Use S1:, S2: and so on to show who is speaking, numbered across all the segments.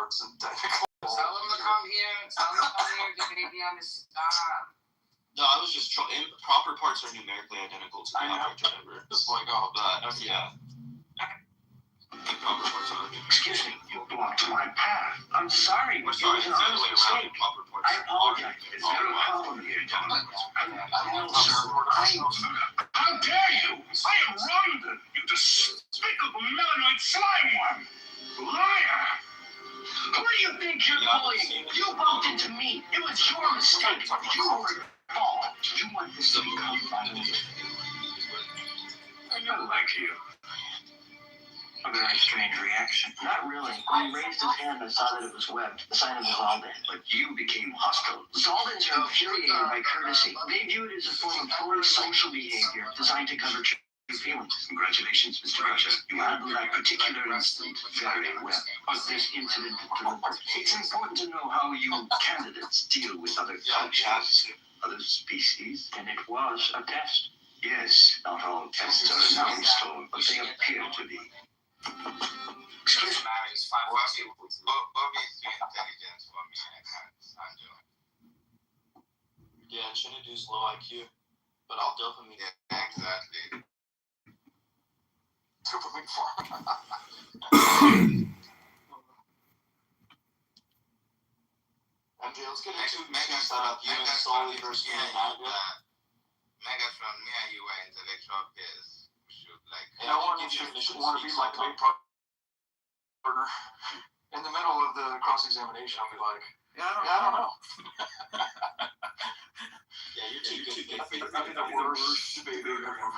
S1: parts and technical.
S2: Tell him to come here. Maybe understand.
S3: No, I was just proper parts are numerically identical to the object or whatever.
S1: Just like all that.
S3: Yeah. Proper parts are.
S4: Excuse me, you blocked my path. I'm sorry.
S3: We're sorry, it's the other way around. Proper parts.
S4: I apologize. It's your problem here, gentlemen. How dare you? I am Rondon, you despicable melanoid slime one. Liar! Who do you think you're bullying? You bumped into me. It was your mistake. You were at fault. You want this to become violent. I don't like you. A very strange reaction. Not really. When he raised his hand and saw that it was webbed, the sign of the Zaldan. But you became hostile. Zaldans are infuriated by courtesy. They view it as a form of fully social behavior designed to cover true feelings. Congratulations, Mr. Russia. You handled that particular incident very well. But this incident deliberate. It's important to know how you candidates deal with other cultures, other species, and it was a test. Yes, not all tests are announced, but they appear to be.
S2: Excuse me. Bobby's too intelligent for me. I can't handle it.
S3: Yeah, Shinidu's low IQ, but I'll dopamine.
S2: Yeah, exactly.
S1: Dopamine farm. MJ, let's get into setup. You and Sully versus me and Nadia.
S2: Megatron, me and you are intellectual peers. We should like.
S1: And I want to be my debate partner. In the middle of the cross-examination, I'll be like, I don't know.
S3: Yeah, you're too good.
S1: I'd be the worst debater ever.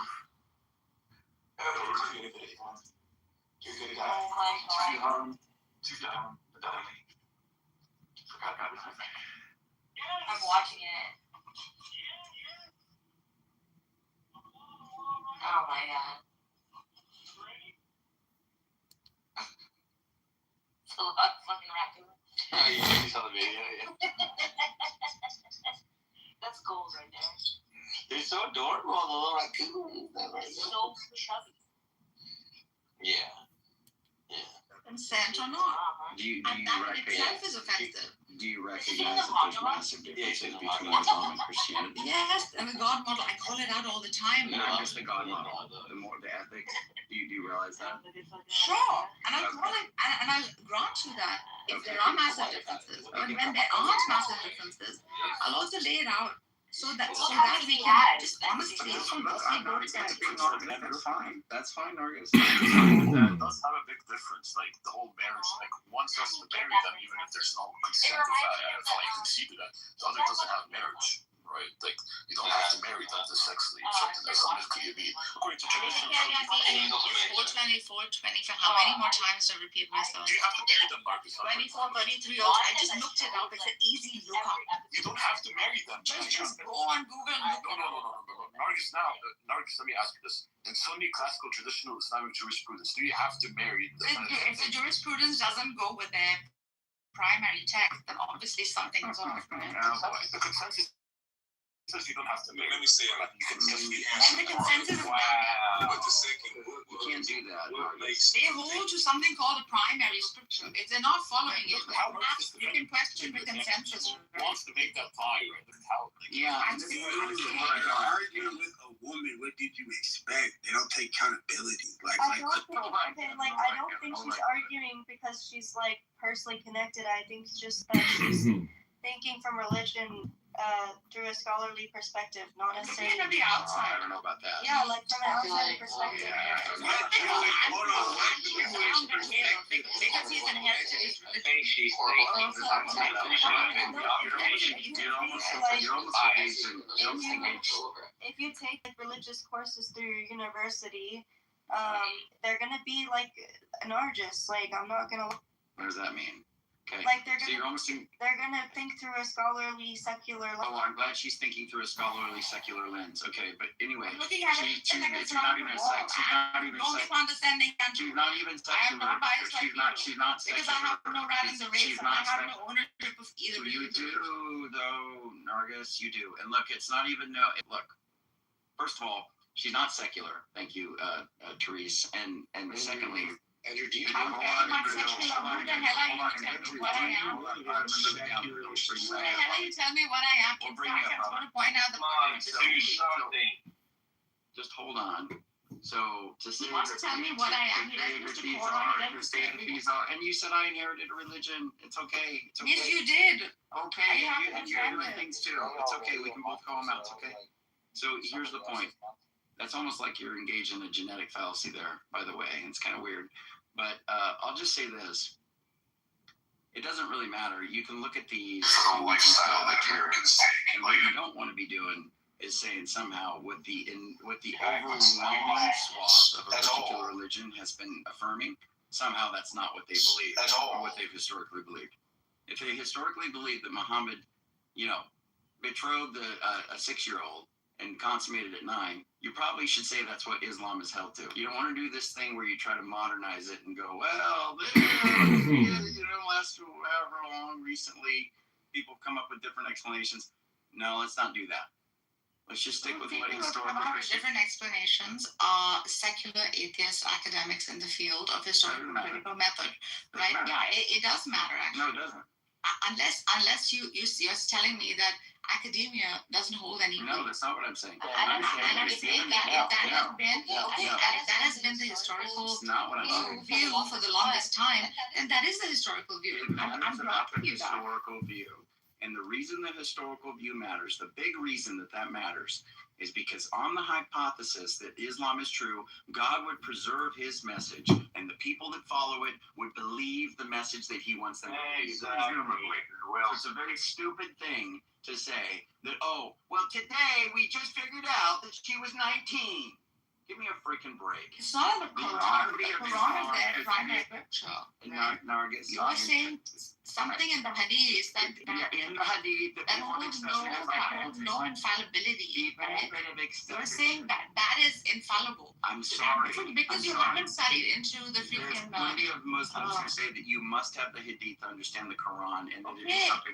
S1: You're a good guy. Too young, too dumb, but dumb. Forgot about it.
S5: I'm watching it. Oh my god. It's a lot of fucking raccoon.
S3: You saw the video, yeah.
S5: That's goals right there.
S3: They're so adorable, the little raccoons.
S5: So chubby.
S3: Yeah.
S6: Consent or not.
S7: Do you
S6: And that in
S7: recognize?
S6: itself is offensive.
S7: Do you recognize that there's massive differences between Islam and Christianity?
S6: Yes, and the God model, I call it out all the time.
S7: Not just the God model, the ethic. Do you realize that?
S6: Sure, and I call it, and I grant you that if there are massive differences, but when there aren't massive differences, I'll also lay it out so that we can just honestly from both sides.
S7: That's fine. That's fine, Nargis.
S8: That does have a big difference. Like the whole marriage, like one has to marry them even if there's no consent of that, if I concede to that. The other doesn't have marriage, right? Like you don't have to marry them to sexually attract them. That's could be according to tradition.
S6: 424, 25. How many more times to repeat myself?
S8: Do you have to marry them, Marcus?
S6: 24, 33 old. I just looked it up. It's an easy lookup.
S8: You don't have to marry them.
S6: Just go on Google and look it up.
S8: No. Nargis, let me ask you this. In Sunni classical traditional Islamic jurisprudence, do you have to marry them?
S6: If the jurisprudence doesn't go with their primary text, then obviously something is off.
S8: The consensus says you don't have to marry.
S2: Let me say it.
S8: You can just be.
S6: And the consensus is
S2: But the second,
S7: You can't do that.
S6: they hold to something called a primary scripture. If they're not following it, you can question the consensus.
S8: Wants to make that pie, right? That's how.
S7: Yeah.
S4: Arguing with a woman, what did you expect? They don't take accountability.
S9: I don't think she's arguing because she's like personally connected. I think it's just that she's thinking from religion through a scholarly perspective, not necessarily.
S6: From the outside.
S7: I don't know about that.
S9: Yeah, like from an outside perspective.
S6: Because he's inherited his religion.
S9: If you take like religious courses through your university, they're gonna be like anarchists. Like I'm not gonna.
S7: What does that mean? Okay.
S9: Like they're
S7: So you're
S9: gonna,
S7: almost in,
S9: they're gonna think through a scholarly, secular.
S7: oh, I'm glad she's thinking through a scholarly, secular lens. Okay, but anyway,
S6: Looking at it,
S7: she's not even sex. She's not even
S6: don't
S7: sex.
S6: condescending country.
S7: She's not even
S6: I am
S7: secular.
S6: not biased like
S7: She's not
S6: because
S7: secular.
S6: I have no right in the race
S7: She's
S6: and I
S7: not
S6: have
S7: secular.
S6: no ownership of either.
S7: You do, though, Nargis. You do. And look, it's not even look. First of all, she's not secular. Thank you, Therese. And secondly.
S3: Andrew, do you
S7: Hold on.
S6: sexual love. Who the hell are you to tell me what I am? Who the hell are you tell me what I am? In fact, I just want to point out the point of
S7: Just hold on. So to say
S6: he wants to tell me what I am. He doesn't use the Quran.
S7: And you said I inherited a religion. It's okay. It's okay.
S6: Yes, you did.
S7: Okay.
S6: I
S7: And you're doing things too. It's okay. We can both call them out. It's okay. So here's the point. That's almost like you're engaged in a genetic fallacy there, by the way. It's kind of weird. But I'll just say this. It doesn't really matter. You can look at these.
S2: The lifestyle that Americans take.
S7: And what you don't want to be doing is saying somehow what the overwhelming swath of a particular religion has been affirming, somehow that's not what they believe, or what they've historically believed. If they historically believed that Muhammad, betrothed a 6-year-old and consummated at 9, you probably should say that's what Islam is held to. You don't want to do this thing where you try to modernize it and go, well, last however long recently, people come up with different explanations. No, let's not do that. Let's just stick with what historical Christian.
S6: Different explanations. Secular atheist academics in the field of historical critical method, right? Yeah, it does matter actually.
S7: No, it doesn't.
S6: Unless you're telling me that academia doesn't hold any weight.
S7: No, that's not what I'm saying.
S6: I'm saying that if that has been the historical view for the longest time, then that is the historical view. I'm granting you that.
S7: Historical view. And the reason the historical view matters, the big reason that matters, is because on the hypothesis that Islam is true, God would preserve his message, and the people that follow it would believe the message that he wants them to believe. Well, it's a very stupid thing to say that, today we just figured out that she was 19. Give me a freaking break.
S6: It's not in the Quran. The Quran is their primary scripture.
S7: Nargis.
S6: You're saying something in the Hadith that
S7: in the Hadith
S6: that holds no infallibility, right? You're saying that is infallible.
S7: I'm sorry.
S6: Because you haven't studied into the freaking.
S7: There's plenty of Muslims who say that you must have the Hadith to understand the Quran, and
S6: it is something.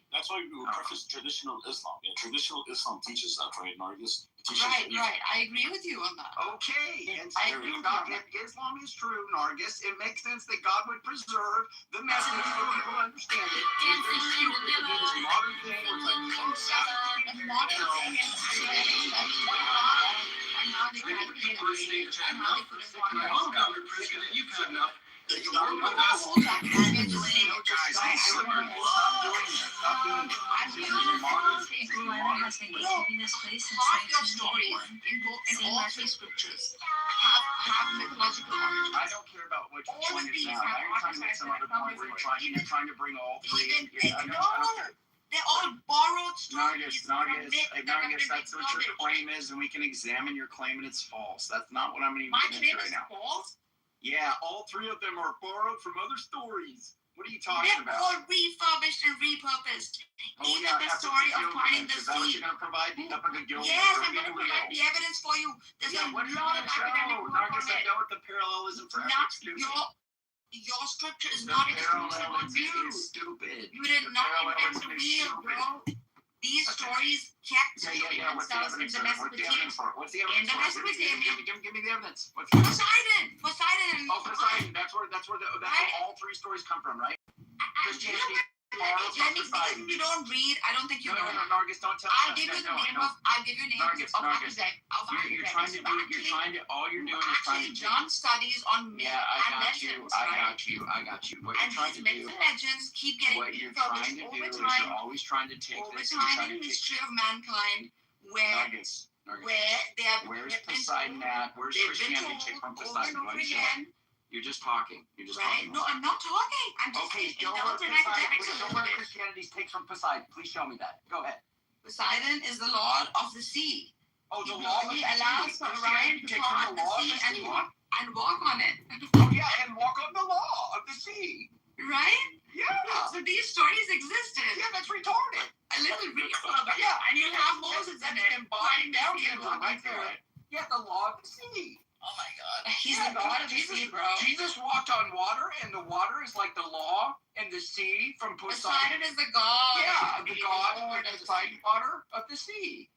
S8: That's why we would preface traditional Islam. Yeah, traditional Islam teaches that, right, Nargis?
S6: Right. I agree with you on that.
S7: Okay, and so if Islam is true, Nargis, it makes sense that God would preserve the message so people understand it. It's very stupid to do this modern thing where it's like,
S6: the modern thing is
S7: you've had enough.
S6: Half your stories in all three scriptures have mythological origins.
S7: I don't care about which one is now. You're trying to make some other point where you're trying to bring all three.
S6: They're all borrowed stories.
S7: Nargis, that's what your claim is, and we can examine your claim, and it's false. That's not what I'm even getting into right now.
S6: False?
S7: Yeah, all three of them are borrowed from other stories. What are you talking about?
S6: They're all refurbished and repurposed. Even the story of finding the
S7: sea. Is that what you're going to provide?
S6: Yes, I'm going to provide the evidence for you. There's a lot of academic work on it.
S7: I know what the parallelism for
S6: your scripture is not exclusive of you.
S7: Stupid.
S6: You did not invent the wheel, bro. These stories kept themselves in the Mesopotamian.
S7: What's the evidence?
S6: In the Mesopotamian.
S7: Give me the evidence.
S6: Poseidon.
S7: Poseidon. That's where all three stories come from, right? Christianity.
S6: Because you don't read, I don't think you know.
S7: No, Nargis, don't tell
S6: I'll give you names of Nargis.
S7: You're trying to, all you're doing is trying to
S6: done studies on myth and legends.
S7: I got you. What you're trying to do,
S6: legends keep getting refurbished over time.
S7: You're always trying to take
S6: over time in the history of mankind, where they have.
S7: Where's Poseidon at? Where's Christianity take from Poseidon? You're just talking.
S6: Right? No, I'm not talking. I'm just
S7: show where Christianity takes from Poseidon. Please show me that. Go ahead.
S6: Poseidon is the lord of the sea.
S7: Oh, the lord.
S6: He allows for Orion to come on the sea and walk on it.
S7: Oh yeah, and walk on the law of the sea.
S6: Right?
S7: Yeah.
S6: So these stories existed.
S7: Yeah, that's retarded.
S6: A little refurb. Yeah, and you have Moses in it.
S7: Embodied down here right there. Yeah, the law of the sea.
S6: Oh my God. He's the God of the sea, bro.
S7: Jesus walked on water, and the water is like the law, and the sea from
S6: Poseidon is the God.
S7: Yeah, the God of the Poseidon water of the sea.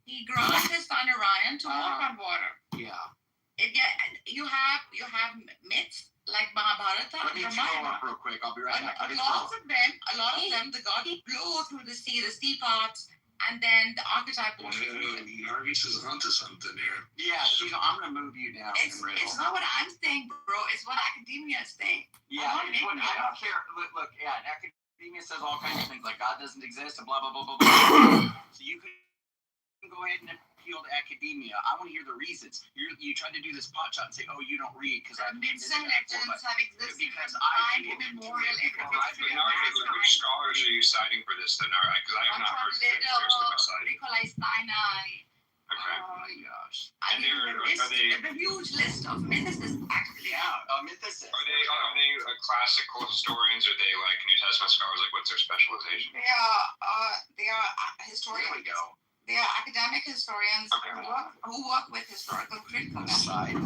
S6: He grants his son Orion to walk on water.
S7: Yeah.
S6: You have myths Mahabharata,
S7: Let me throw
S6: Ramayana.
S7: up real quick. I'll be right back.
S6: A lot of them, the gods blow through the sea parts, and then the archetype will be through it.
S8: Nargis is onto something here.
S7: Yeah, I'm gonna move you down.
S6: It's not what I'm saying, bro. It's what academia is saying.
S7: Yeah, I don't care. Look, yeah, academia says all kinds of things like God doesn't exist and blah blah blah blah blah. So you can go ahead and appeal to academia. I want to hear the reasons. You tried to do this pot shot and say, oh, you don't read because I've been
S6: Some legends have existed
S7: because
S6: from
S7: I
S6: time immemorial.
S2: Which scholars are you citing for this then? Because I have not heard the of my citing.
S6: Nikolai Steiner.
S2: Okay.
S7: Oh my gosh.
S2: And
S6: There's a huge list of mythicists, actually.
S7: Yeah, mythicists.
S2: Are they classical historians? Or are they like New Testament scholars? Like, what's their specialization?
S6: They are historians.
S7: There we go.
S6: They are academic historians who work with historical critical side.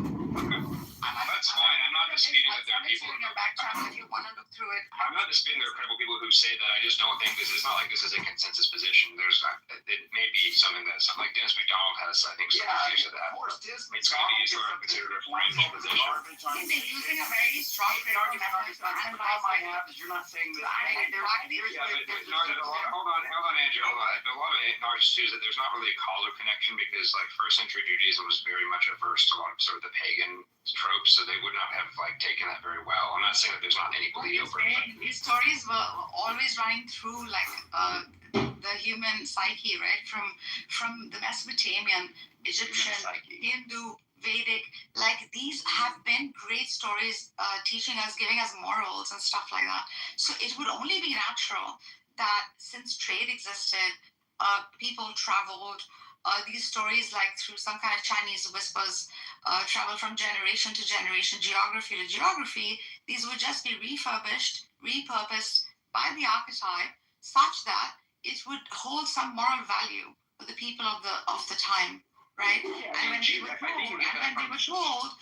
S2: That's fine. I'm not disputing that there are people.
S6: In your back channel, if you want to look through it.
S2: I'm not disputing there are credible people who say that. I just don't think this is not like this is a consensus position. It may be something that something like Dennis McDonald has. I think some views of that.
S7: Of course,
S2: It's going to be sort of considered a fringe position.
S6: He's using a very strong critical method to analyze.
S7: You're not saying that.
S2: Yeah, but hold on, Andrew. Hold on. A lot of narcissists use that there's not really a causal connection because, like, first century Judaism was very much averse to a lot of sort of the pagan tropes, so they would not have like taken that very well. I'm not saying that there's not any bleed over it.
S6: These stories were always running through like the human psyche, right? From the Mesopotamian, Egyptian, Hindu, Vedic, like these have been great stories teaching us, giving us morals and stuff like that. So it would only be natural that since trade existed, people traveled. These stories, like through some kind of Chinese whispers, travel from generation to generation, geography to geography. These would just be refurbished, repurposed by the archetype, such that it would hold some moral value for the people of the time, right? And when they were told,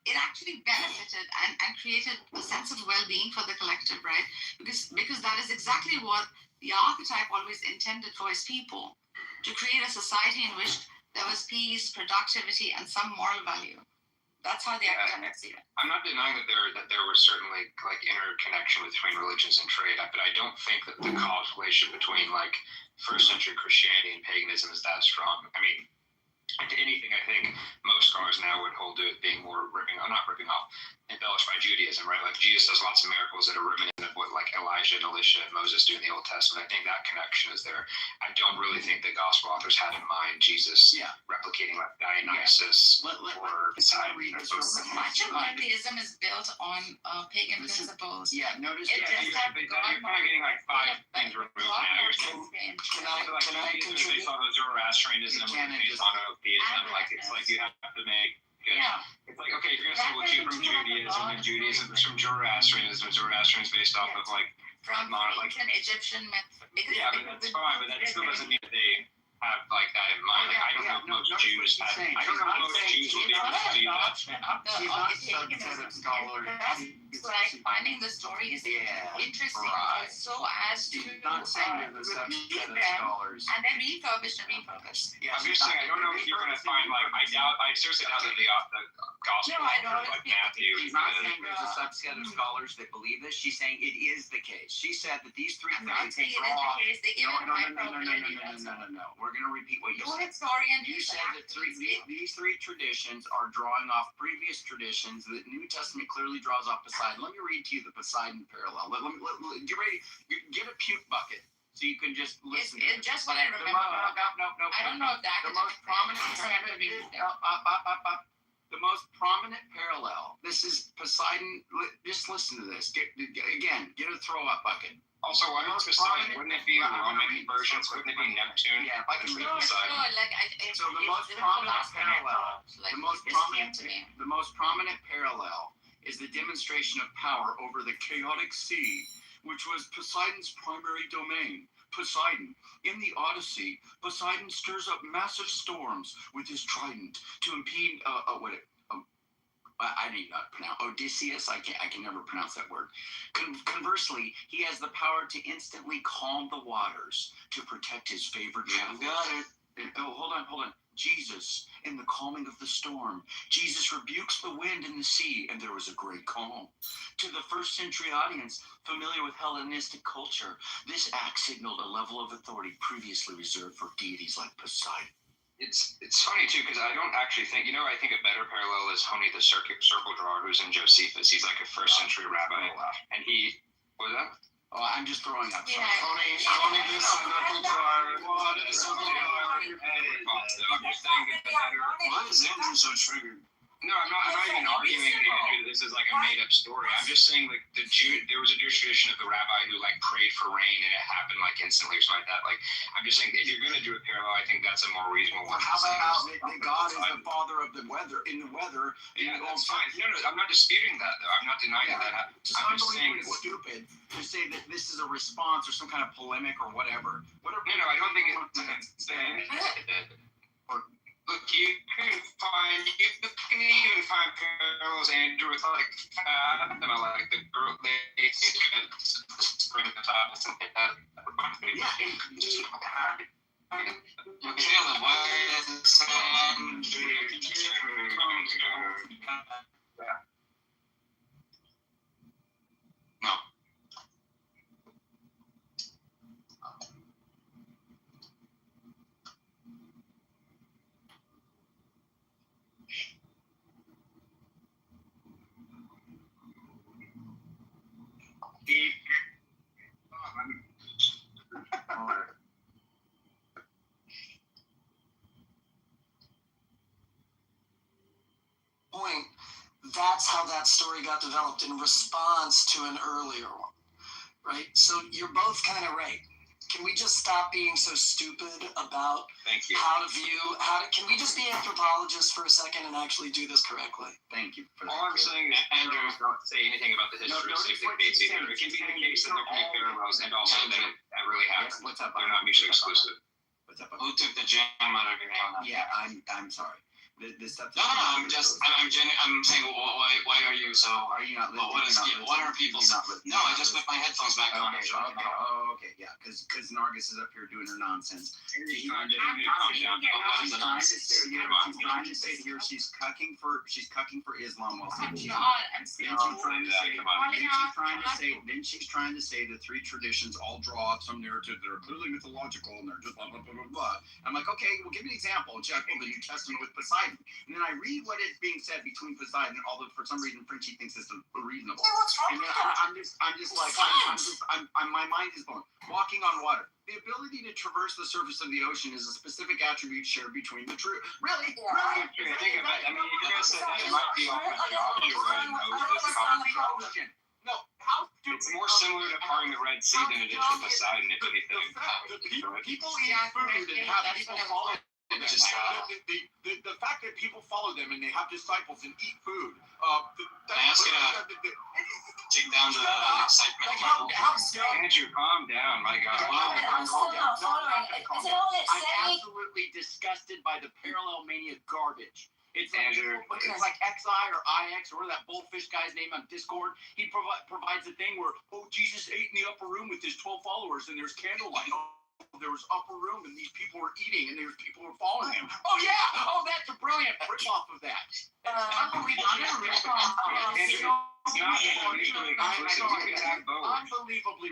S6: it actually benefited and created a sense of well-being for the collective, right? Because that is exactly what the archetype always intended for his people. To create a society in which there was peace, productivity, and some moral value. That's how the academics see it.
S2: I'm not denying that there was certainly like interconnection between religions and trade, but I don't think that the correlation between like first century Christianity and paganism is that strong. I mean, to anything, I think most scholars now would hold to it being more embellished by Judaism, right? Like Jesus does lots of miracles that are reminiscent of what like Elijah and Elisha and Moses do in the Old Testament. I think that connection is there. I don't really think the gospel authors had in mind Jesus replicating like Dionysus or Poseidon.
S6: Much of monotheism is built on pagan principles.
S7: Yeah, notice
S2: you're kind of getting like five things removed now. You're saying based on Zoroastrianism and based on monotheism. Like it's like you have to make. It's like, okay, if you're going to say, well, from Judaism, and Judaism is from Zoroastrianism, Zoroastrianism is based off of, like,
S6: from ancient Egyptian myth.
S2: Yeah, but that's fine, but that still doesn't mean that they have, like, that in mind. Like, I don't know if most Jews have, I don't know if most Jews will be able to see that.
S7: She's not subset of scholars.
S6: Like, finding the stories interesting so as to
S7: not saying there's a subset of scholars.
S6: And then refurbish and repurpose.
S2: Yeah, I'm just saying, I don't know if you're going to find, like, I seriously doubt that the gospel authors, like Matthew.
S7: She's not saying there's a subset of scholars that believe this. She's saying it is the case. She said that these three things draw. No. We're going to repeat what you said. You said that these three traditions are drawing off previous traditions that New Testament clearly draws off Poseidon. Let me read to you the Poseidon parallel. Get ready. Get a puke bucket so you can just listen.
S6: It's just what I remember.
S7: No.
S6: I don't know if that
S7: the most prominent. The most prominent parallel. This is Poseidon. Just listen to this. Get a throw up bucket.
S2: Also, why not Poseidon? Wouldn't it be Roman versions? Wouldn't it be Neptune?
S7: Yeah, if I can read Poseidon.
S6: So
S7: the most prominent parallel. The most prominent parallel is the demonstration of power over the chaotic sea, which was Poseidon's primary domain. Poseidon. In the Odyssey, Poseidon stirs up massive storms with his trident to impede I need not pronounce Odysseus. I can never pronounce that word. Conversely, he has the power to instantly calm the waters to protect his favorite travelers.
S1: Got it.
S7: Hold on. Jesus, in the calming of the storm, Jesus rebukes the wind and the sea, and there was a great calm. To the first century audience, familiar with Hellenistic culture, this act signaled a level of authority previously reserved for deities like Poseidon.
S2: It's funny too, because I don't actually think, I think a better parallel is Honi the circle drawer, who's in Josephus. He's like a first century rabbi, and what was that?
S7: Oh, I'm just throwing up.
S6: Yeah.
S1: Only this and nothing to our
S2: I'm just saying it's better.
S1: Why is Andrew so triggered?
S2: No, I'm not even arguing that this is like a made up story. I'm just saying like there was a Jewish tradition of the rabbi who like prayed for rain and it happened like instantly or something like that. Like I'm just saying if you're gonna do a parallel, I think that's a more reasonable one.
S7: How about that God is the father of the weather in the weather?
S2: Yeah, that's fine. No, I'm not disputing that though. I'm not denying that. I'm just saying
S7: stupid to say that this is a response or some kind of polemic or whatever.
S2: No, I don't think it's look, you can even find parallels, Andrew, with like Fatima, like the girl they spring the top and something like that.
S1: Caleb, why doesn't someone No. Point, that's how that story got developed in response to an earlier one, right? So you're both kind of right. Can we just stop being so stupid about can we just be anthropologists for a second and actually do this correctly?
S7: Thank you.
S2: All I'm saying is Andrew don't say anything about the history of the case either. It can be the case that there can be parallels and also that really happened.
S7: What's up?
S2: They're not mutually exclusive.
S7: What's up?
S1: Who took the jam out of your hand?
S7: Yeah, I'm sorry. This stuff.
S1: No, I'm saying, why are you so?
S7: Are you not listening?
S1: What are people? No, I just put my headphones back on.
S7: Okay, yeah, because Nargis is up here doing her nonsense. She's trying to say here she's cucking for Islam while saying she's trying to say the three traditions all draw off some narrative that are clearly mythological and they're just blah blah blah blah blah. I'm like, okay, well, give me an example. And she's like, the New Testament with Poseidon. And then I read what is being said between Poseidon, although for some reason Frenchie thinks this is reasonable. And then I'm just like, my mind is blown. Walking on water. The ability to traverse the surface of the ocean is a specific attribute shared between the true. Really?
S2: Really? Think about it. I mean, you guys said that it might be off the geology where Moses.
S7: No, how stupid.
S2: It's more similar to parting the Red Sea than it is to Poseidon, if anything.
S7: People eat food and have people follow them. The fact that people follow them and they have disciples and eat food.
S1: Take down the excitement level.
S2: Andrew, calm down, my God.
S5: I'm still not following. Is it all it's
S7: I'm
S5: saying?
S7: absolutely disgusted by the parallel mania garbage. It's
S2: Andrew.
S7: Like XI or IX or whatever that bullfish guy's name on Discord. He provides a thing where, Jesus ate in the upper room with his 12 followers and there's candlelight. There was upper room and these people were eating and there's people were following him. Oh yeah! Oh, that's a brilliant rip off of that. Unbelievably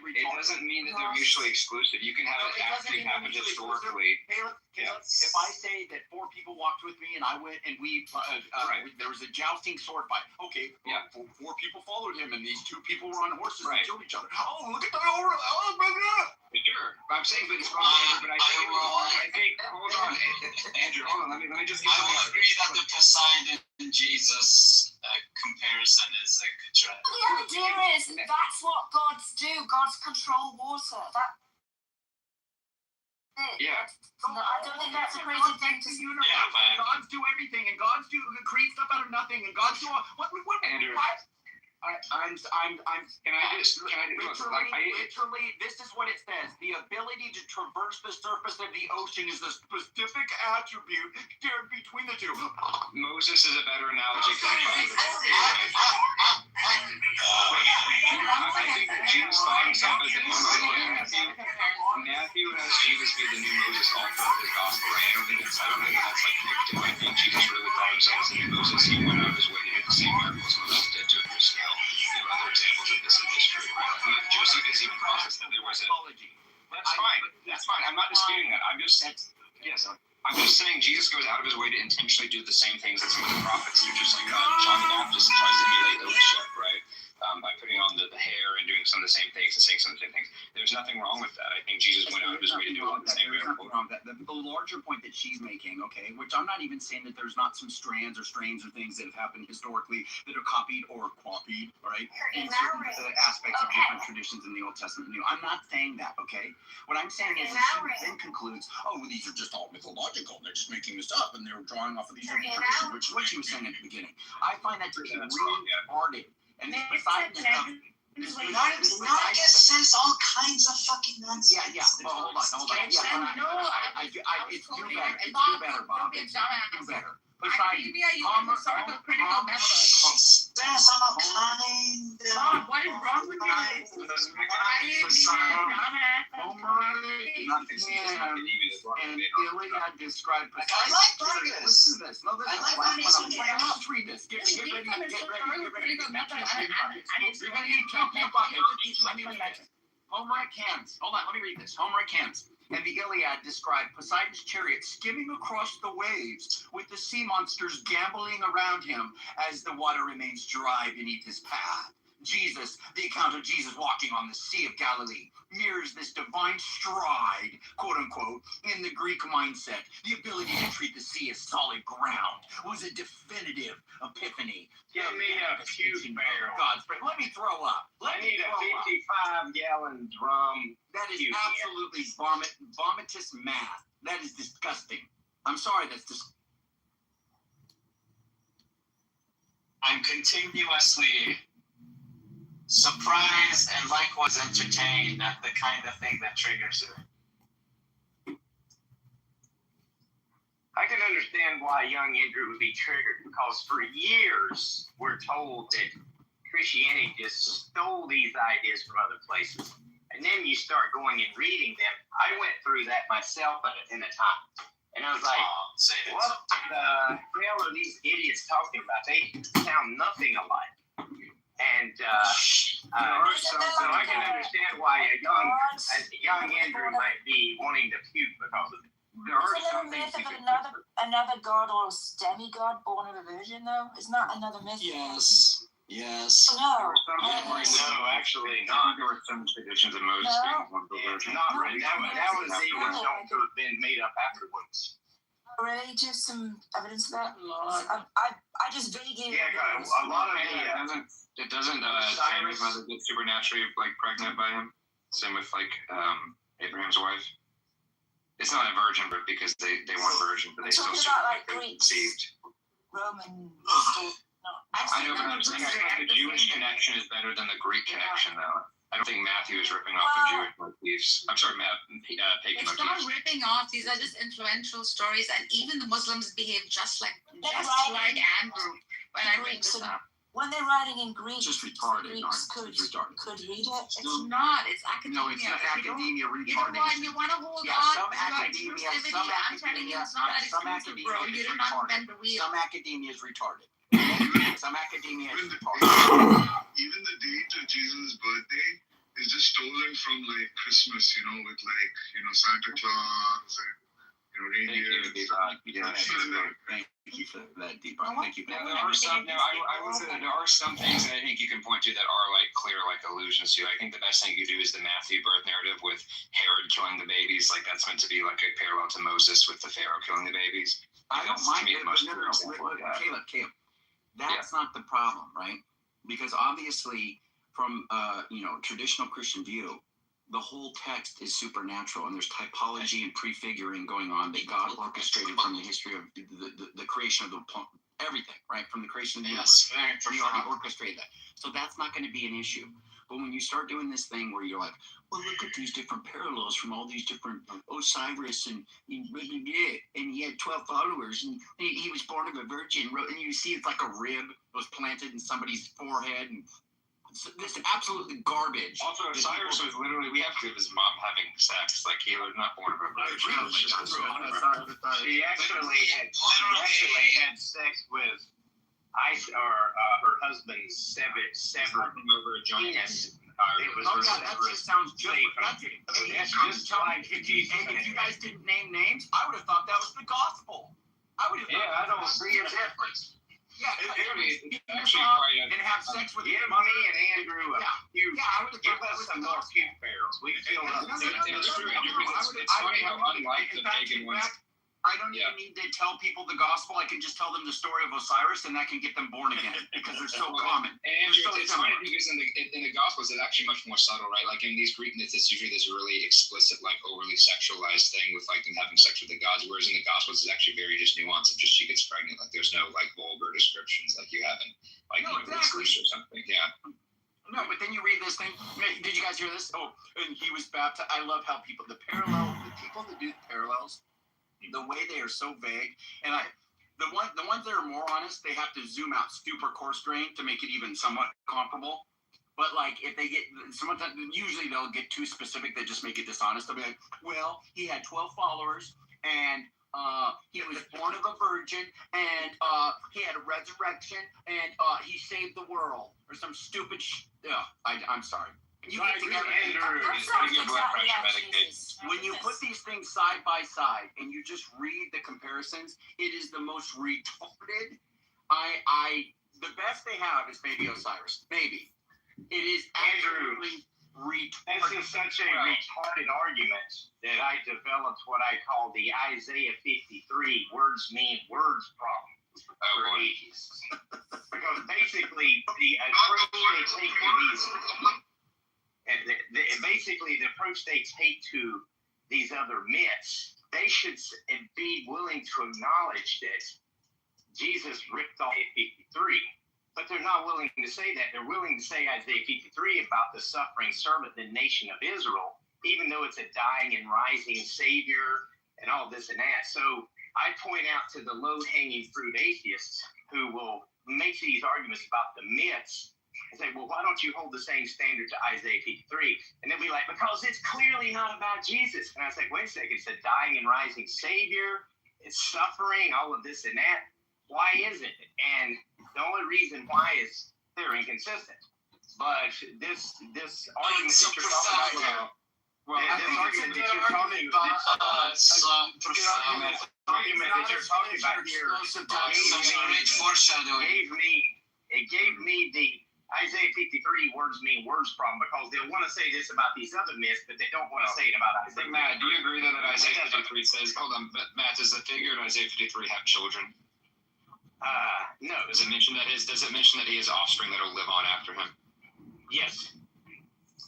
S7: retarded.
S2: It doesn't mean that they're mutually exclusive. You can have it actually happen historically.
S7: If I say that 4 people walked with me and I went and there was a jousting sword fight. Okay,
S2: yeah.
S7: 4 people followed him and these 2 people were on horses and killed each other. Oh, look at that!
S2: Sure, I'm saying, but it's wrong. But I think. Hold on, Andrew. Hold on. Let me just.
S1: I will agree that the Poseidon and Jesus comparison is a good try.
S5: The idea is that's what gods do. Gods control water.
S2: Yeah.
S5: I don't think that's a crazy thing to say.
S7: Gods do everything, and gods create stuff out of nothing, and gods do what?
S2: Andrew.
S7: I'm literally, this is what it says. The ability to traverse the surface of the ocean is a specific attribute shared between the two.
S2: Moses is a better analogy. I think Jesus saw himself as the new Moses. Matthew has Jesus be the new Moses all throughout his gospel. I don't think that's like innocent history. Josephus even calls us that there was a. That's fine. That's fine. I'm not disputing that. I'm just saying Jesus goes out of his way to intentionally do the same things that some of the prophets do, just like John the Baptist tries to emulate Elisha, right? By putting on the hair and doing some of the same things and saying some of the same things. There's nothing wrong with that. I think Jesus went out of his way to do all the same.
S7: There's nothing wrong with that. The larger point that she's making, okay, which I'm not even saying that there's not some strands or strains or things that have happened historically that are copied, right? In certain aspects of different traditions in the Old Testament and New. I'm not saying that, okay? What I'm saying is that she then concludes, oh, well, these are just all mythological. They're just making this up and they're drawing off of these traditions, which is what she was saying at the beginning. I find that to be retarded. And besides stuff.
S5: Not just says all kinds of fucking nonsense.
S7: Yeah. Well, hold on. Yeah, it's do better, Bob. It's do better.
S6: Academia, you have historical critical method.
S5: Says all kinds of.
S6: Bob, what is wrong with you? Why are you being a dumbass?
S7: And Iliad described.
S5: I like Vargas.
S7: Listen to this. No, this
S5: I
S7: is
S5: like
S7: last
S5: Vargas.
S7: one. Let's read this. Get ready. Homeric hymns. Hold on, let me read this. Homeric hymns. And the Iliad described Poseidon's chariot skimming across the waves with the sea monsters gamboling around him as the water remains dry beneath his path. Jesus, the account of Jesus walking on the Sea of Galilee, mirrors this divine stride, quote unquote, in the Greek mindset. The ability to treat the sea as solid ground was a definitive epiphany.
S10: Give me a puke barrel.
S7: God's prayer. Let me throw up.
S10: I need a 55-gallon drum.
S7: That is
S10: puke
S7: absolutely vomitous math. That is disgusting. I'm sorry, that's disgusting.
S3: I'm continuously surprised and likewise entertained at the kind of thing that triggers it.
S10: I can understand why young Andrew would be triggered, because for years we're told that Christianity just stole these ideas from other places. And then you start going and reading them. I went through that myself in a time. And I was like, what the hell are these idiots talking about? They sound nothing alike. And so I can understand why a young Andrew might be wanting to puke because of it. There are some things
S5: myth of another god or demigod born of a virgin, though? Isn't that another myth?
S1: Yes.
S5: No.
S10: No, actually not.
S2: There were some traditions of Moses being one of the virgins.
S10: Not really. That was even shown to have been made up afterwards.
S5: Really? Do you have some evidence of that? I just vaguely.
S10: Yeah, a lot of the.
S2: It doesn't Sarah's mother get supernaturally pregnant by him. Same with Abraham's wife. It's not a virgin, but because they weren't virgin, but they still conceived.
S5: Roman.
S2: I know, but I'm saying I think the Jewish connection is better than the Greek connection, though. I don't think Matthew is ripping off the Jewish motifs. I'm sorry, pagan
S6: It's not
S2: motifs.
S6: ripping off. These are just influential stories, and even the Muslims behave just like Andrew. When I read this up.
S5: When they're writing in Greek,
S7: Just retarded.
S5: Greeks could read it.
S6: It's not. It's academia.
S7: No, it's not academia
S6: You know what? You want to hold on
S7: some
S6: to your
S7: academia,
S6: exclusivity. I'm telling you, it's not that
S7: some
S6: exclusive,
S7: academia
S6: bro.
S7: is
S6: You did not
S7: retarded.
S6: invent the wheel.
S7: Some academia is retarded. Some academia is retarded.
S11: Even the date of Jesus' birthday is just stolen from Christmas, with Santa Claus and reindeer.
S7: Thank you for that, Deepak. Thank you.
S2: There are some. No, I would say that there are some things that I think you can point to that are clear allusions to. I think the best thing you do is the Matthew birth narrative with Herod killing the babies. That's meant to be a parallel to Moses with the Pharaoh killing the babies.
S7: I don't mind it, but
S2: Caleb.
S7: That's not the problem, right? Because obviously, from traditional Christian view, the whole text is supernatural, and there's typology and prefiguring going on that God orchestrated from the history of the creation of everything, right? From the creation of the universe. He already orchestrated that. So that's not going to be an issue. But when you start doing this thing where you're like, well, look at these different parallels from all these different Osiris and he had 12 followers and he was born of a virgin, and you see it's like a rib was planted in somebody's forehead, and this is absolutely garbage.
S2: Also, Osiris was literally, we have to have his mom having sex. He was not born of a virgin.
S10: She actually had sex with her husband's severed
S2: over a giant
S10: penis. It was
S12: that just sounds just
S10: that's just like
S12: if you guys didn't name names, I would have thought that was the gospel. I would have.
S10: Yeah, I don't see a difference.
S12: Yeah,
S2: actually
S12: and have sex with
S10: me and Andrew.
S12: I would have
S10: give us some more puke barrels. We feel
S2: it's true. It's funny how unlike the pagan ones.
S12: I don't even need to tell people the gospel. I can just tell them the story of Osiris, and that can get them born again because they're so common.
S2: And Andrew, it's funny because in the Gospels, it's actually much more subtle, right? Like in these Greek myths, it's usually this really explicit, like overly sexualized thing with like them having sex with the gods. Whereas in the Gospels, it's actually very just nuanced. It's just she gets pregnant. Like there's no like vulgar descriptions like you have in like
S12: exactly.
S2: or something. Yeah.
S12: No, but then you read this thing. Did you guys hear this? Oh, and he was baptized. I love how the people that do parallels. The way they are so vague, and the ones that are more honest, they have to zoom out super coarse grain to make it even somewhat comparable. But like if they get usually they'll get too specific, they just make it dishonest. They'll be like, well, he had 12 followers, and he was born of a virgin, and he had a resurrection, and he saved the world, or some stupid. I'm sorry. You get together when you put these things side by side and you just read the comparisons, it is the most retarded. The best they have is maybe Osiris. Maybe it is absolutely retarded.
S10: This is such a retarded argument that I developed what I call the Isaiah 53 words mean words problem for atheists. Because basically the approach they take to these. Basically, the approach they take to these other myths, they should be willing to acknowledge that Jesus ripped off Isaiah 53, but they're not willing to say that. They're willing to say Isaiah 53 about the suffering servant, the nation of Israel, even though it's a dying and rising Savior and all this and that. So I point out to the low-hanging fruit atheists who will make these arguments about the myths and say, well, why don't you hold the same standard to Isaiah 53? And they'll be like, because it's clearly not about Jesus. And I say, wait a second, it's a dying and rising Savior, it's suffering, all of this and that. Why isn't it? And the only reason why is they're inconsistent. But this argument that you're talking about, gave me the Isaiah 53 words mean words problem, because they'll want to say this about these other myths, but they don't want to say it about Isaiah 53.
S2: Matt, do you agree that Isaiah 53 says, hold on, but Matt, does the figure in Isaiah 53 have children?
S10: No.
S2: Does it mention that he has offspring that will live on after him?
S10: Yes.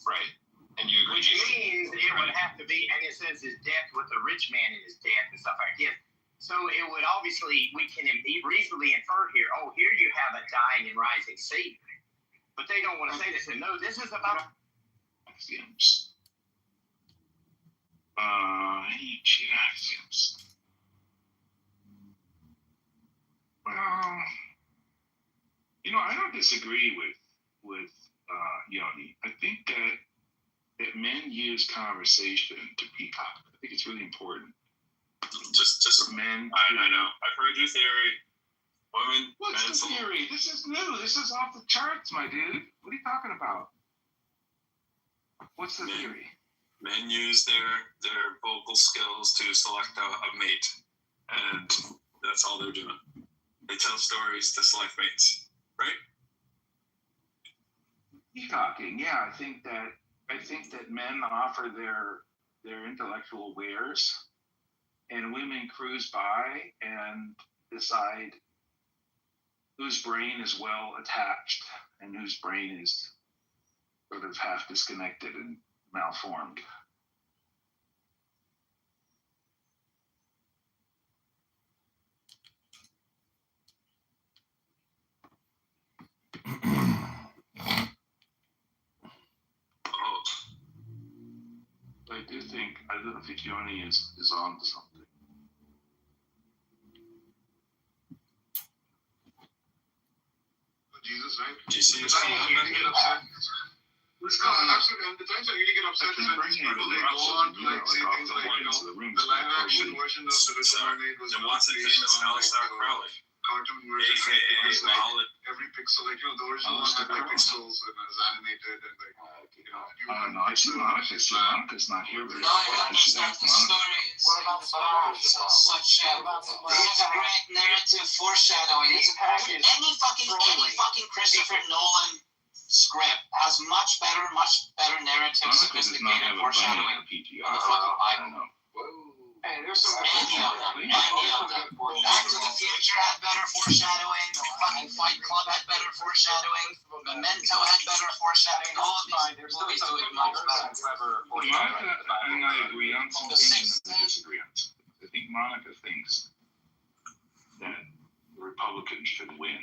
S2: Right. And you agree?
S10: Which means it would have to be, and it says his death with a rich man in his death and stuff like this. So it would obviously, we can reasonably infer here, here you have a dying and rising Savior. But they don't want to say this. And no, this is about
S8: axioms. Ancient axioms. Well, I don't disagree with Yoni. I think that men use conversation to be popular. I think it's really important. Just men. I know. I've heard your theory. Women. What's the theory? This is new. This is off the charts, my dude. What are you talking about? What's the theory?
S13: Men use their vocal skills to select a mate, and that's all they're doing. They tell stories to select mates, right?
S8: Peacocking, yeah. I think that men offer their intellectual wares, and women cruise by and decide whose brain is well attached and whose brain is sort of half disconnected and malformed. I do think Yoni is on to something.
S11: Jesus, right?
S13: Do you see
S11: the time I really get upset? Absolutely. The times I really get upset is when these people they go on to say things like, the live action version of the Little Mermaid was
S13: what's the famous Alistair Crowley?
S11: cartoon version, right? Because like every pixel, like the original one had like pixels and it was animated and like
S8: I don't know. I see Monica's not here.
S10: No, I understand the stories. What about the bars? Such great narrative foreshadowing. Any fucking Christopher Nolan script has much better narrative, sophisticated foreshadowing than the fucking Bible. Hey, there's some any of them. Back to the Future had better foreshadowing. Fucking Fight Club had better foreshadowing. Memento had better foreshadowing. All of these movies do it much better.
S8: Monica and I agree on some things and I disagree on some things. I think Monica thinks that the Republicans should win.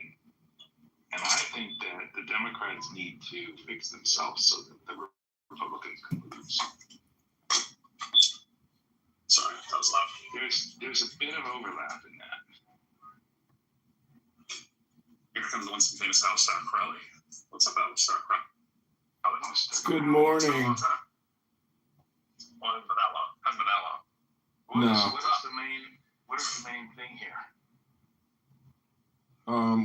S8: And I think that the Democrats need to fix themselves so that the Republicans can lose.
S13: Sorry, that was loud.
S8: There's a bit of overlap in that.
S13: Here comes the once famous Alistair Crowley. What's up, Alistair Crowley?
S14: Good morning.
S13: Well, it hasn't been that long. Hasn't been that long.
S14: No.
S8: What is the main thing here?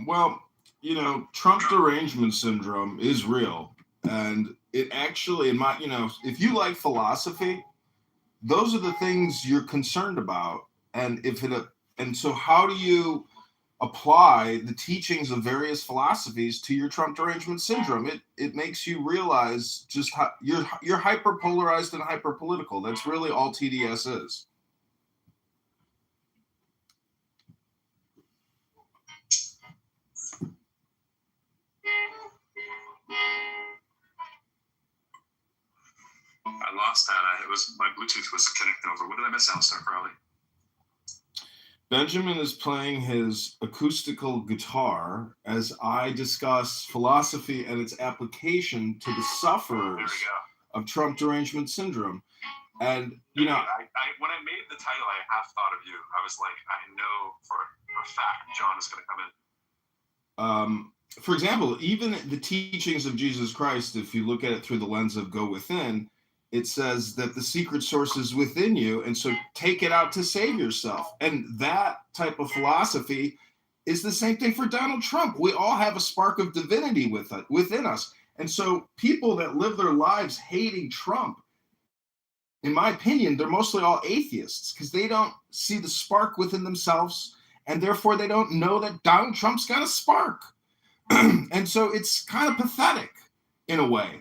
S14: Well, you know, Trump derangement syndrome is real, and it actually, if you like philosophy, those are the things you're concerned about, and so how do you apply the teachings of various philosophies to your Trump derangement syndrome? It makes you realize just how you're hyper-polarized and hyper-political. That's really all TDS is.
S13: I lost that. My Bluetooth was connected over. What did I miss, Alistair Crowley?
S14: Benjamin is playing his acoustical guitar as I discuss philosophy and its application to the sufferers of Trump derangement syndrome. And,
S13: when I made the title, I half thought of you. I was like, I know for a fact John is going to come in.
S14: For example, even the teachings of Jesus Christ, if you look at it through the lens of go within, it says that the secret source is within you, and so take it out to save yourself. And that type of philosophy is the same thing for Donald Trump. We all have a spark of divinity within us. And so people that live their lives hating Trump, in my opinion, they're mostly all atheists because they don't see the spark within themselves, and therefore they don't know that Donald Trump's got a spark. And so it's kind of pathetic in a way.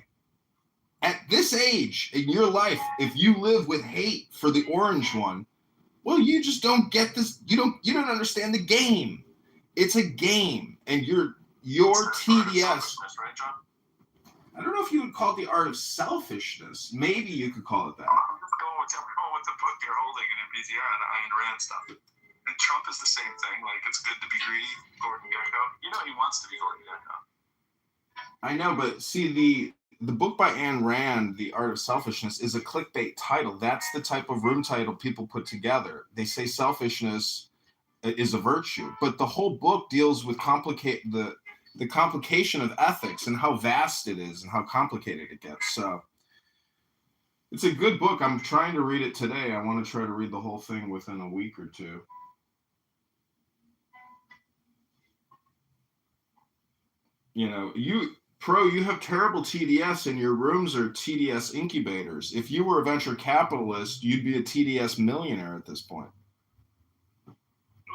S14: At this age in your life, if you live with hate for the orange one, well, you just don't get this. You don't understand the game. It's a game, and your TDS.
S13: Right, John?
S14: I don't know if you would call it the art of selfishness. Maybe you could call it that.
S13: I'm just going with the book you're holding in your PTR and the Ayn Rand stuff. And Trump is the same thing. Like, it's good to be greedy, Gordon Gekko. You know he wants to be Gordon Gekko.
S14: I know, but see, the book by Ayn Rand, The Art of Selfishness, is a clickbait title. That's the type of room title people put together. They say selfishness is a virtue, but the whole book deals with the complication of ethics and how vast it is and how complicated it gets. So it's a good book. I'm trying to read it today. I want to try to read the whole thing within a week or two. You have terrible TDS and your rooms are TDS incubators. If you were a venture capitalist, you'd be a TDS millionaire at this point.
S8: Well,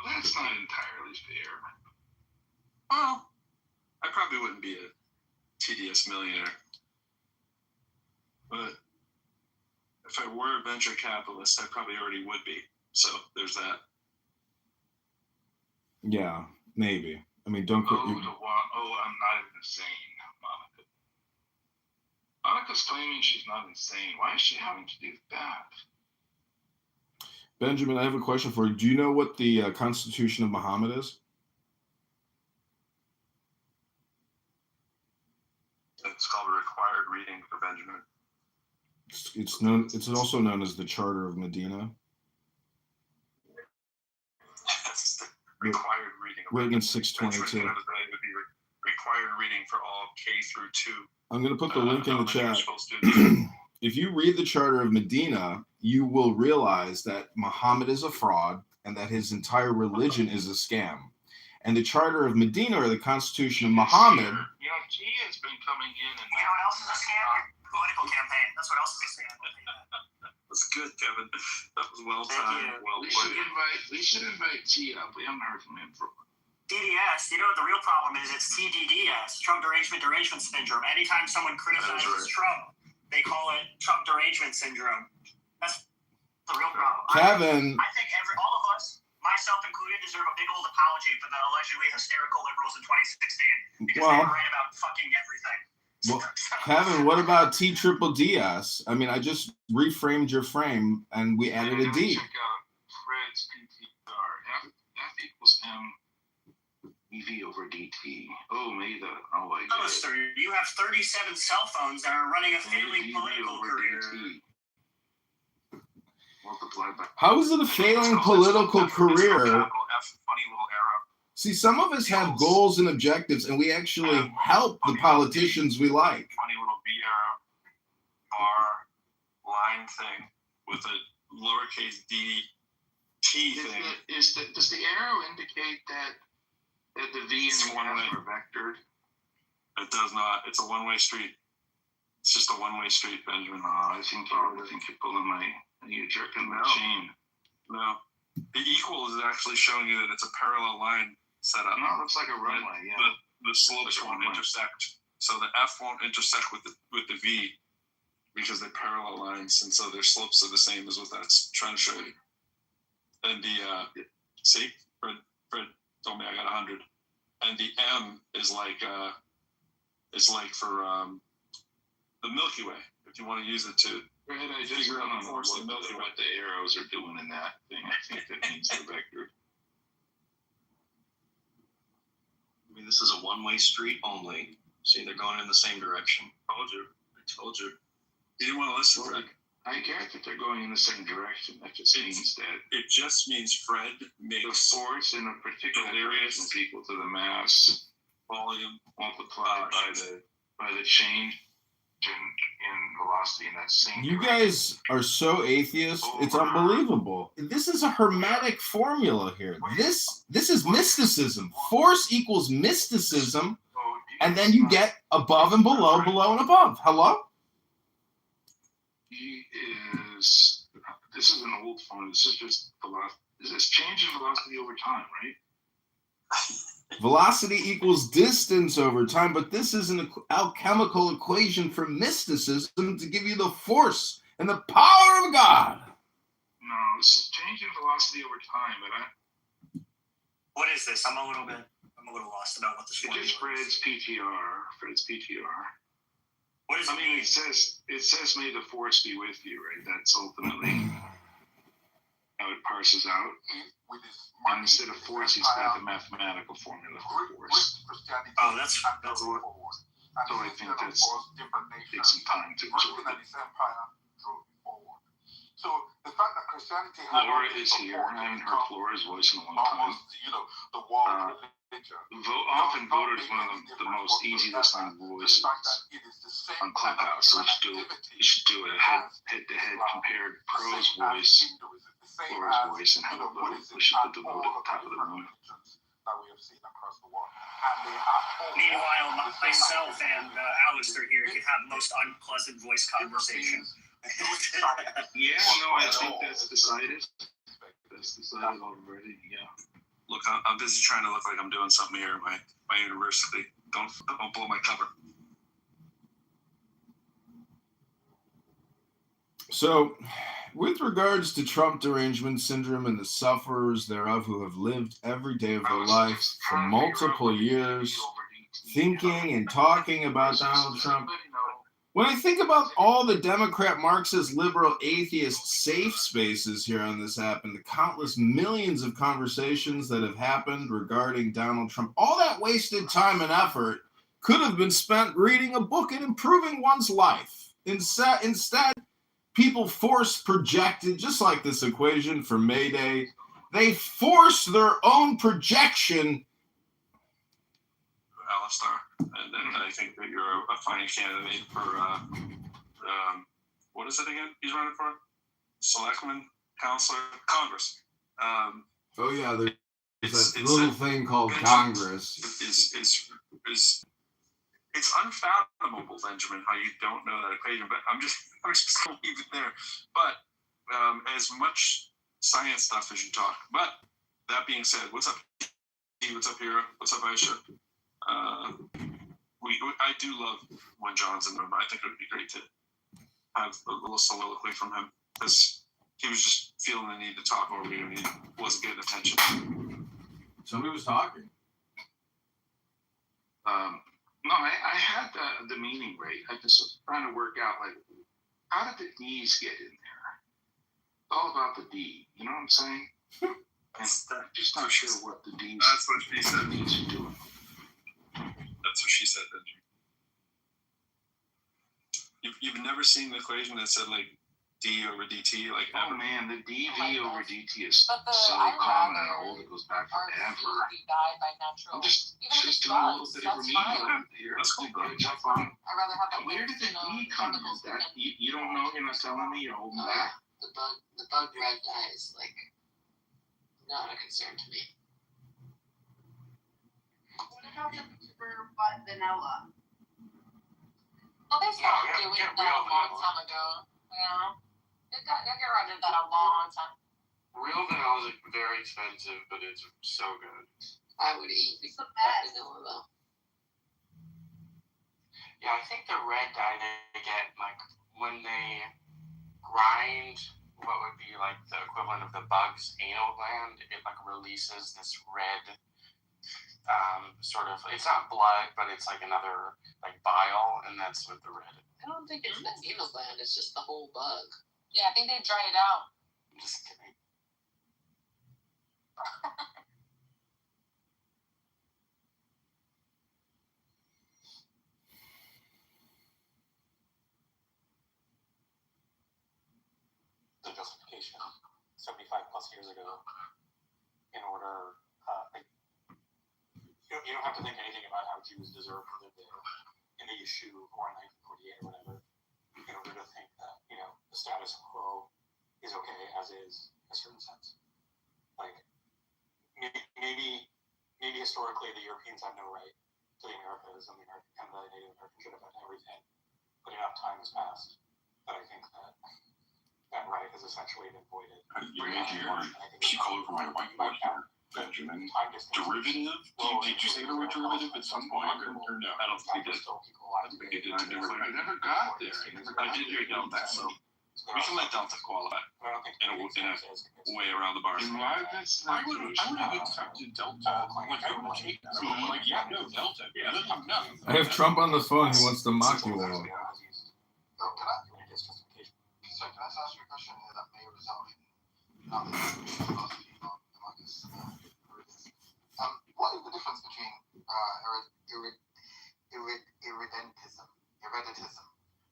S8: that's not entirely fair.
S13: Well, I probably wouldn't be a TDS millionaire. But if I were a venture capitalist, I probably already would be. So there's that.
S14: Yeah, maybe. I mean, don't.
S8: I'm not even insane, Monica. Monica's claiming she's not insane. Why is she having to do that?
S14: Benjamin, I have a question for you. Do you know what the Constitution of Muhammad is?
S13: It's called a required reading for Benjamin.
S14: It's also known as the Charter of Medina.
S13: That's the required reading.
S14: Written in 622.
S13: Would be required reading for all K through 2.
S14: I'm going to put the link in the chat. If you read the Charter of Medina, you will realize that Muhammad is a fraud and that his entire religion is a scam. and the Charter of Medina, or the Constitution of Muhammad.
S8: You know, he has been coming in and.
S1: You know what else is a scam? Political campaign. That's what else is a scam.
S13: That's good, Kevin. That was well
S1: Thank
S13: timed.
S1: you.
S13: Well
S8: We should
S13: played.
S8: invite T up. We haven't heard from him for.
S1: DDS, you know what the real problem is? It's TDDS, Trump derangement syndrome. Anytime someone criticizes
S13: right.
S1: Trump, they call it Trump derangement syndrome. That's the real problem.
S14: Kevin.
S1: I think all of us, myself included, deserve a big old apology for the allegedly hysterical liberals in 2016 because they were right about fucking everything.
S14: Well, Kevin, what about TDDS? I mean, I just reframed your frame and we added a D.
S8: Check out Fred's PTR. F equals M EV over DT. Oh, maybe the. Oh, I
S1: Oh, sir, you have 37 cell phones that are running a failing political career.
S8: Multiplied by.
S14: How is it a failing political career?
S13: Funny little arrow.
S14: See, some of us have goals and objectives, and we actually help the politicians we like.
S13: Funny little B arrow bar line thing with a lowercase d t thing.
S8: Does the arrow indicate that the V and the
S13: one way
S8: are vectored?
S13: It does not. It's a one-way street. It's just a one-way street, Benjamin.
S8: I think you're pulling my. You're jerking my chain.
S13: No. The equal is actually showing you that it's a parallel line set up.
S8: No, it looks like a runway. Yeah.
S13: The slopes won't intersect, so the F won't intersect with the V because they're parallel lines, and so their slopes are the same as what that's trying to show you. And the see, Fred told me I got 100, and the M is like for the Milky Way. If you want to use it to
S8: Fred, I just
S13: figure
S8: don't
S13: out
S8: know
S13: what
S8: what the arrows are doing in that thing. I think that means they're vectored.
S15: I mean, this is a one-way street only. See, they're going in the same direction.
S13: I told you. You didn't want to listen, Fred.
S8: I get that they're going in the same direction. That just means that
S13: it just means Fred makes
S8: the force in a particular area is equal to the mass
S13: volume
S8: multiplied by the change in velocity in that same
S14: You
S8: direction.
S14: guys are so atheist, it's unbelievable. This is a hermetic formula here. This is mysticism. Force equals mysticism, and then you get above and below, below and above. Hello?
S8: This is an old phone. This is just velocity. Is this change in velocity over time, right?
S14: Velocity equals distance over time, but this is an alchemical equation for mysticism to give you the force and the power of God.
S8: No, this is change in velocity over time, but
S1: What is this? I'm a little lost about what this formula
S8: is. Fred's PTR.
S1: What does it mean?
S8: It says may the force be with you, right? That's ultimately how it parses out. And instead of force, he's got the mathematical formula for force.
S1: Oh, that's
S8: what. So I think that's takes some time to absorb it.
S16: So the fact that Christianity
S8: Flora is here. I haven't heard Flora's voice in a long time.
S16: The world religion.
S8: Often voted as one of the most easy listening voices on Clubhouse. So you should do a head-to-head compared Pro's voice, Flora's voice, and have a vote. We should put the vote at the top of the room.
S1: Meanwhile, myself and Alistair here could have the most unpleasant voice conversation.
S8: Yeah, no, I think that's decided. That's decided already. Yeah.
S13: Look, I'm busy trying to look like I'm doing something here at my university. Don't blow my cover.
S14: So, with regards to Trump derangement syndrome and the sufferers thereof who have lived every day of their life for multiple years thinking and talking about Donald Trump, when I think about all the Democrat, Marxist, liberal, atheist safe spaces here on this app and the countless millions of conversations that have happened regarding Donald Trump, all that wasted time and effort could have been spent reading a book and improving one's life. Instead, people force projected, just like this equation for May Day, they force their own projection.
S13: Alistair, and I think that you're a fine candidate for what is it again? He's running for selectman, counselor, Congress.
S14: Oh yeah, There's that little thing called Congress.
S13: It's unfathomable, Benjamin, how you don't know that equation. But I'm just gonna leave it there. But as much science stuff as you talk. But that being said, what's up? What's up, Hero? What's up, Aisha? I do love when John's in the room. I think it would be great to have a little soliloquy from him because he was just feeling the need to talk over me and he wasn't getting attention.
S14: Somebody was talking.
S8: No, I had the meaning right. I just trying to work out like how did the D's get in there? It's all about the D. You know what I'm saying? I'm just not sure what the D's.
S13: That's what she said.
S8: D's are doing.
S13: That's what she said, Benjamin. You've never seen the equation that said like D over DT, like
S8: oh
S13: ever?
S8: Man, the DV over DT is so
S5: I'd
S8: common and
S5: rather
S8: old. It goes back forever.
S5: be died by natural.
S8: I'm just
S5: Even if it's
S8: doing a little
S5: drugs,
S8: bit of
S5: that's
S8: remedial
S5: fine.
S8: here.
S13: That's cool, bro.
S8: That's fine.
S5: I'd rather have
S8: And where did the D come in?
S5: chemicals
S8: That you don't know? You're not telling me. You're holding back.
S6: The bug red dye is like not a concern to me.
S5: What about the pure vanilla?
S6: Well, they
S3: Yeah,
S6: stopped
S3: get
S6: doing
S3: real
S6: that a long
S3: vanilla.
S6: time ago. Yeah. They got rid of that a long time.
S3: Real vanilla is very expensive, but it's so good.
S6: I would eat
S5: It's the
S6: that
S5: best.
S6: vanilla though.
S3: Yeah, I think the red dye they get like when they grind what would be like the equivalent of the bug's anal gland, it like releases this red sort of, it's not blood, but it's like another like bile, and that's what the red.
S6: I don't think it's the anal gland, it's just the whole bug.
S5: Yeah, I think they dry it out.
S3: I'm just kidding.
S17: The justification 75 plus years ago in order, you don't have to think anything about how Jews deserve to live there in the Yeshu or in 1948 or whatever, in order to think that, the status quo is okay as is in a certain sense. Like, maybe historically the Europeans had no right to the Americas and the Native Americans should have had everything, but enough time has passed that I think that right has essentially been voided.
S13: You made you call over my whiteboard here, Benjamin. Derivative? Did you say the word derivative at some point or no? I don't think we did. I think we did. I never got there. I did hear Delta, so we can let Delta qualify in a way around the bar. I would have accepted Delta. Like, yeah, no, Delta. Yeah, no.
S14: I have Trump on the phone. He wants to mock you all.
S16: So can I ask you a question here that may result in philosophy, not Marcus? What is the difference between irredentism, and redentism,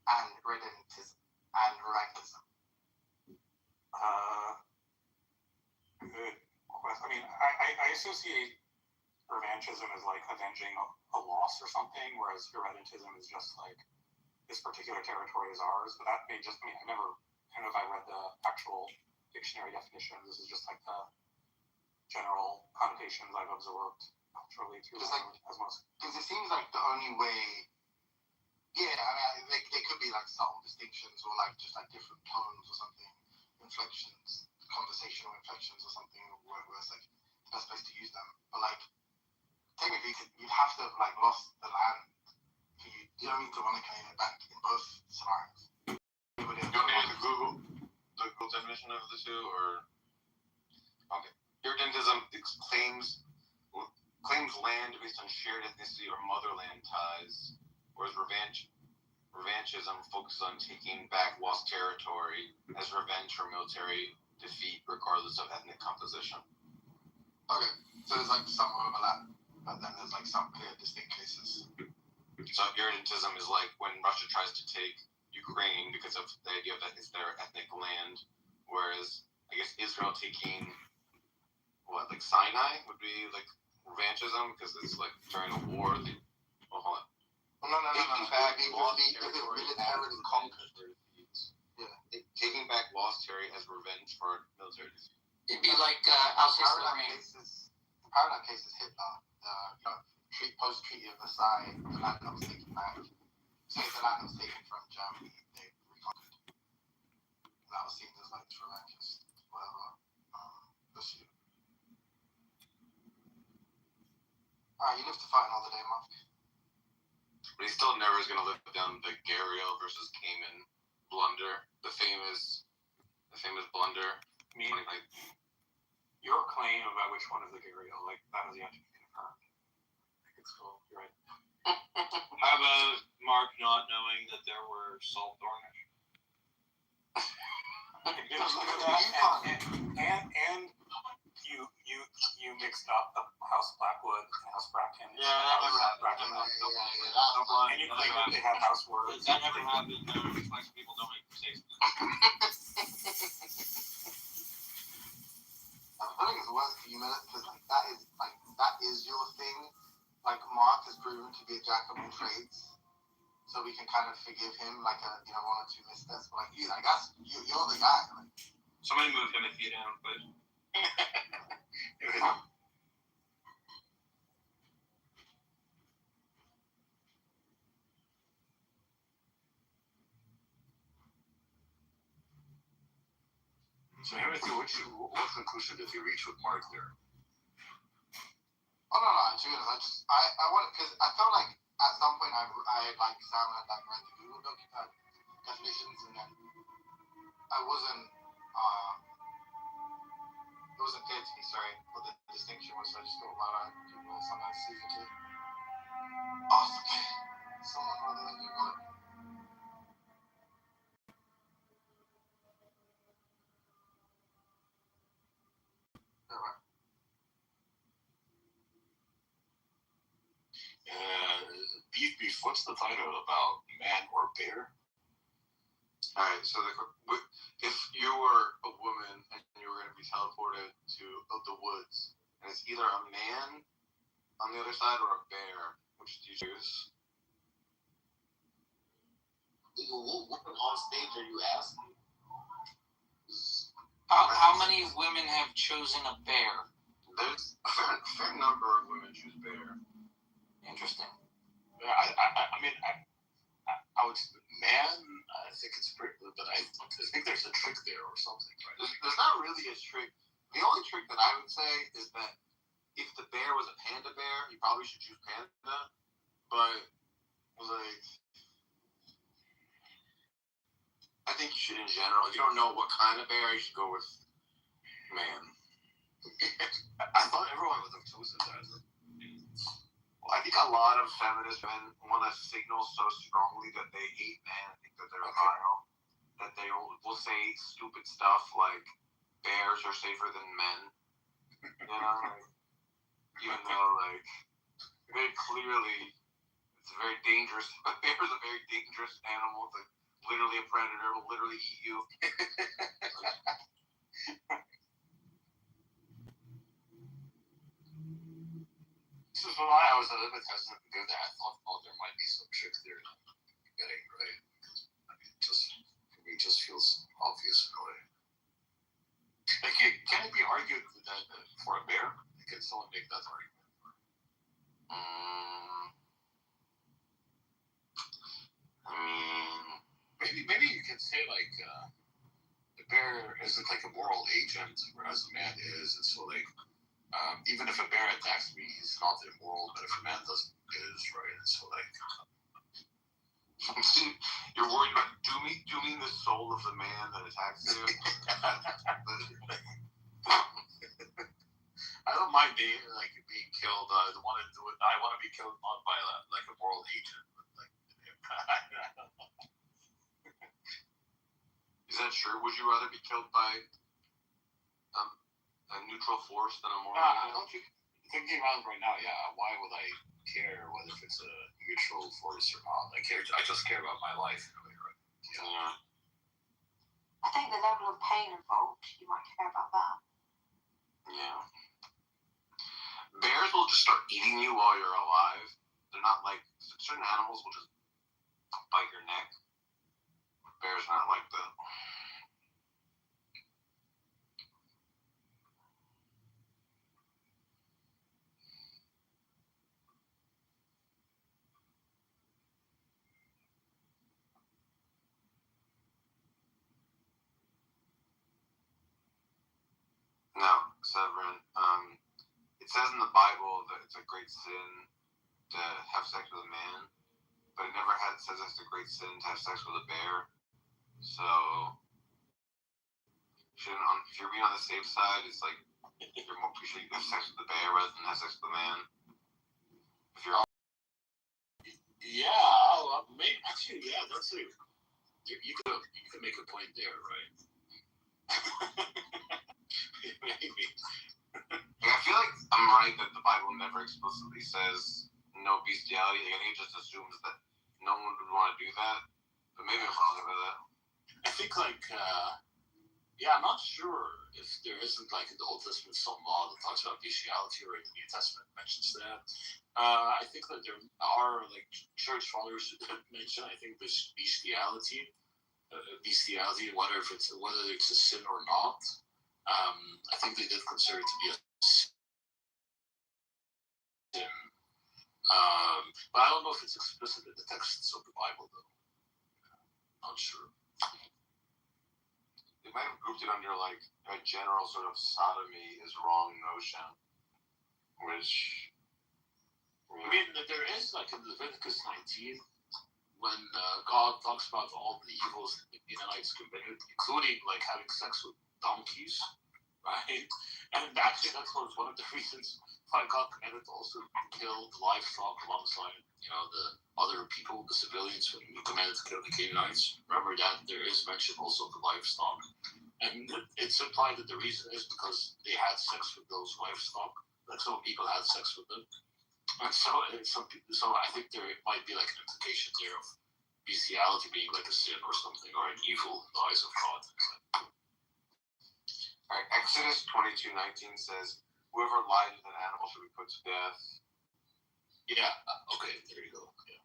S16: and rankism?
S17: Good question. I mean, I associate revanchism as like avenging a loss or something, whereas irredentism is just like this particular territory is ours. But that may just mean I don't know if I read the actual dictionary definition. This is just like the general connotations I've absorbed culturally through
S16: Just like
S17: osmosis.
S16: Because it seems like the only way. Yeah, I mean, they could be like subtle distinctions or like just like different tones or something, inflections, conversational inflections or something, where it's like the best place to use them. But like technically, you'd have to have like lost the land for you. You don't need to want to claim it back in both scenarios.
S8: You want me to Google the Google definition of the two, or okay? Irredentism claims land based on shared ethnicity or motherland ties, whereas revanchism focuses on taking back lost territory as revenge for military defeat, regardless of ethnic composition.
S16: Okay, so there's like some overlap, but then there's like some clear distinct cases.
S8: So irredentism is like when Russia tries to take Ukraine because of the idea that it's their ethnic land, whereas I guess Israel taking like Sinai would be like revanchism because it's like during a war. Hold on.
S16: Oh, no.
S8: It would be militarily conquered. Yeah. Taking back lost territory as revenge for military defeat.
S6: It'd be like Alsace
S16: Parallel
S6: Lorraine.
S16: cases paradigm case is Hitler. Post-Treaty of Versailles, the land that was taken back. So the land that was taken from Germany, they reconquered. That was seen as like tremendous, whatever. Issue. Alright, you live to fight another day, Mark.
S18: But he still never is going to live down the Gario versus Cayman blunder, the famous blunder.
S17: I mean, like, your claim about which one is the Gario, like, that has yet to be confirmed. I think it's cool. You're right.
S15: How about Mark not knowing that there were salt Dornish?
S17: And you mixed up the House Blackwood and House Bracken.
S18: Yeah, that never happened.
S17: And you claim that they have house words.
S15: That never happened. No, it's like people don't make mistakes.
S16: I think it's worse for you, minute, because that is your thing. Like Mark has proven to be a jack of all trades, so we can kind of forgive him like one or two missteps. But like I guess you're the guy. Like.
S2: Somebody move him if you don't, but.
S17: So, Timothy, what conclusion did you reach with Mark there?
S16: Oh no, to be honest, I wanted because I felt like at some point I like Sam had like read the Google definitions and then I wasn't it wasn't clear to me, sorry, what the distinction was, so I just thought about Google sometimes see if it did. Ask someone whether they do want it.
S17: Beef, what's the title about? Man or bear?
S18: Alright, so if you were a woman and you were going to be teleported to the woods, and it's either a man on the other side or a bear, which do you choose?
S16: What on stage are you asking?
S10: How many women have chosen a bear?
S18: There's a fair number of women choose bear.
S10: Interesting.
S17: I mean, I would man. I think it's pretty, but I think there's a trick there or something, right?
S18: There's not really a trick. The only trick that I would say is that if the bear was a panda bear, you probably should choose panda. But like, I think you should in general. If you don't know what kind of bear, you should go with man.
S17: I thought everyone would have chosen that.
S18: I think a lot of feminist men want to signal so strongly that they hate men and think that they're vile, that they will say stupid stuff like bears are safer than men. You know, even though very clearly it's very dangerous. A bear is a very dangerous animal. It's literally a predator. Will literally eat you.
S17: This is why I was a little bit hesitant to do that. I thought, there might be some trick there getting right. I mean, for me, it just feels obvious in a way. Like, can it be argued that for a bear? Can someone make that argument?
S18: I mean,
S17: maybe you can say the bear isn't like a moral agent, whereas a man is, and so even if a bear attacks me, he's not immoral, but if a man doesn't, it is, right? And so
S18: you're worried about dooming the soul of the man that attacks you.
S17: I don't mind being killed. I want to do it. I want to be killed not by a moral agent, but
S18: Is that true? Would you rather be killed by a neutral force than a moral agent?
S17: Thinking around right now, yeah. Why would I care whether if it's a neutral force or not? I just care about my life in a way, right?
S18: Yeah.
S5: I think the level of pain involved, you might care about that.
S18: Yeah. Bears will just start eating you while you're alive. They're not certain animals will just bite your neck. Bears not like that. Severin. It says in the Bible that it's a great sin to have sex with a man, but it never says it's a great sin to have sex with a bear. So, if you're being on the safe side, it's like you're more sure you have sex with the bear rather than have sex with the man. If you're
S8: maybe actually, that's a you could make a point there, right? Maybe.
S18: I feel like I'm right that the Bible never explicitly says no bestiality. I think it just assumes that no one would want to do that. But maybe I'm wrong about that.
S8: I think I'm not sure if there isn't like in the Old Testament some law that talks about bestiality, or in the New Testament mentions that. I think that there are like church fathers that mention, I think, this bestiality, whether it's a sin or not. I think they did consider it to be a sin. But I don't know if it's explicit in the texts of the Bible, though. Not sure.
S18: They might have grouped it under like a general sort of sodomy is wrong notion, which
S8: I mean, there is like in Leviticus 19 when God talks about all the evils the Canaanites committed, including like having sex with donkeys, right? And actually, that was one of the reasons why God commanded also to kill the livestock alongside, the other people, the civilians, when He commanded to kill the Canaanites. Remember that there is mention also of the livestock, and it's implied that the reason is because they had sex with those livestock. Like some people had sex with them, and so I think there might be like an implication there of bestiality being like a sin or something, or an evil in the eyes of God.
S18: All right, Exodus 22:19 says, "Whoever lies with an animal should be put to death."
S8: Yeah. Okay. There you go. Yeah.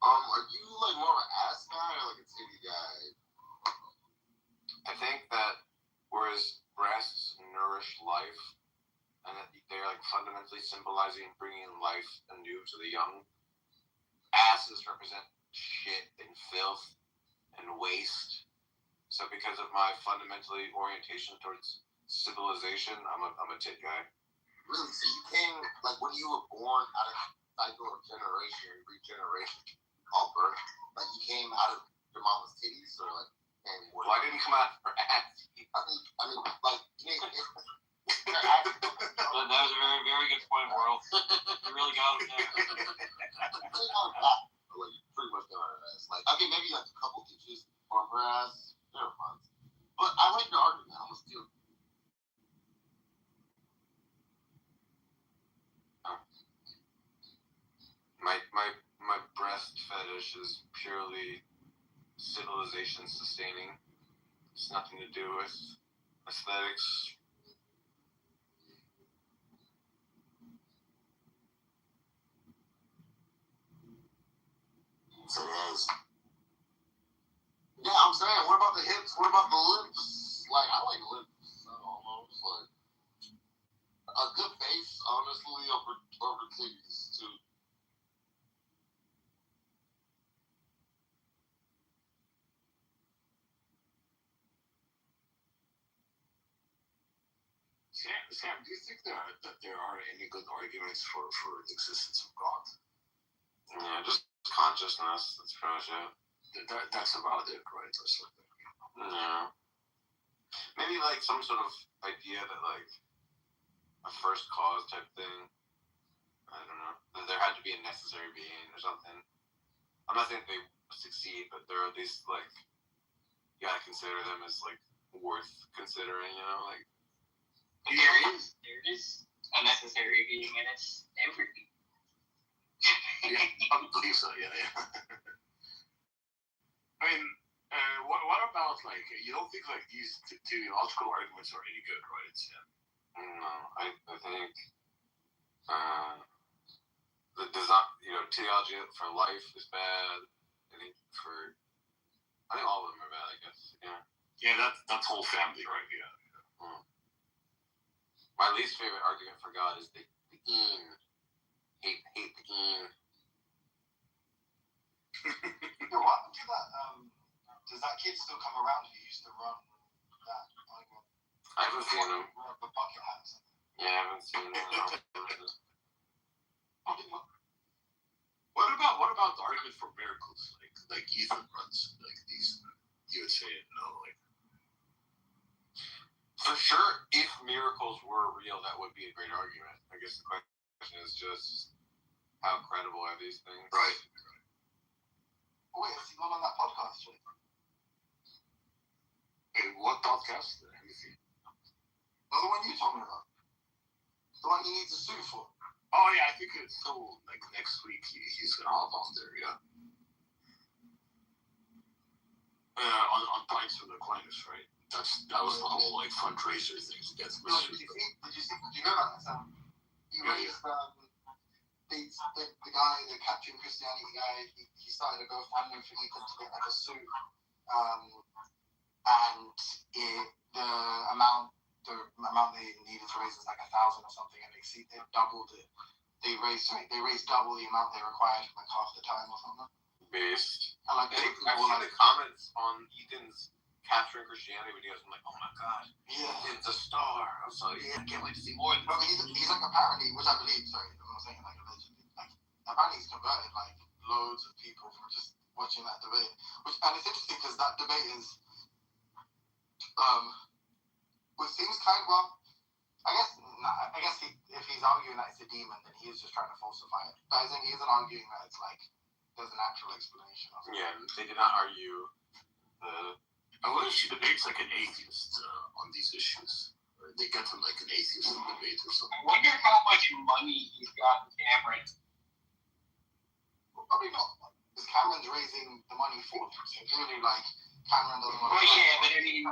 S18: Are you like more of an ass guy or like a titty guy? I think that whereas breasts nourish life, and that they're like fundamentally symbolizing bringing life anew to the young, asses represent shit and filth and waste. So because of my fundamentally orientation towards civilization, I'm a tit guy. Really? So you came like when you were born out of cycle of regeneration called birth? Like you came out of your mama's titties, or like? Well, I didn't come out of her ass. I mean, like.
S3: That was a very, very good point, World. You really got him there.
S18: Like, pretty much got her ass. Like, okay, maybe like a couple inches from her ass. Never mind. But I like your argument. I'm gonna steal. My breast fetish is purely civilization sustaining. It's nothing to do with aesthetics. So yeah, I'm saying, what about the hips? What about the lips? Like, I like lips. Almost like a good face, honestly, over titties too.
S8: Sam, do you think that there are any good arguments for the existence of God?
S18: Yeah, just consciousness. That's pretty much it.
S8: That's about it, right? Or something.
S18: Yeah. Maybe like some sort of idea that like a first cause type thing. I don't know. That there had to be a necessary being or something. I'm not saying they succeed, but there are these like you gotta consider them as like worth considering, like.
S10: There is a necessary being, and it's everything.
S8: Yeah, I believe so. Yeah. I mean, what about like you don't think like these teleological arguments are any good, right? Yeah.
S18: No, I think the design, teleology for life is bad. I think all of them are bad. I guess. Yeah.
S8: Yeah, that whole family, right? Yeah.
S18: My least favorite argument for God is the een. Hate the een.
S16: Yo, what happened to that? Does that kid still come around who used to run that argument?
S18: I haven't seen him.
S16: The bucket hat or something.
S18: Yeah, I haven't seen him.
S8: What about the argument for miracles? Like Ethan runs like these. You would say no, like.
S18: For sure, if miracles were real, that would be a great argument. I guess the question is just how credible are these things?
S8: Right.
S16: Oh, wait, is he not on that podcast? Right?
S8: Hey, what podcast? Have you seen?
S16: No, the one you told me about. The one he needs a suit for.
S8: Oh yeah, I think it's so like next week he's gonna hop on there, yeah. On Pints for the Aquinas, right? That was the whole like fundraiser thing to get
S16: No, did you hear about that? Sam? He raised the guy, the Capturing Christianity guy. He started a GoFundMe for Ethan to get like a suit, and the amount they needed to raise is like 1,000 or something, and they doubled it. They raised double the amount they required in like half the time or something.
S18: Based.
S16: And like
S18: I've seen the comments on Ethan's Capturing Christianity videos. I'm like, oh my god,
S16: yeah,
S18: it's a star. I'm sorry, I can't wait to see more.
S16: I mean, he's like apparently, which I believe. Sorry, I'm not saying like allegedly. Like apparently he's converted like loads of people from just watching that debate. And it's interesting because that debate is, which seems kind of, well, I guess if he's arguing that it's a demon, then he is just trying to falsify it. But I think he isn't arguing that it's like there's an actual explanation of it.
S18: Yeah, they did not argue the.
S8: I want to see debates like an atheist on these issues. Or they get to like an atheist debate or something.
S10: I wonder how much money he's got in Cameron.
S16: Well, probably not. Because Cameron's raising the money for him. So it's really like Cameron doesn't want to.
S10: Well, yeah, but I mean,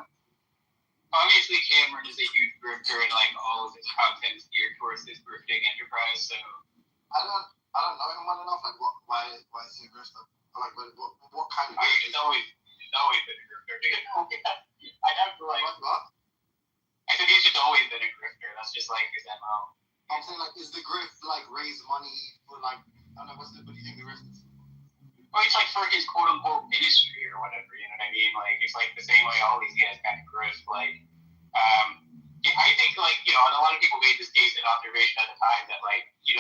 S10: obviously Cameron is a huge grifter, and like all of his content is geared towards this grifting enterprise. So
S16: I don't know him well enough. Like why is he a grifter? Like what kind of?
S10: He's always been a grifter. I have to like.
S16: What?
S10: I said he's just always been a grifter. That's just like his MO.
S16: I'm saying like, is the grift like raise money for like I don't know what do you think the grift is?
S10: Well, it's like for his quote unquote ministry or whatever. You know what I mean? Like it's like the same way all these guys kind of grift. Like, I think like and a lot of people made this case and observation at the time that like he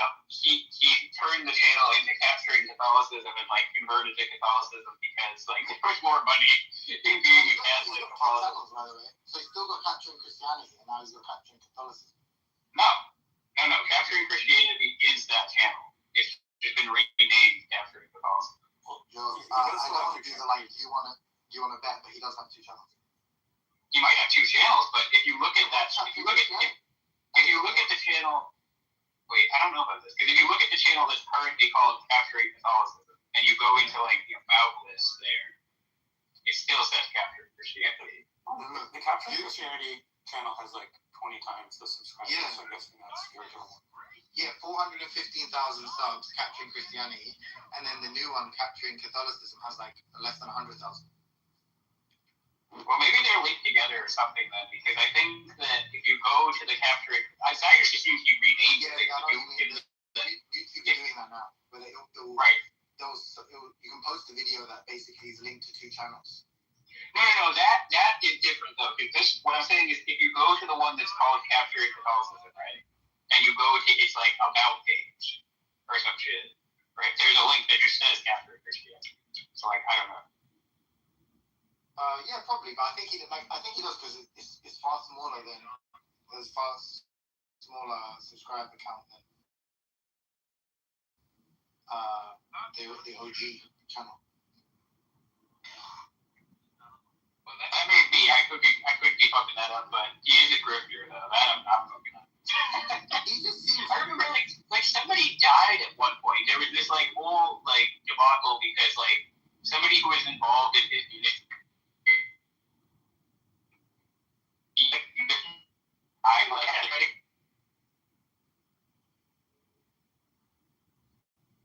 S10: turned the channel into Capturing Catholicism and like converted to Catholicism because like there was more money in being a Catholic.
S16: By the way, so he's still got Capturing Christianity and now he's got Capturing Catholicism.
S10: No. Capturing Christianity is that channel. It's just been renamed Capturing Catholicism.
S16: I know these are like, do you want to bet, but he does have two channels.
S10: He might have two channels, but if you look at that, if you look at the channel, wait, I don't know about this, because if you look at the channel that's currently called Capturing Catholicism, and you go into like the about list there, it still says Capturing Christianity.
S17: The Capturing Christianity channel has like 20 times the subscribers.
S16: Yeah.
S17: So I'm guessing that's your channel.
S16: Yeah, 415,000 subs, Capturing Christianity, and then the new one, Capturing Catholicism, has like less than 100,000.
S10: Well, maybe they're linked together or something then, because I think that if you go to the Capturing, I actually seem to be renamed.
S16: Yeah, I know you mean. YouTube is doing that now, where
S10: right.
S16: You can post a video that basically is linked to two channels.
S10: No, that is different though. Because what I'm saying is, if you go to the one that's called Capturing Catholicism, right, and you go to its like about page or some shit, right? There's a link that just says Capturing Christianity. So like, I don't know.
S16: Yeah, probably, but I think he does because it's far smaller than there's far smaller subscriber count than the OG channel.
S10: Well, that may be. I could be fucking that up, but he is a grifter though. That I'm fucking up. I remember like somebody died at one point. There was this like whole like debacle because like somebody who was involved in his music.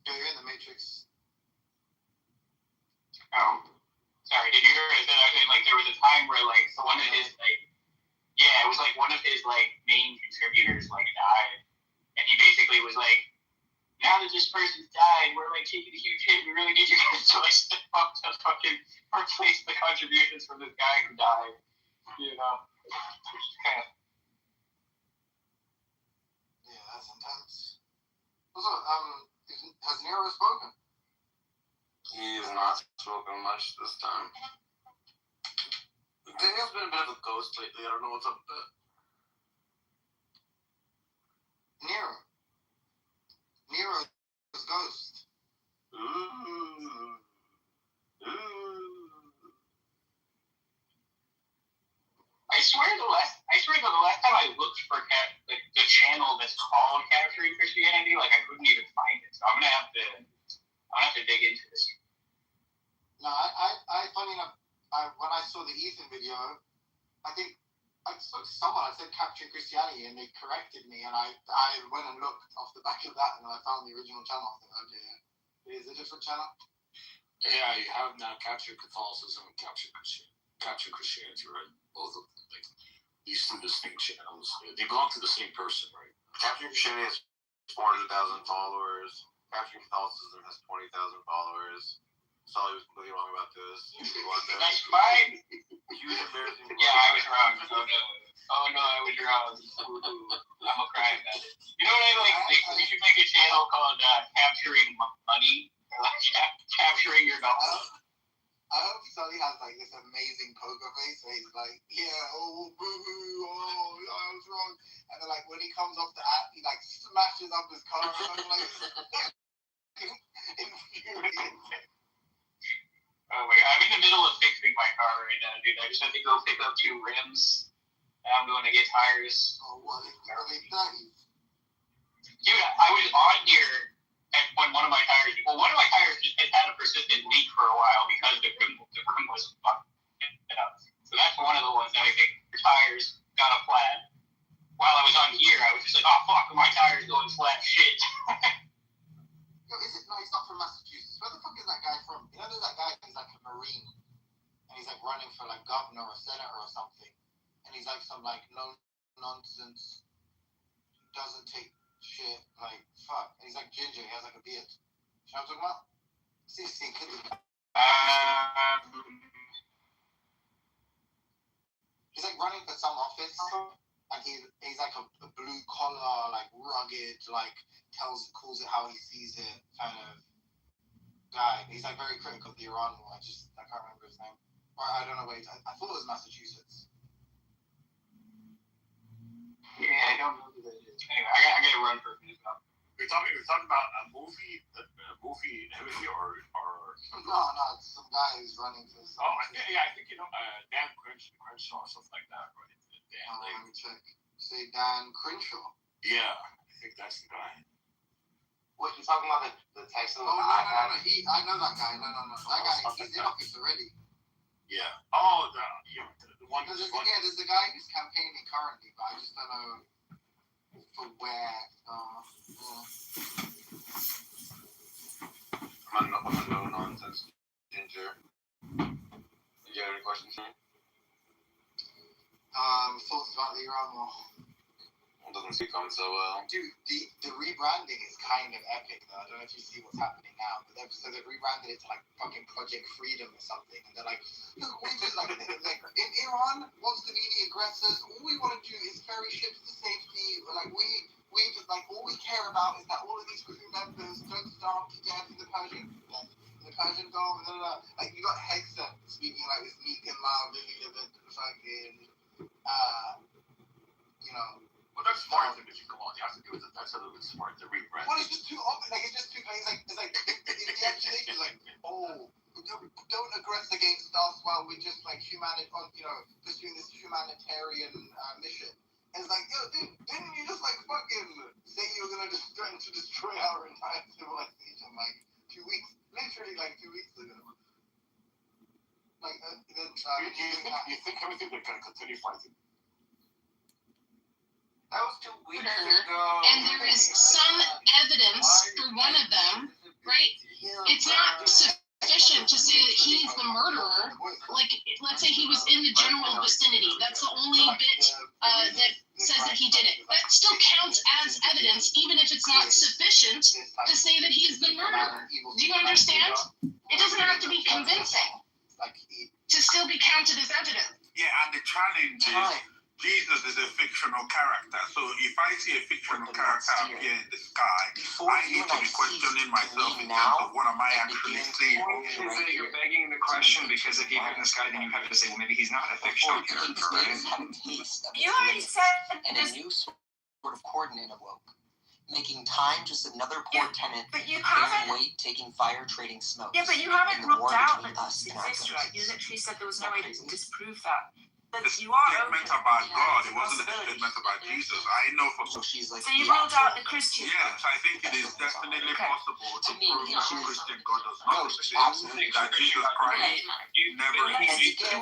S16: You're in the Matrix.
S10: Oh, sorry. Did you hear? I said like there was a time where like so one of his like it was like one of his like main contributors like died, and he basically was like, now that this person's died, we're like taking a huge hit. We really need you guys to like step up to fucking replace the contributions from this guy who died. You know, which is kind of.
S16: Yeah, that's intense. Also, has Nero spoken?
S18: He has not spoken much this time. Daniel's been a bit of a ghost lately. I don't know what's up with that.
S16: Nero's ghost.
S18: Ooh.
S10: I swear the last time I looked for the channel that's called Capturing Christianity, like I couldn't even find it. So I'm gonna have to dig into this.
S16: No, I funny enough, when I saw the Ethan video, I think I spoke to someone. I said Capturing Christianity, and they corrected me, and I went and looked off the back of that, and I found the original channel. I was like, okay, yeah, it is a different channel.
S8: Yeah, you have now Captured Catholicism and Captured Christianity, right? Both of them, like these two distinct channels. They belong to the same person, right?
S18: Capturing Christianity has 400,000 followers. Capturing Catholicism has 20,000 followers. Sully was completely wrong about this.
S10: That's fine.
S18: Huge embarrassing.
S10: Yeah, I was wrong. Oh no, I was wrong. I'm a crying about it. You know what I like? We should make a channel called Capturing Money, or like Capturing Your Dollars.
S16: I hope Sully has like this amazing poker face where he's like, yeah, oh, boo-hoo, oh, I was wrong. And then like when he comes off the app, he like smashes up his car or something like infuriating.
S10: Oh my god, I'm in the middle of fixing my car right now, dude. I just have to go pick up 2 rims. And I'm going to get tires.
S16: Oh, what? Are they dirty?
S10: Dude, I was on here and when one of my tires just had a persistent leak for a while because the rim was fucked up. So that's one of the ones that I think your tires got a flat. While I was on here, I was just like, oh fuck, my tires going flat. Shit.
S16: Yo, is it? No, he's not from Massachusetts. Where the fuck is that guy from? You know, there's that guy, he's like a Marine. And he's like running for like governor or senator or something. And he's like some like no nonsense, doesn't take shit, like fuck. And he's like ginger, he has like a beard. You know what I'm talking about? See, he's like running for some office. And he's like a blue collar, like rugged, like calls it how he sees it kind of guy. He's like very critical of the Iran war. I can't remember his name. Or I don't know where I thought it was Massachusetts.
S10: Yeah, I don't know who that is. Anyway, I gotta run for a minute now.
S8: We're talking about a movie or
S16: No, it's some guy who's running for some.
S8: Oh yeah, I think Dan Crenshaw or something like that, right?
S16: Let me check. Say Dan Crenshaw.
S8: Yeah, I think that's the guy.
S3: What, you talking about the Texan?
S16: Oh, no. I know that guy. No. That guy, he's in office already.
S8: Yeah. Oh, the one.
S16: There's a guy who's campaigning currently, but I just don't know for where.
S18: I'm a no-nonsense ginger. Do you have any questions for me?
S16: Thoughts about the Iran war?
S18: It doesn't seem going so well.
S16: Dude, the rebranding is kind of epic though. I don't know if you see what's happening now, but they've rebranded it to like fucking Project Freedom or something, and they're like, look, we just like in Iran, once the media aggressors, all we want to do is ferry ships to safety. Like we just like all we care about is that all of these crew members don't starve to death in the Persian Gulf. Blah, blah, blah. Like you got Hexa speaking like this meek and mild, fucking
S8: Well, that's smart thing that you come on. You have to do it. That's a little bit smart to rebrand.
S16: Well, it's just too obvious. Like it's just too. It's like the accusation is like, oh, don't aggress against us while we're just like pursuing this humanitarian mission. And it's like, yo, dude, didn't you just like fucking say you were gonna just threaten to destroy our entire civilization like 2 weeks, literally like 2 weeks ago? Like,
S8: you think everything they're gonna continue fighting?
S3: That was 2 weeks ago.
S6: And there is some evidence for one of them, right? It's not
S19: sufficient to say that he's the murderer. Like, let's say he was in the general vicinity. That's the only bit that says that he did it. That still counts as evidence, even if it's not sufficient to say that he is the murderer. Do you understand? It doesn't have to be convincing to still be counted as evidence.
S20: Yeah, and the challenge is Jesus is a fictional character. So if I see a fictional character appear in the sky, I need to be questioning myself in terms of what am I actually seeing.
S2: You're begging the question because if you have in the sky, then you have to say, well, maybe he's not a fictional character, right?
S5: You already said
S19: and a new sort of coordinate awoke, making time just another poor tenant, bearing weight, taking fire, trading smoke.
S5: Yeah, but you haven't ruled out that
S19: us
S5: this
S19: and our
S5: exists,
S19: ghosts.
S5: right? You literally said there was no way to disprove that. But
S20: The
S5: you are
S20: statement
S5: open.
S20: about God, it wasn't a statement about Jesus. I know for
S19: So she's like,
S5: So you ruled out the Christian.
S20: yes, I think it is definitely possible to
S19: To me,
S20: prove
S19: yeah,
S20: that
S19: she's-
S20: Christian God does not exist.
S19: absolutely.
S20: That Jesus Christ never existed.
S19: You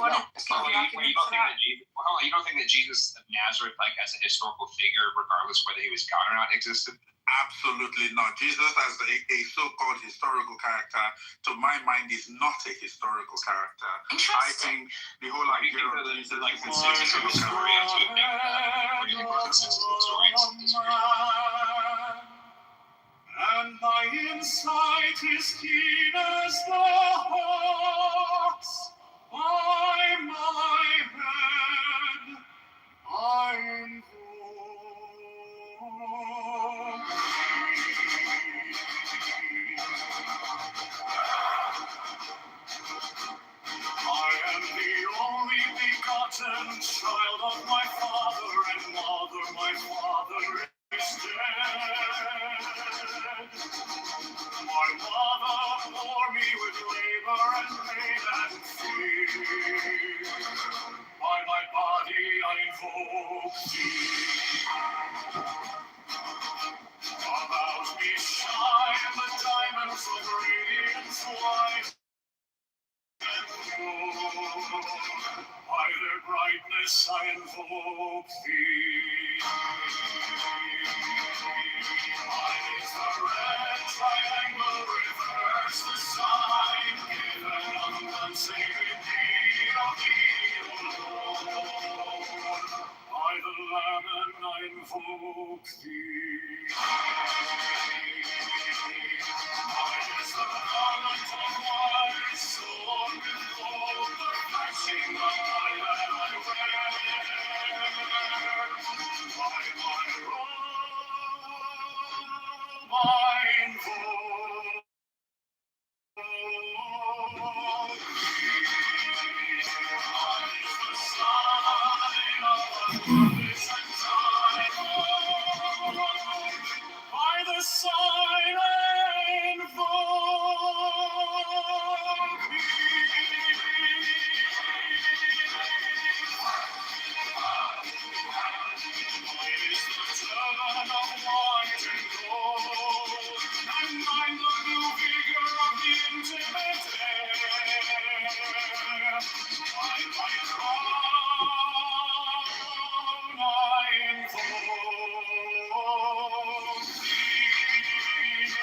S2: You don't think that Jesus of Nazareth, like as a historical figure, regardless whether he was God or not, existed?
S20: Absolutely not. Jesus as a so-called historical character, to my mind, is not a historical character. I think the whole idea of Jesus
S2: like
S20: is
S2: consistent with historians who have never or do you think we're consistent with historians?
S8: And my insight is keen as the hawk's. By my head, I invoke. I am the only begotten child of my father and mother. My father is dead. My mother bore me with labor and pain and fear. By my body I invoke thee. About me shine the diamonds of radiance white. By their brightness I invoke thee. Mine is the red triangle, reverse the sign, given on sacred deed of thee, O Lord. By the Lamb I invoke thee. Mine is the garment of white, sown with gold, the flashing of my land I wear. By my robe I invoke. By the sign I invoke Mine is the turban of white and gold, and mine the new vigor of the intimate air. By my crown I invoke thee.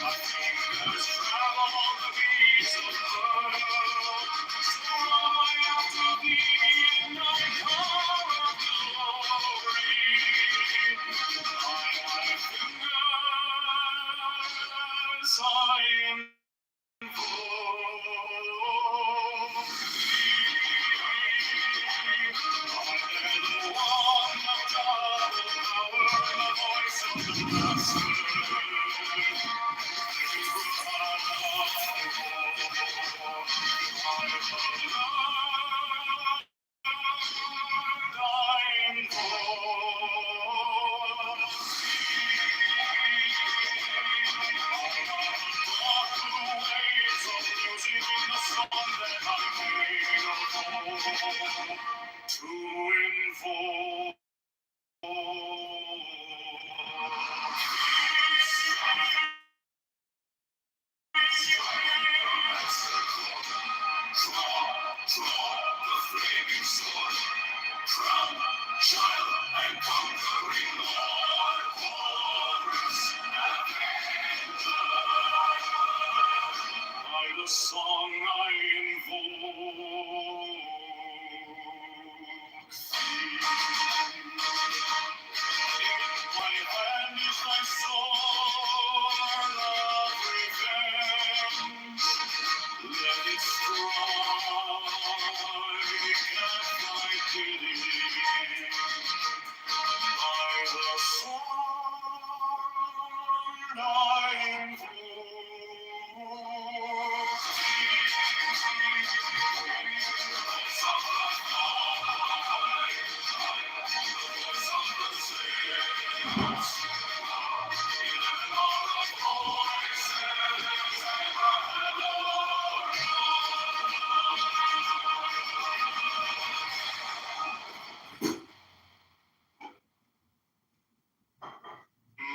S8: My fingers travel the beats of love, so I after thee in thy power of glory. By my fingers I invoke to invoke. Draw the flaming sword, crown, child, and conquering Lord, chorus, avenger. I
S14: song I invoke my hand is my sword of revenge. Let it strike at my pity. By the sword I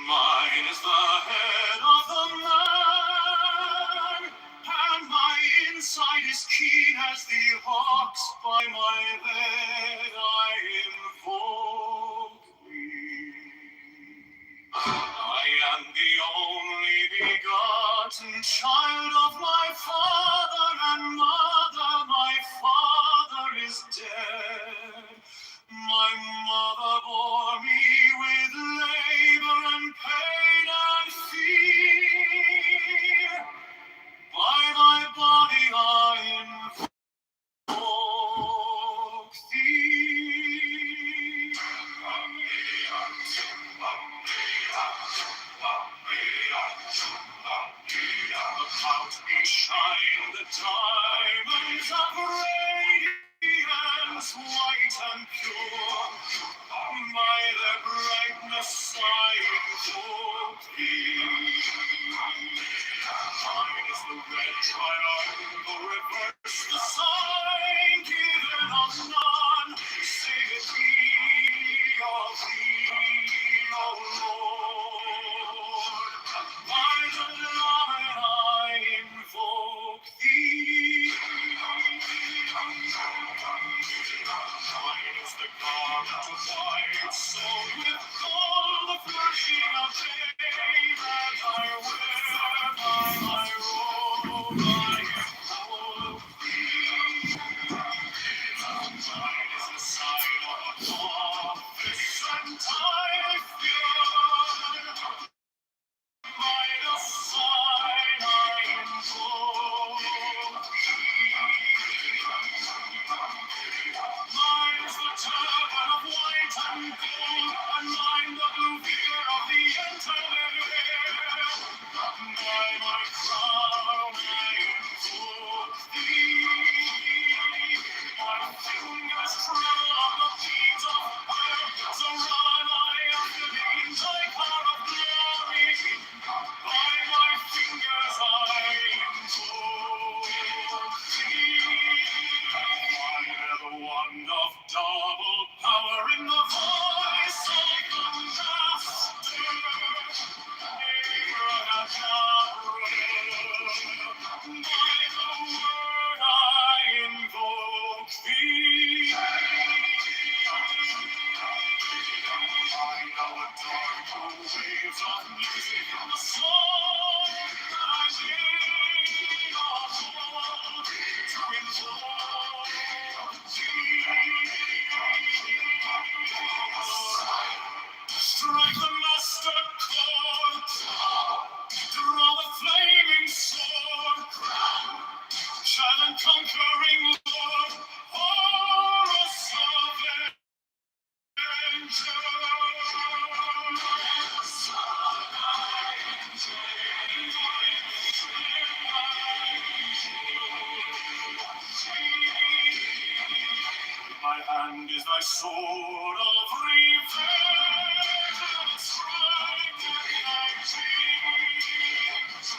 S14: Mine is the head of the man, and my inside is keen as the hawks. By my head I invoke thee. I am the only begotten child of my father and mother. My father is dead. My mother bore me with labor and pain and fear. By my body I invoke thee. About me shine the diamonds of radiance, white and pure. By their brightness I invoke thee. Mine is the red triangle, reverse the sign given of none. Save it thee, O Lord. By the Lord I invoke thee. Mine is the garment of white, sown with gold, the flashing of day that I wear. By my robe I invoke thee. Mine is the sign of office and tithe given. By the sign I invoke thee. Mine is the turban of white and gold, and mine the blue fear of the internet. By my crown I invoke thee. My fingers trail on the beat of fire, so run I after thee in thy car of glory. By my fingers I invoke thee. I bear the wand of double power in the voice of the Master. By the word I invoke thee. I know a dark waves of music in the song that I sing of old to invoke thee. Strike the master chord, draw the flaming sword, child and conquering Lord, Horus of my hand is thy sword of revenge, and strike at thy teeth.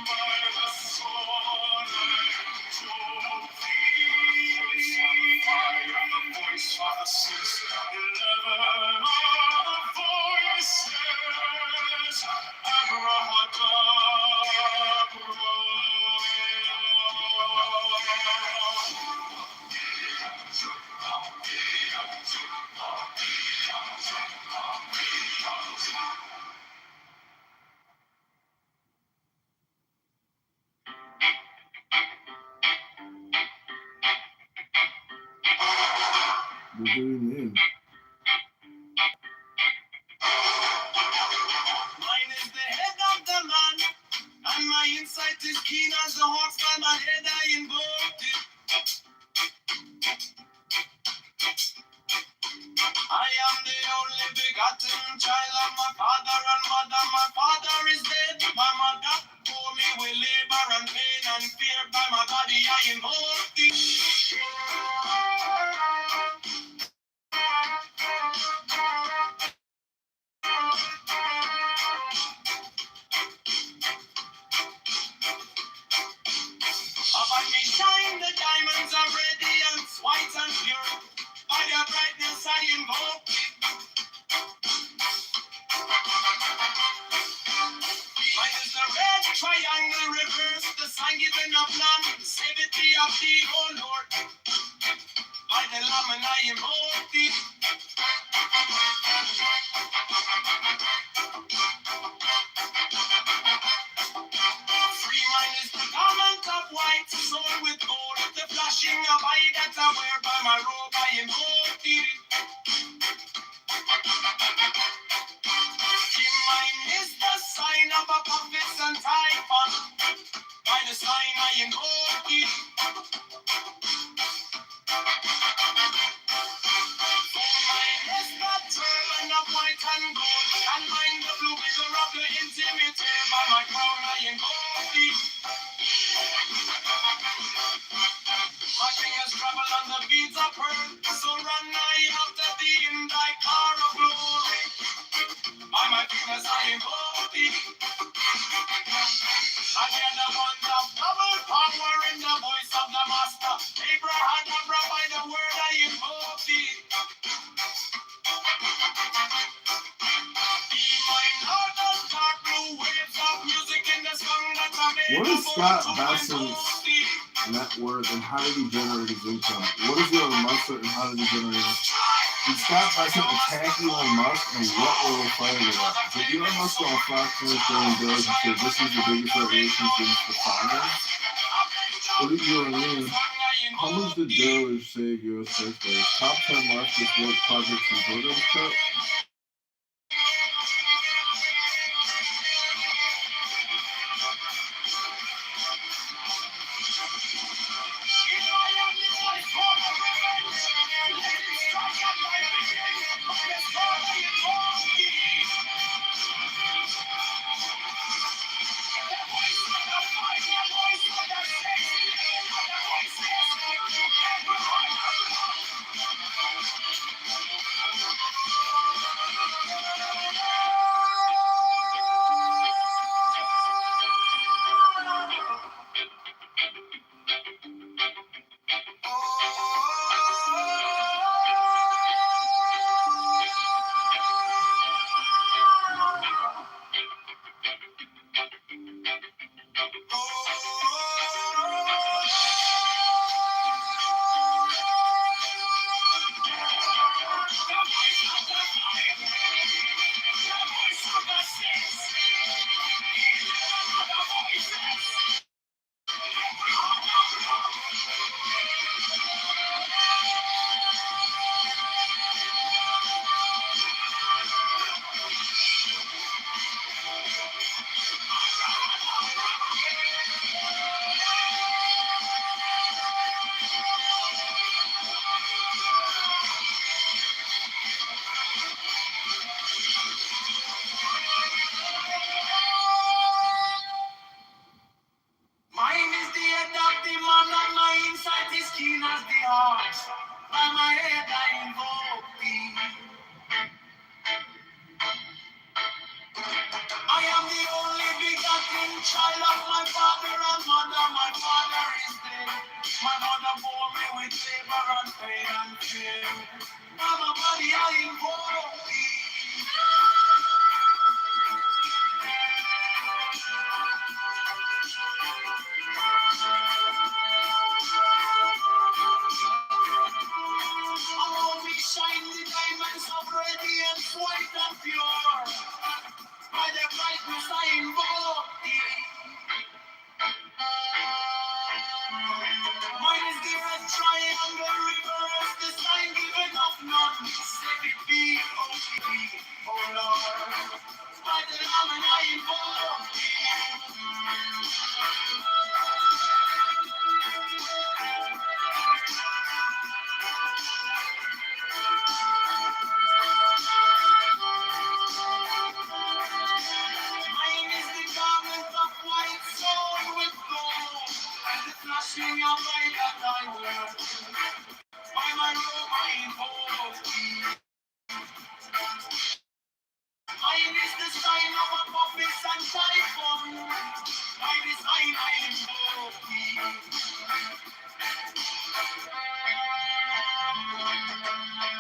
S14: By the sword I invoke thee. I am the voice of the 611 are the voices. Abrahadabra. What do you mean?
S21: Mine is the head of the man, and my insight is keen as the hawks by my head I invoked it. I am the only begotten child of my father and mother. My father is dead. My mother bore me with labor and pain and fear. By my body I invoke thee. Above me shine the diamonds of radiance, white and pure. By their brightness I invoke thee. Mine is the red triangle reverse, the sign given of none, sanctity of thee, O Lord. By the Lamb and I invoke thee. Free mine is the garment of white, sown with gold, the flashing of eye that I wear by my robe I invoke thee. Mine is the sign of a prophet and typhon. By the sign I invoke thee. Mine is the turban of white and gold, and mine the blue wiggle of the intimidator. By my crown I invoke thee. My fingers travel on the beads of pearl, so run I after thee in thy car of glory. By my fingers I invoke thee. I hear the ones of double power in the voice of the master. Abraham, by the word I invoke thee. Be my Lord, the dark blue waves of music in the song that I made.
S14: What is Scott Basson's net worth and how did he generate his income? What is Elon Musk and how did he generate it? Did Scott Basson attack Elon Musk and what will fire with that? Did Elon Musk on Fox News during Doge and say this is the biggest revolution since the finance? What did you mean? How much did Doge save U.S. taxpayers? Top 10 largest work projects and programs cut?
S21: Mine is the head of the man, and my insight is keen as the heart. By my head I invoke thee. I am the only begotten child of my father and mother. My father is dead. My mother bore me with labor and pain and fear. By my body I invoke thee. Around me shine the diamonds of radiance, white and pure. By the brightness I invoke thee. Mine is the red triangle reverse, the sign given of invoke thee. Mine is the sign of a puppet and typhoon. By the sign I invoke thee.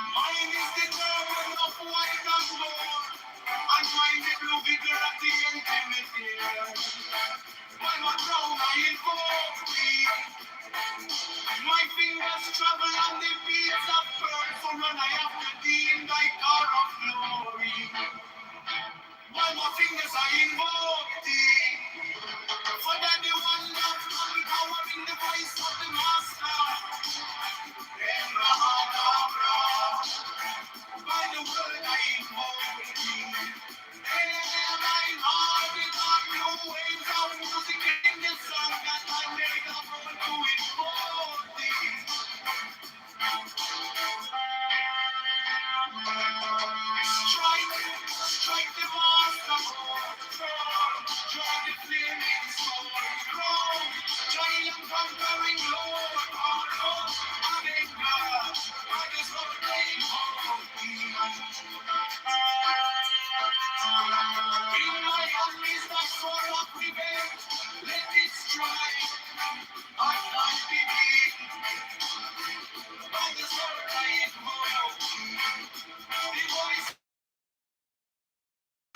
S21: Mine is the turban of white and gold. And mine the blue vigor of the infinity. By my crown I invoke thee. My fingers travel on the beats of pearl. So run I after thee in thy car of glory. By my fingers I invoke thee. For that the one that comes power in the voice of the master. By the word I invoke thee. And mine heart is on new waves of music in the song that I make a road to invoke thee. Strike the master sword, drive the flaming sword, roll, giant conquering Lord, Amen, God, I just want to name of thee. In my hand is the sword of revenge, let it strike, I can't be beat, by the sword I invoke thee. The voice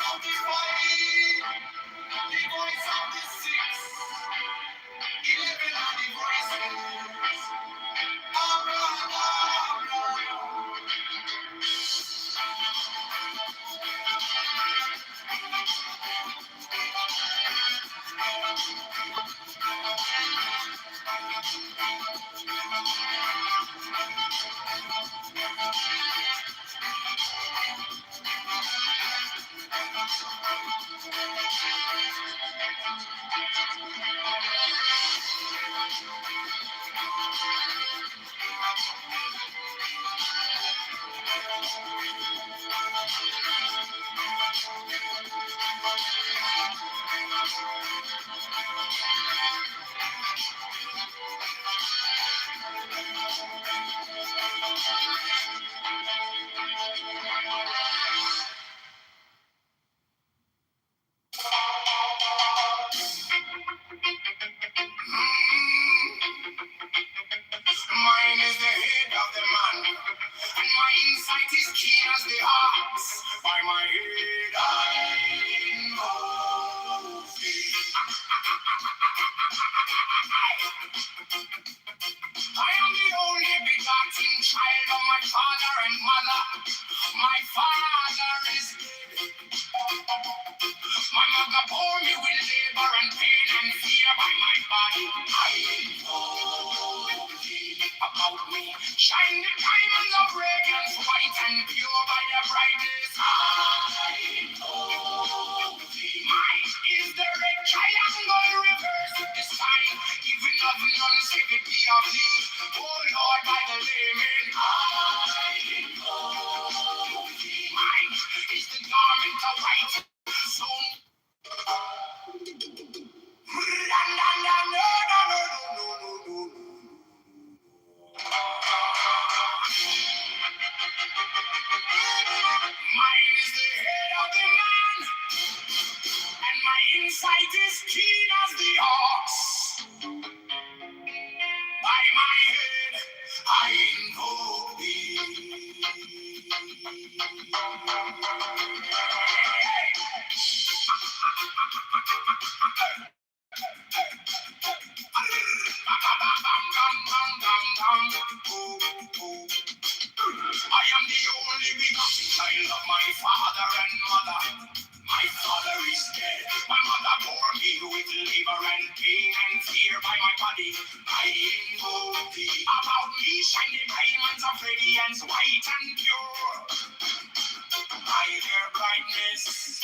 S21: of the fight, the voice of the 11 are the voices. Mine is the head of the man, and my insight is keen as the ox. By my head I invoke thee. I am the only begotten child of my father and mother. My father is dead. My mother bore me with labor and pain and fear by my body. I invoke thee about me. Shine the diamonds of radiance, white and pure by the brightness. I invoke thee. Mine is the red triangle reverse with the sign, giving of non-security of thee. Oh Lord, by the layman. I invoke thee. Mine is the garment of white. So mine is the head of the man, and my insight is keen as the ox. By my head, I invoke thee. I am the only begotten child of my father and mother. My father is dead. My mother bore me with labor and pain and fear by my body. I invoke thee. About me shine the diamonds of radiance, white and pure. By their brightness,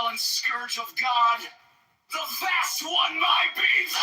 S21: silent scourge of God, the vast one, my beats.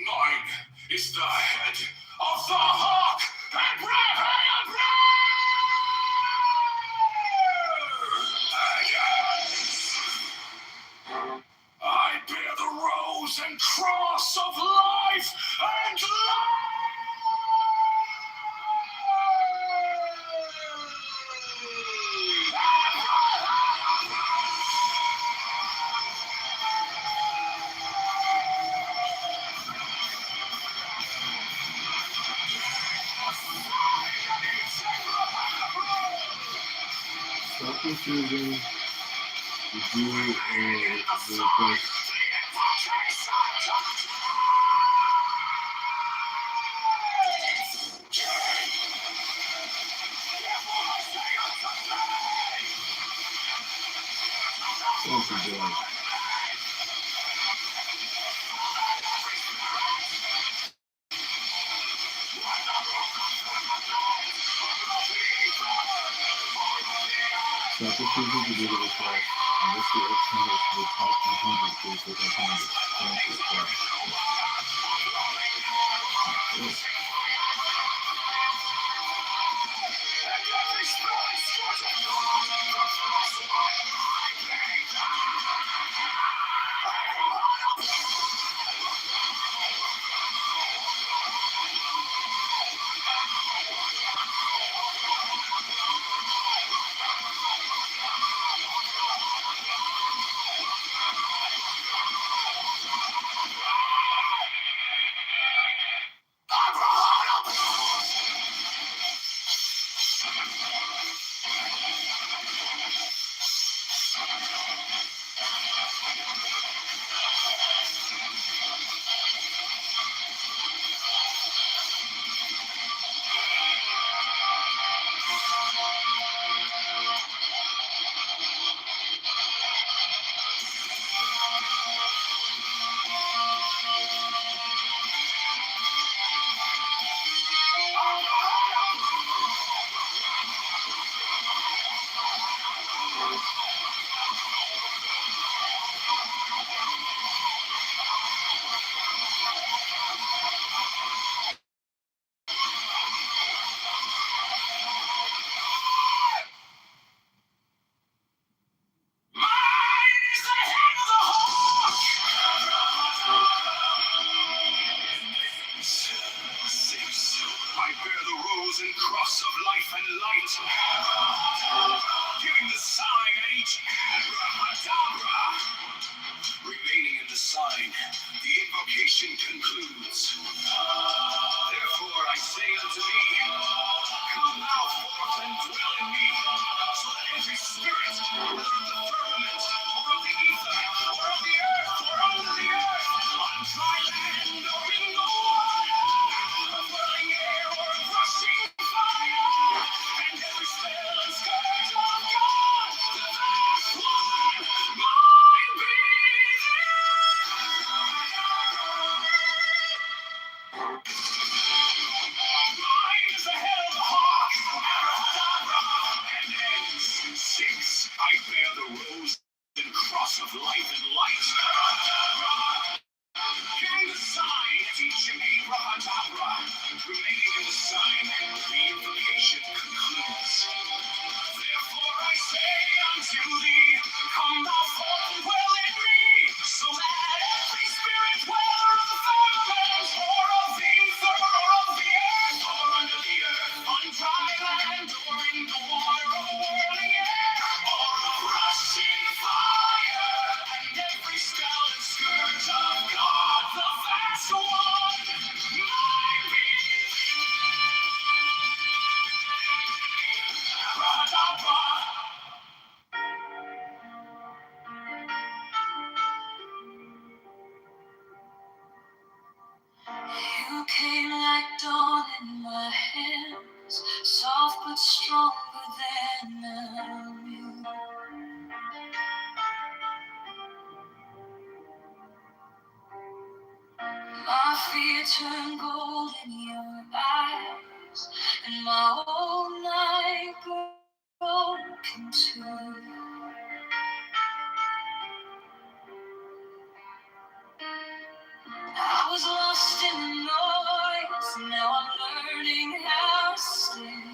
S21: Mine is the head of the hawk and I bear the rose and cross of life and
S14: Stop confusing the Jew and the request. Once again. Stop confusing the Jew and the request. Unless the earth channels to the top 100 days with 100. Thank you, God. I bear the rose and cross of life and light, giving the sign at each abracadabra. Remaining in the sign, the invocation concludes. Therefore I say unto thee, come thou forth and dwell in me, so that every spirit, whether of the firmament, or of the ether, or of the earth, or under the earth, on dry land, or in the water, a burning air, or a rushing fire, and every
S21: but stronger than a will. My fear turned gold in your eyes, and my whole night broken too. I was lost in the noise, now I'm learning how to stay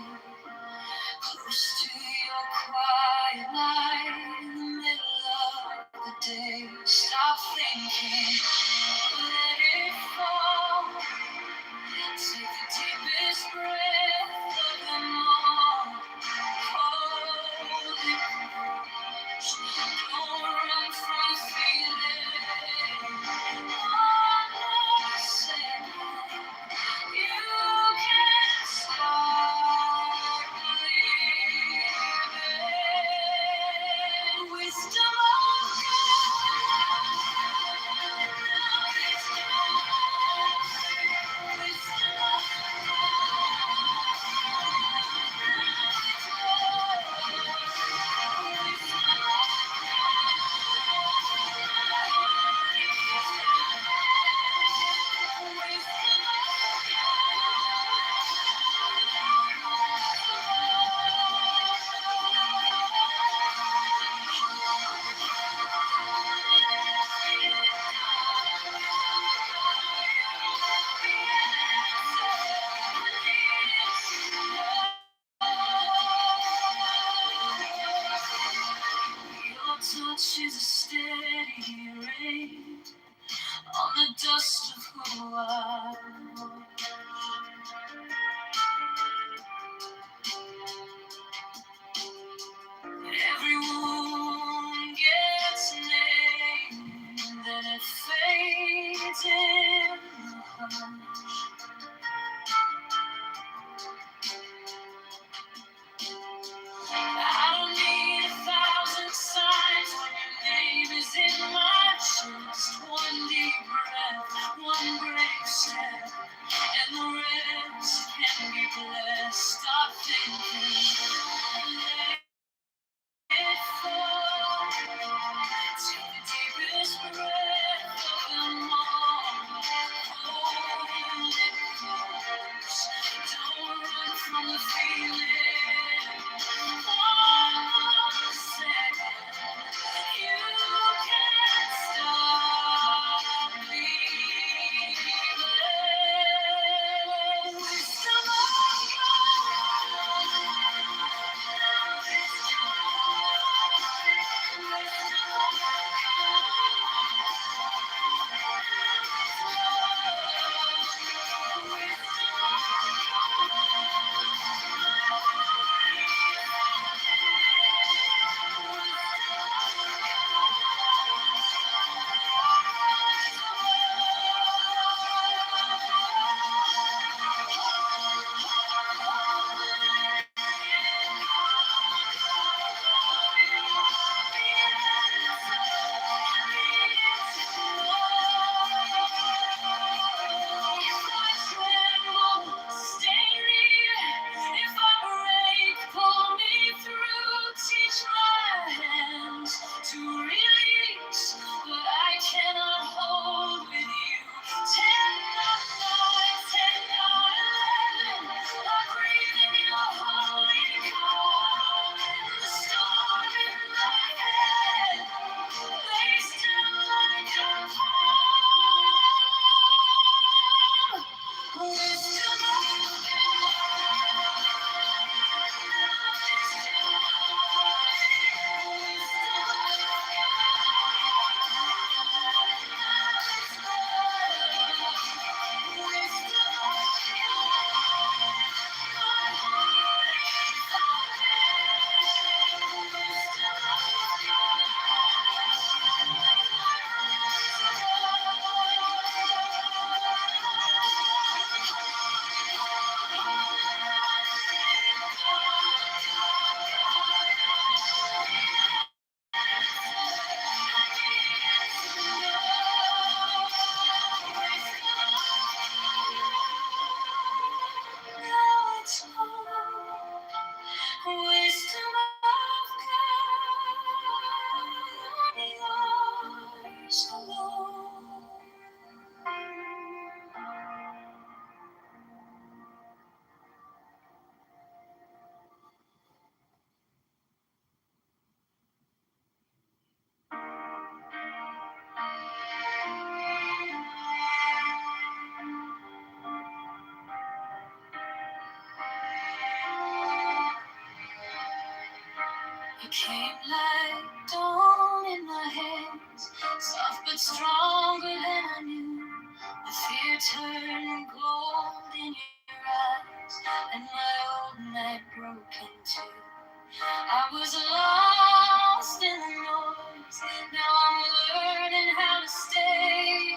S21: close to your quiet light in the middle of the day. Stop thinking, let it fall. Take the deepest breath of them all. Hold it close. Don't run from feeling. One second, you can start believing. Wisdom of God. Wisdom of God, yours alone. You came like dawn in my hands, soft but stronger than I knew. The fear turned gold in your eyes, and my old night broke in two. I was lost in the noise, now I'm learning how to stay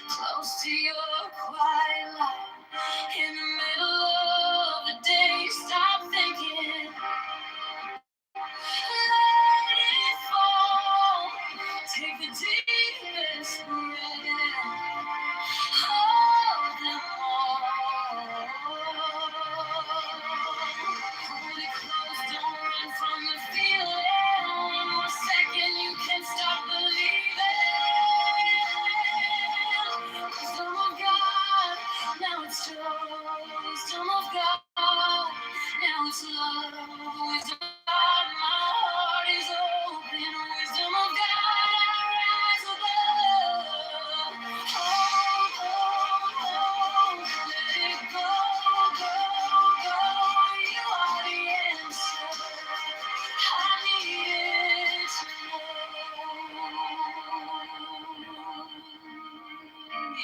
S21: close to your quiet light. In the middle of the day, stop thinking. Let it fall. Take the deepest breath. Hold them all. Hold it close. Don't run from the feeling. One more second, you can stop believing. Wisdom of God, now it's yours. Wisdom of God, now it's love. Wisdom of God, my heart is open. Wisdom of God, I rise above. Oh, oh, oh, let it go, go, go. You are the answer. I need it to know.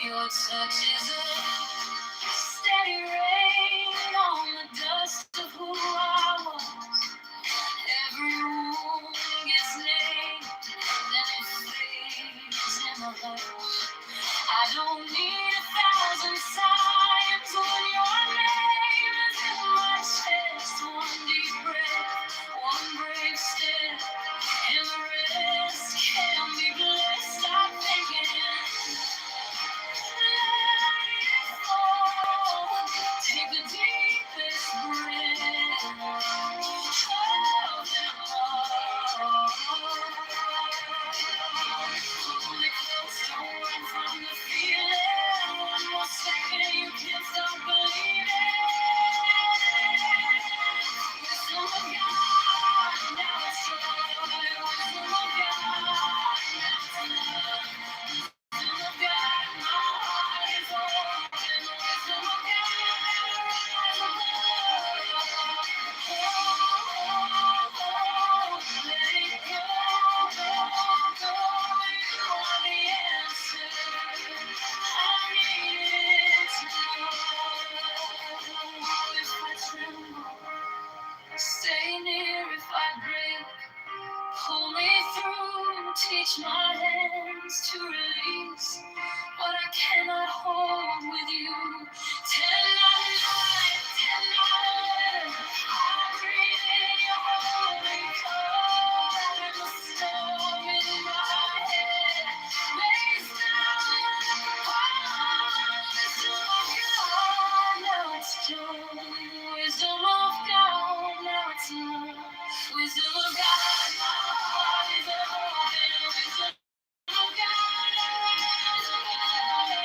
S21: Your touch is a steady rain on the dust of who I was. Every wound gets named, then it fades in the hush. I don't need 1,000 signs when your name is in my chest. One deep breath, one brave step, and the rest can be blessed. I'm thinking. Take the deepest breath. Hold them all. Hold it close, don't run from the feeling. One more second, you can't stop believing. Wisdom of God, now it's joy. Wisdom of God, now it's love. Wisdom of God, my heart is open. Wisdom of God, rise above. Oh, oh, oh, let it go, go, go. You are the answer. I need to know if I tremble. Stay near if I break. Pull me through, teach my hands to release what I cannot hold with you. Tend my life, tend my life. I breathe in your holy call. And the storm in my head lays down like a pall. Wisdom of God, now it's joy. Wisdom of God, now it's love. Wisdom of God, my heart is open. Wisdom of God, I rise above.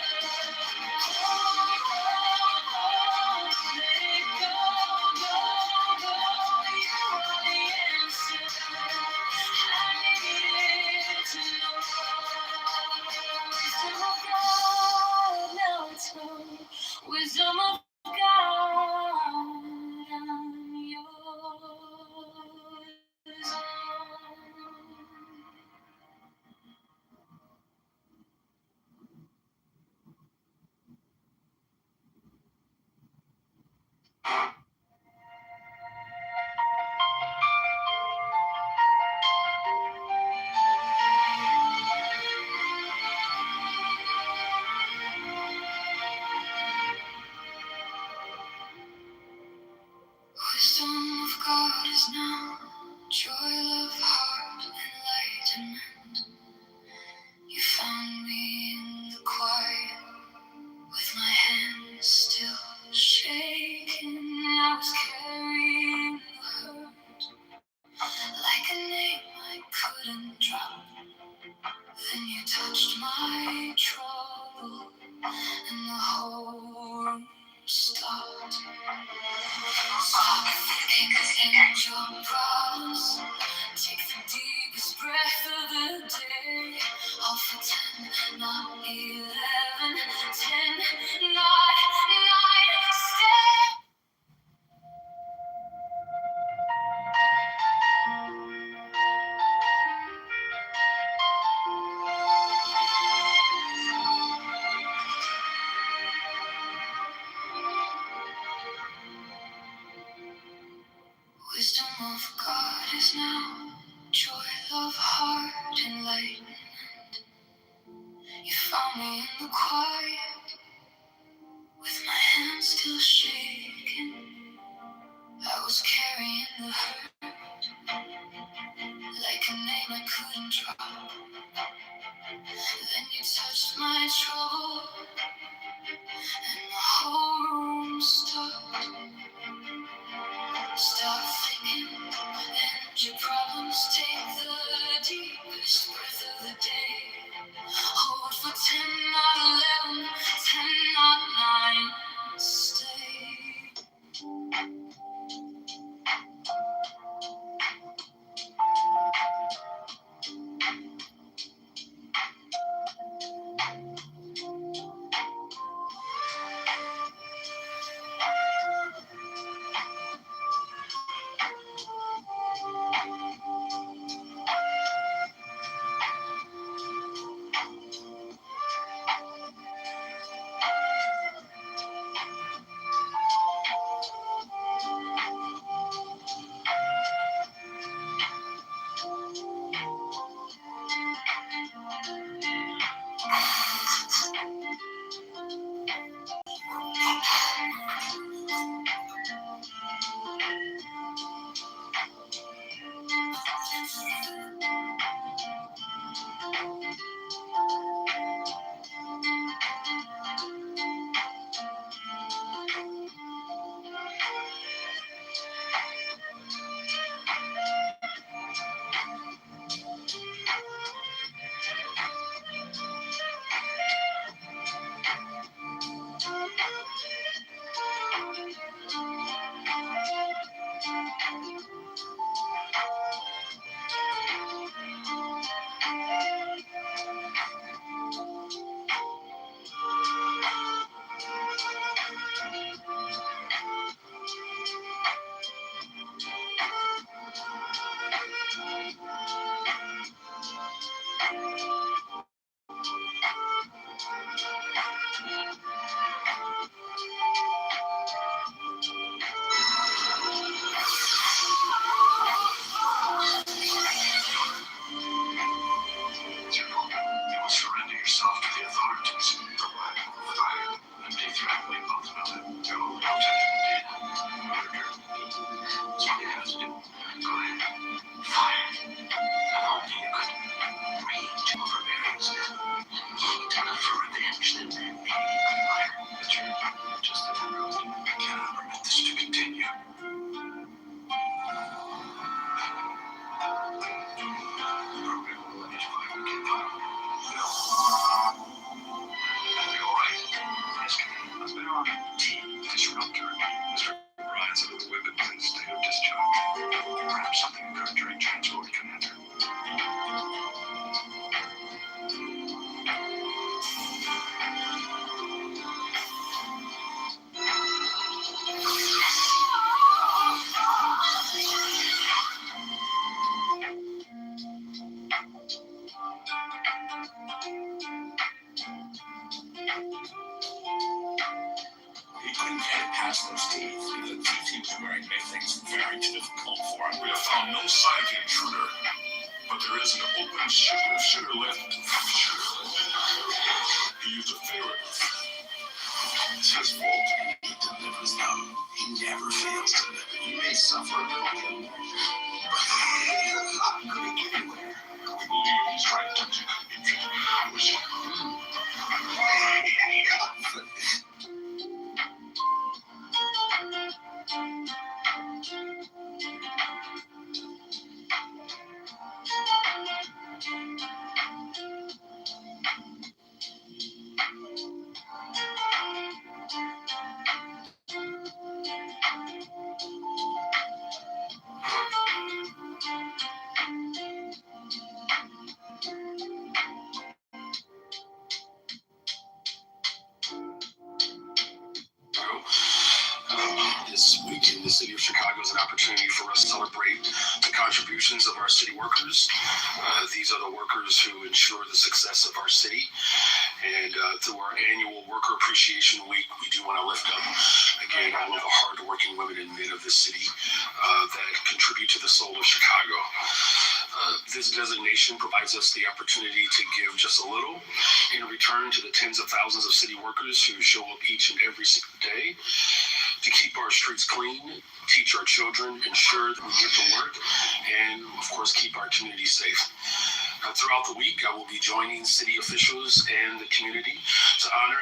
S21: Oh, let it go, go, go. You are the answer. I need to know. Wisdom of God, now it's home. Wisdom of God, I'm yours. Wisdom of God is now joy of heart, enlightenment. You found me in the quiet, with my hands still shaking. I was carrying the our problems. Take the deepest breath of the day. All for 10, not 11. 10, not 9. Stay. Wisdom of God is now, joy, love, heart, enlightenment. You found me in the quiet, with my hands still shaking. I was carrying the hurt, like a name I couldn't drop. Then you touched my trouble, and the whole room stopped. Stop thinking, and your problems take the deepest breath of the day. Hold for 10, not 11, 10, not 9. Stay.
S4: celebrate the contributions of our city workers. These are the workers who ensure the success of our city. And through our annual Worker Appreciation Week, we do want to lift up, again, all of the hardworking women and men of the city that contribute to the soul of Chicago. This designation provides us the opportunity to give just a little in return to the tens of thousands of city workers who show up each and every single day to keep our streets clean, teach our children, ensure that we get to work, and of course keep our community safe. Throughout the week, I will be joining city officials and the community to honor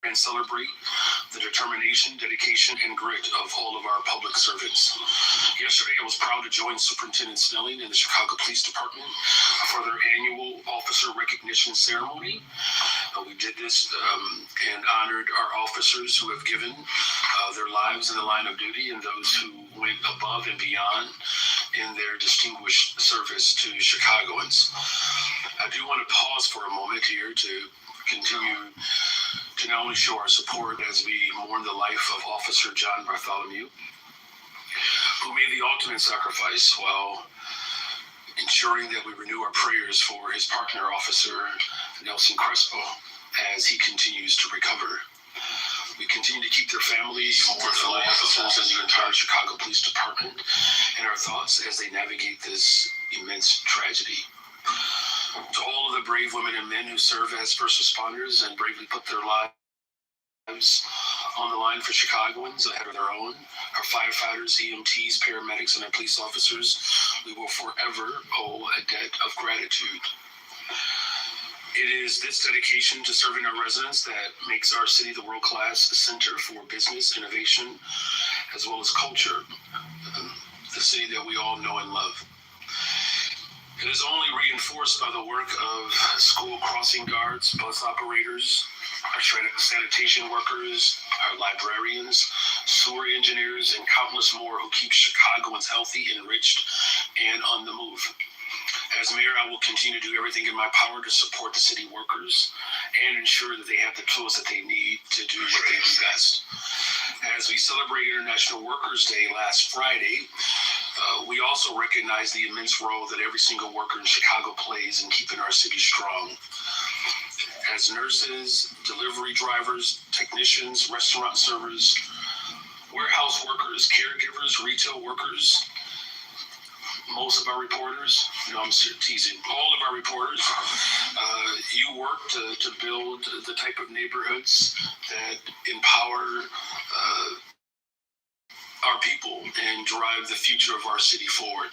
S4: and celebrate the determination, dedication, and grit of all of our public servants. Yesterday, I was proud to join Superintendent Snelling and the Chicago Police Department for their annual officer recognition ceremony. We did this and honored our officers who have given their lives in the line of duty and those who went above and beyond in their distinguished service to Chicagoans. I do want to pause for a moment here to continue to not only show our support as we mourn the life of Officer John Bartholomew, who made the ultimate sacrifice while ensuring that we renew our prayers for his partner officer, Nelson Crespo, as he continues to recover. We continue to keep their families, more fellow officers, and the entire Chicago Police Department in our thoughts as they navigate this immense tragedy. To all of the brave women and men who serve as first responders and bravely put their lives on the line for Chicagoans ahead of their own, our firefighters, EMTs, paramedics, and our police officers, we will forever owe a debt of gratitude. It is this dedication to serving our residents that makes our city the world-class center for business, innovation, as well as culture, the city that we all know and love. It is only reinforced by the work of school crossing guards, bus operators, our sanitation workers, our librarians, sewer engineers, and countless more who keep Chicagoans healthy, enriched, and on the move. As mayor, I will continue to do everything in my power to support the city workers and ensure that they have the tools that they need to do what they do best. As we celebrate International Workers' Day last Friday, we also recognize the immense role that every single worker in Chicago plays in keeping our city strong. As nurses, delivery drivers, technicians, restaurant servers, warehouse workers, caregivers, retail workers, most of our reporters, I'm teasing, all of our reporters, you work to build the type of neighborhoods that empower our people and drive the future of our city forward.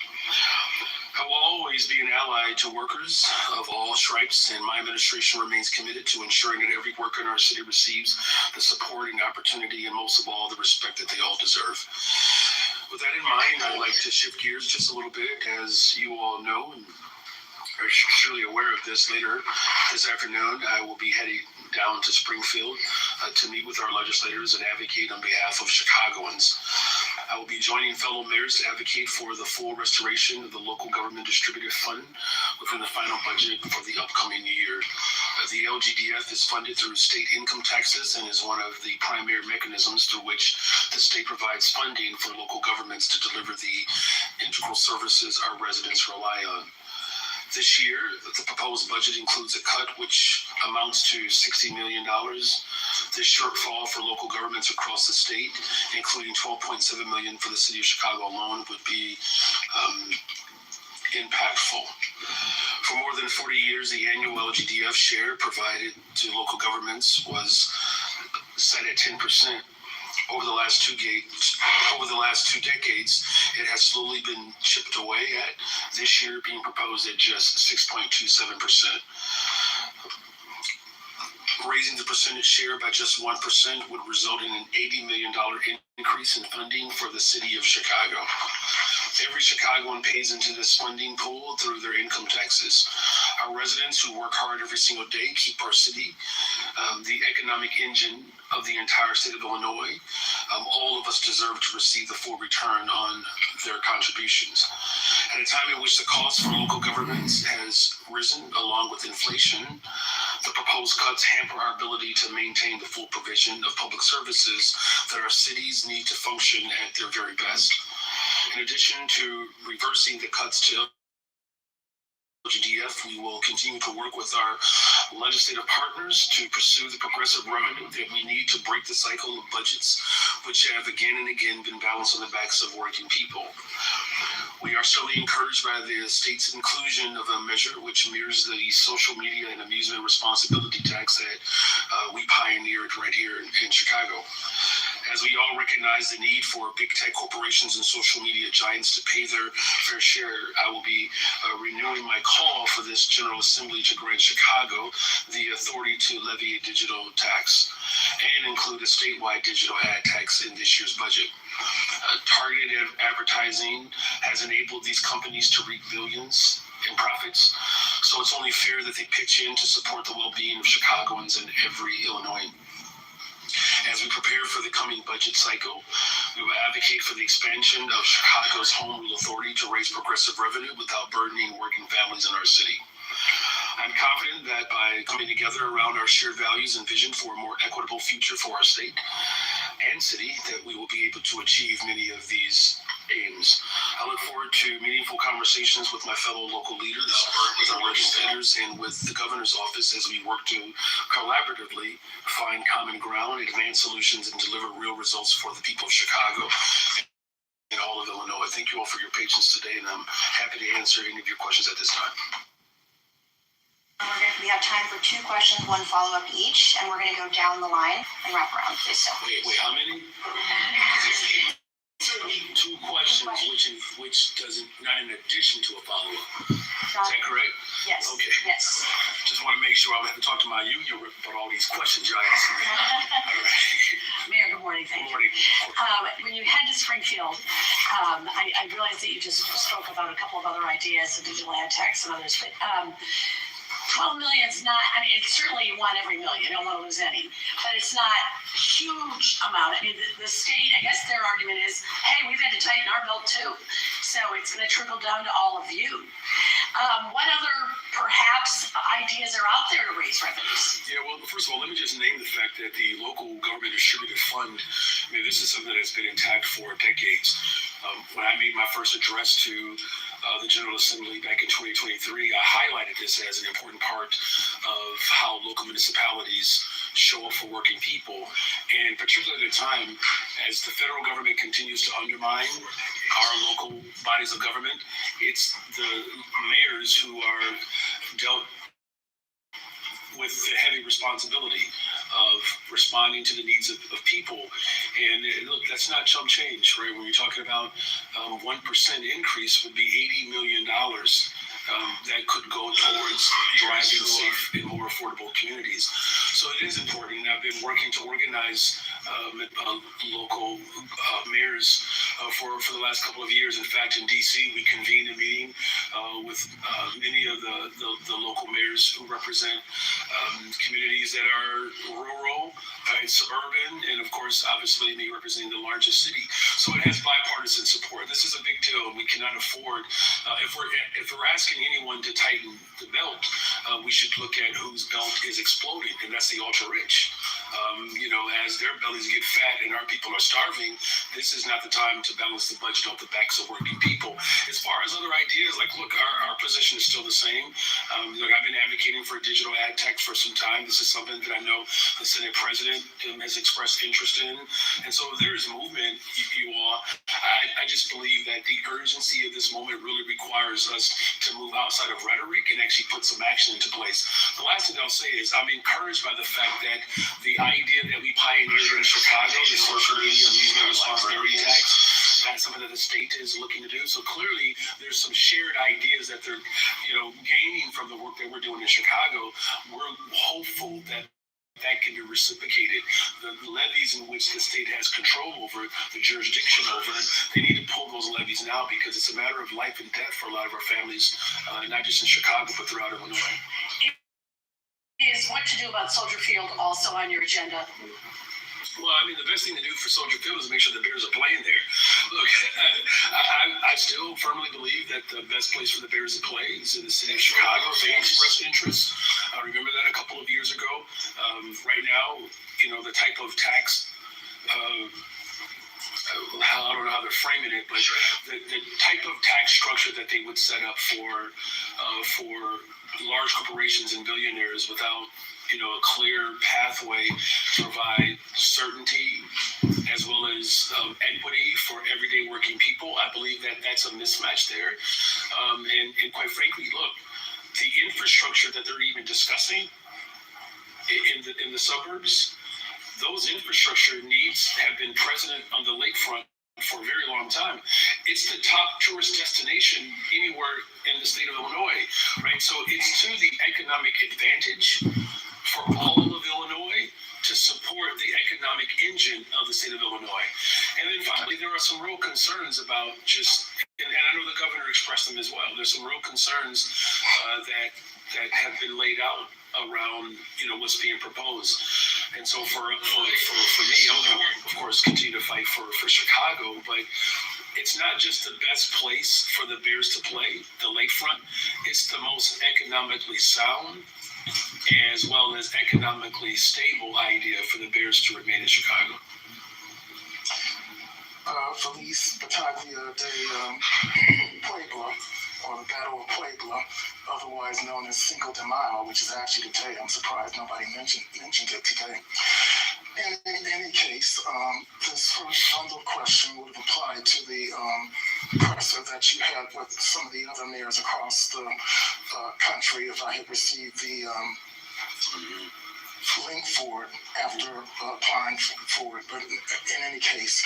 S4: I will always be an ally to workers of all stripes, and my administration remains committed to ensuring that every worker in our city receives the support and opportunity, and most of all, the respect that they all deserve. With that in mind, I'd like to shift gears just a little bit. As you all know, and are surely aware of this, later this afternoon, I will be heading down to Springfield to meet with our legislators and advocate on behalf of Chicagoans. I will be joining fellow mayors to advocate for the full restoration of the local government distributive fund within the final budget for the upcoming year. The LGDF is funded through state income taxes and is one of the primary mechanisms through which the state provides funding for local governments to deliver the integral services our residents rely on. This year, the proposed budget includes a cut which amounts to $60 million. This shortfall for local governments across the state, including $12.7 million for the city of Chicago alone, would be impactful. For more than 40 years, the annual LGDF share provided to local governments was set at 10%. Over the last two decades, it has slowly been chipped away at, this year being proposed at just 6.27%. Raising the percentage share by just 1% would result in an $80 million increase in funding for the city of Chicago. Every Chicagoan pays into this funding pool through their income taxes. Our residents who work hard every single day keep our city the economic engine of the entire state of Illinois. All of us deserve to receive the full return on their contributions. At a time in which the cost for local governments has risen along with inflation, the proposed cuts hamper our ability to maintain the full provision of public services that our cities need to function at their very best. In addition to reversing the cuts to LGDF, we will continue to work with our legislative partners to pursue the progressive revenue that we need to break the cycle of budgets, which have again and again been balanced on the backs of working people. We are certainly encouraged by the state's inclusion of a measure which mirrors the social media and amusement responsibility tax that we pioneered right here in Chicago. As we all recognize the need for big tech corporations and social media giants to pay their fair share, I will be renewing my call for this General Assembly to grant Chicago the authority to levy a digital tax and include a statewide digital ad tax in this year's budget. Targeted advertising has enabled these companies to reap billions in profits, so it's only fair that they pitch in to support the well-being of Chicagoans and every Illinoisan. As we prepare for the coming budget cycle, we will advocate for the expansion of Chicago's home rule authority to raise progressive revenue without burdening working families in our city. I'm confident that by coming together around our shared values and vision for a more equitable future for our state and city, that we will be able to achieve many of these aims. I look forward to meaningful conversations with my fellow local leaders, with our representatives, and with the governor's office as we work to collaboratively find common ground, advance solutions, and deliver real results for the people of Chicago and all of Illinois. Thank you all for your patience today, and I'm happy to answer any of your questions at this time.
S9: We have time for 2 questions, 1 follow-up each, and we're going to go down the line and wrap around. Please, so.
S4: Wait, how many? 2 questions, which doesn't, not in addition to a follow-up. Is that correct?
S9: Yes.
S4: Okay.
S9: Yes.
S4: Just want to make sure I have to talk to my union about all these questions you're asking me. All right.
S22: Mayor, good morning. Thank you. When you head to Springfield, I realize that you just spoke about a couple of other ideas, the digital ad tax and others, but 12 million is not, I mean, it's certainly you want every million, you don't want to lose any, but it's not a huge amount. I mean, the state, I guess their argument is, hey, we've had to tighten our belt too. So it's going to trickle down to all of you. What other, perhaps, ideas are out there to raise revenues?
S4: Yeah, well, first of all, let me just name the fact that the local government distributed fund, I mean, this is something that has been intact for decades. When I made my first address to the General Assembly back in 2023, I highlighted this as an important part of how local municipalities show up for working people, and particularly at a time as the federal government continues to undermine our local bodies of government, it's the mayors who are dealt with the heavy responsibility of responding to the needs of people. And look, that's not chump change, right? When you're talking about 1% increase would be $80 million that could go towards driving safe and more affordable communities. So it is important. I've been working to organize local mayors for the last couple of years. In fact, in DC, we convened a meeting with many of the local mayors who represent communities that are rural, suburban, and of course, obviously, me representing the largest city. So it has bipartisan support. This is a big deal. We cannot afford, if we're asking anyone to tighten the belt, we should look at whose belt is exploding, and that's the ultra rich. As their bellies get fat and our people are starving, this is not the time to balance the budget off the backs of working people. As far as other ideas, like, look, our position is still the same. Look, I've been advocating for a digital ad tax for some time. This is something that I know the Senate President has expressed interest in. And so there is movement, you all. I just believe that the urgency of this moment really requires us to move outside of rhetoric and actually put some action into place. The last thing I'll say is I'm encouraged by the fact that the idea that we pioneered in Chicago, the social media amusement responsibility tax, that's something that the state is looking to do. So clearly there's some shared ideas that they're gaining from the work that we're doing in Chicago. We're hopeful that can be reciprocated. The levies in which the state has control over, the jurisdiction over, they need to pull those levies now because it's a matter of life and death for a lot of our families, not just in Chicago, but throughout Illinois.
S22: Is what to do about Soldier Field also on your agenda?
S4: Well, I mean, the best thing to do for Soldier Field is make sure the Bears are playing there. Look, I still firmly believe that the best place for the Bears to play is in the city of Chicago. They expressed interest. I remember that a couple of years ago. Right now, the type of tax I don't know how they're framing it, but the type of tax structure that they would set up for large corporations and billionaires without, a clear pathway to provide certainty as well as equity for everyday working people. I believe that that's a mismatch there. And quite frankly, look, the infrastructure that they're even discussing in the suburbs, those infrastructure needs have been present on the lakefront for a very long time. It's the top tourist destination anywhere in the state of Illinois, right? So it's to the economic advantage for all of Illinois to support the economic engine of the state of Illinois. And then finally, there are some real concerns about and I know the governor expressed them as well. There's some real concerns that have been laid out around what's being proposed. And so for me, I'm going to of course continue to fight for Chicago, but it's not just the best place for the Bears to play, the lakefront. It's the most economically sound as well as economically stable idea for the Bears to remain in Chicago.
S16: Felice Battaglia de Puebla, or the Battle of Puebla, otherwise known as Cinco de Mayo, which is actually today. I'm surprised nobody mentioned it today. In any case, this first bundle question would have applied to the presser that you had with some of the other mayors across the country if I had received the link for it after applying for it. But in any case,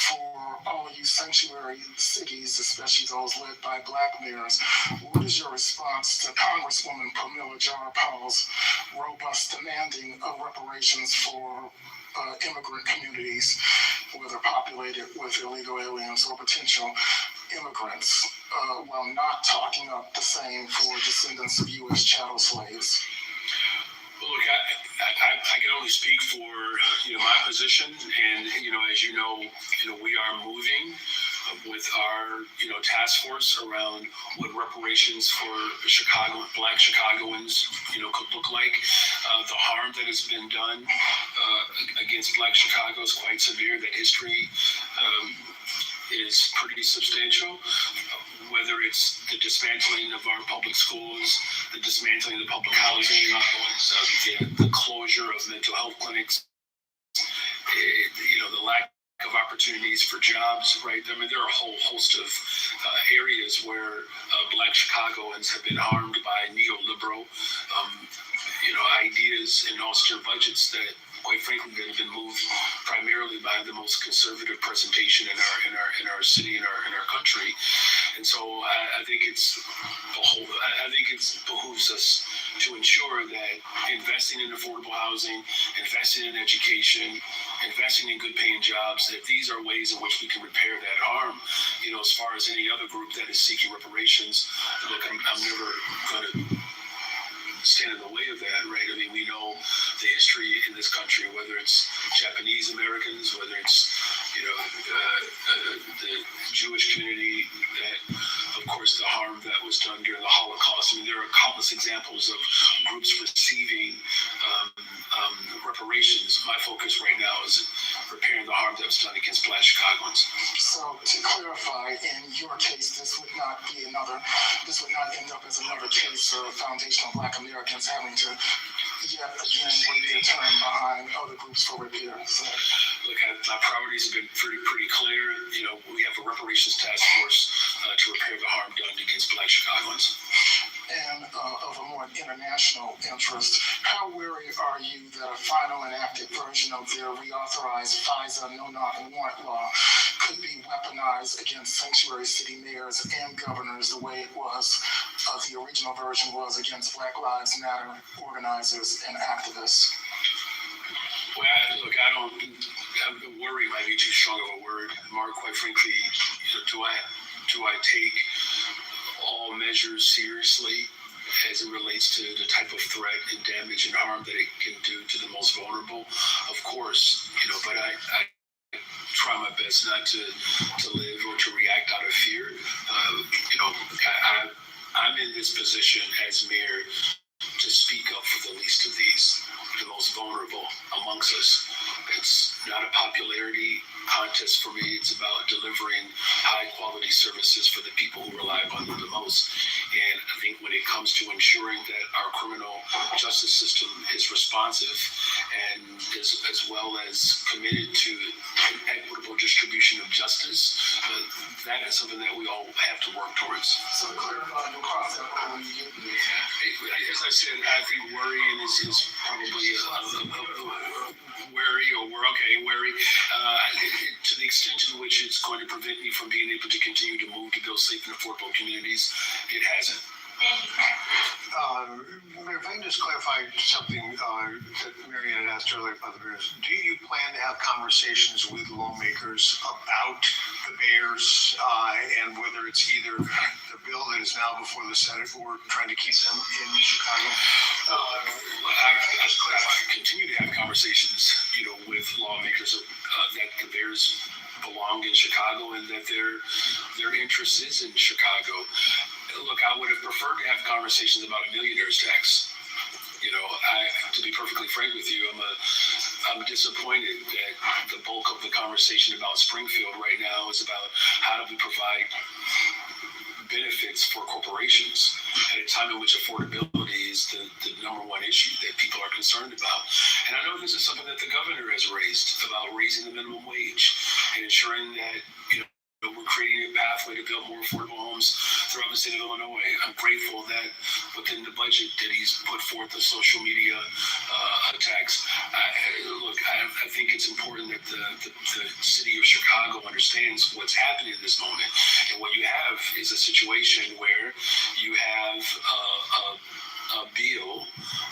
S16: for all you sanctuary cities, especially those led by black mayors, what is your response to Congresswoman Pamela Jara-Powell's robust demanding of reparations for immigrant communities, whether populated with illegal aliens or potential immigrants, while not talking up the same for descendants of U.S. chattel slaves?
S4: Well, look, I can only speak for my position, and as you know, we are moving with our task force around what reparations for Black Chicagoans could look like. The harm that has been done against Black Chicago is quite severe. That history is pretty substantial. Whether it's the dismantling of our public schools, the dismantling of the public housing, the closure of mental health clinics, the lack of opportunities for jobs, right? I mean, there are a whole host of areas where Black Chicagoans have been harmed by neoliberal, ideas and austere budgets that, quite frankly, that have been moved primarily by the most conservative presentation in our city, in our country. And so I think it behooves us to ensure that investing in affordable housing, investing in education, investing in good paying jobs, that these are ways in which we can repair that harm. As far as any other group that is seeking reparations, look, I'm never going to stand in the way of that, right? I mean, we know the history in this country, whether it's Japanese Americans, whether it's the Jewish community, that of course the harm that was done during the Holocaust. I mean, there are countless examples of groups receiving reparations. My focus right now is repairing the harm that was done against Black Chicagoans.
S16: So to clarify, in your case, this would not end up as another case of foundational Black Americans having to yet again wait their turn behind other groups for repair. So,
S4: look, my priorities have been pretty clear. We have a reparations task force to repair the harm done against Black Chicagoans.
S16: And of a more international interest, how wary are you that a final enacted version of their reauthorized FISA no-knock-warrant law could be weaponized against sanctuary city mayors and governors the way it was, the original version was against Black Lives Matter organizers and activists?
S4: Well, look, worry might be too strong of a word, Mark. Quite frankly, do I take all measures seriously as it relates to the type of threat and damage and harm that it can do to the most vulnerable? Of course, but I try my best not to live or to react out of fear. I'm in this position as mayor to speak up for the least of these. the most vulnerable amongst us. It's not a popularity contest for me. It's about delivering high quality services for the people who rely upon them the most. And I think when it comes to ensuring that our criminal justice system is responsive and as well as committed to equitable distribution of justice, that is something that we all have to work towards.
S16: So to clarify, no concept when you get there.
S4: As I said, I think worrying is probably wary. To the extent to which it's going to prevent me from being able to continue to move to build safe and affordable communities, it hasn't.
S7: Mayor, if I can just clarify something that Marianne had asked earlier about the Bears. Do you plan to have conversations with lawmakers about the Bears and whether it's either the bill that is now before the Senate or trying to keep them in Chicago?
S4: I continue to have conversations, with lawmakers that the Bears belong in Chicago and that their interest is in Chicago. Look, I would have preferred to have conversations about a millionaire's tax. To be perfectly frank with you, I'm disappointed that the bulk of the conversation about Springfield right now is about how do we provide benefits for corporations at a time in which affordability is the number one issue that people are concerned about. And I know this is something that the governor has raised about raising the minimum wage and ensuring that, we're creating a pathway to build more affordable homes throughout the state of Illinois. I'm grateful that within the budget that he's put forth the social media attacks. I think it's important that the city of Chicago understands what's happening in this moment. And what you have is a situation where you have a bill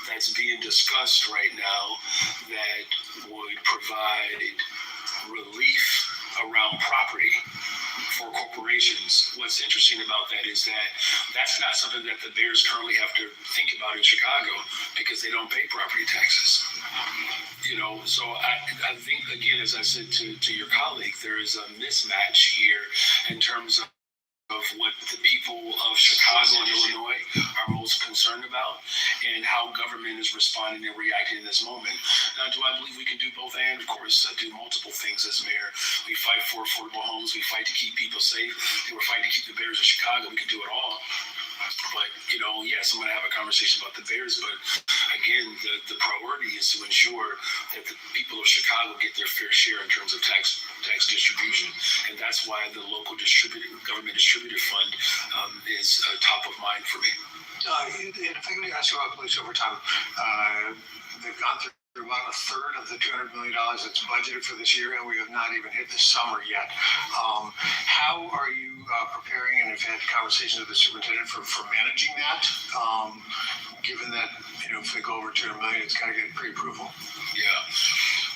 S4: that's being discussed right now that would provide relief around property for corporations. What's interesting about that is that that's not something that the Bears currently have to think about in Chicago because they don't pay property taxes. So I think, again, as I said to your colleague, there is a mismatch here in terms of what the people of Chicago and Illinois are most concerned about and how government is responding and reacting in this moment. Now, do I believe we can do both? And of course, I do multiple things as mayor. We fight for affordable homes. We fight to keep people safe. And we're fighting to keep the Bears in Chicago. We can do it all. But, yes, I'm going to have a conversation about the Bears. But again, the priority is to ensure that the people of Chicago get their fair share in terms of tax distribution. And that's why the local government distributed fund is top of mind for me.
S7: And if I can ask you about police overtime, they've gone through about a third of the $200 million that's budgeted for this year, and we have not even hit the summer yet. How are you preparing and have had conversations with the superintendent for managing that, given that, if they go over $200 million, it's got to get pre-approval?
S4: Yeah.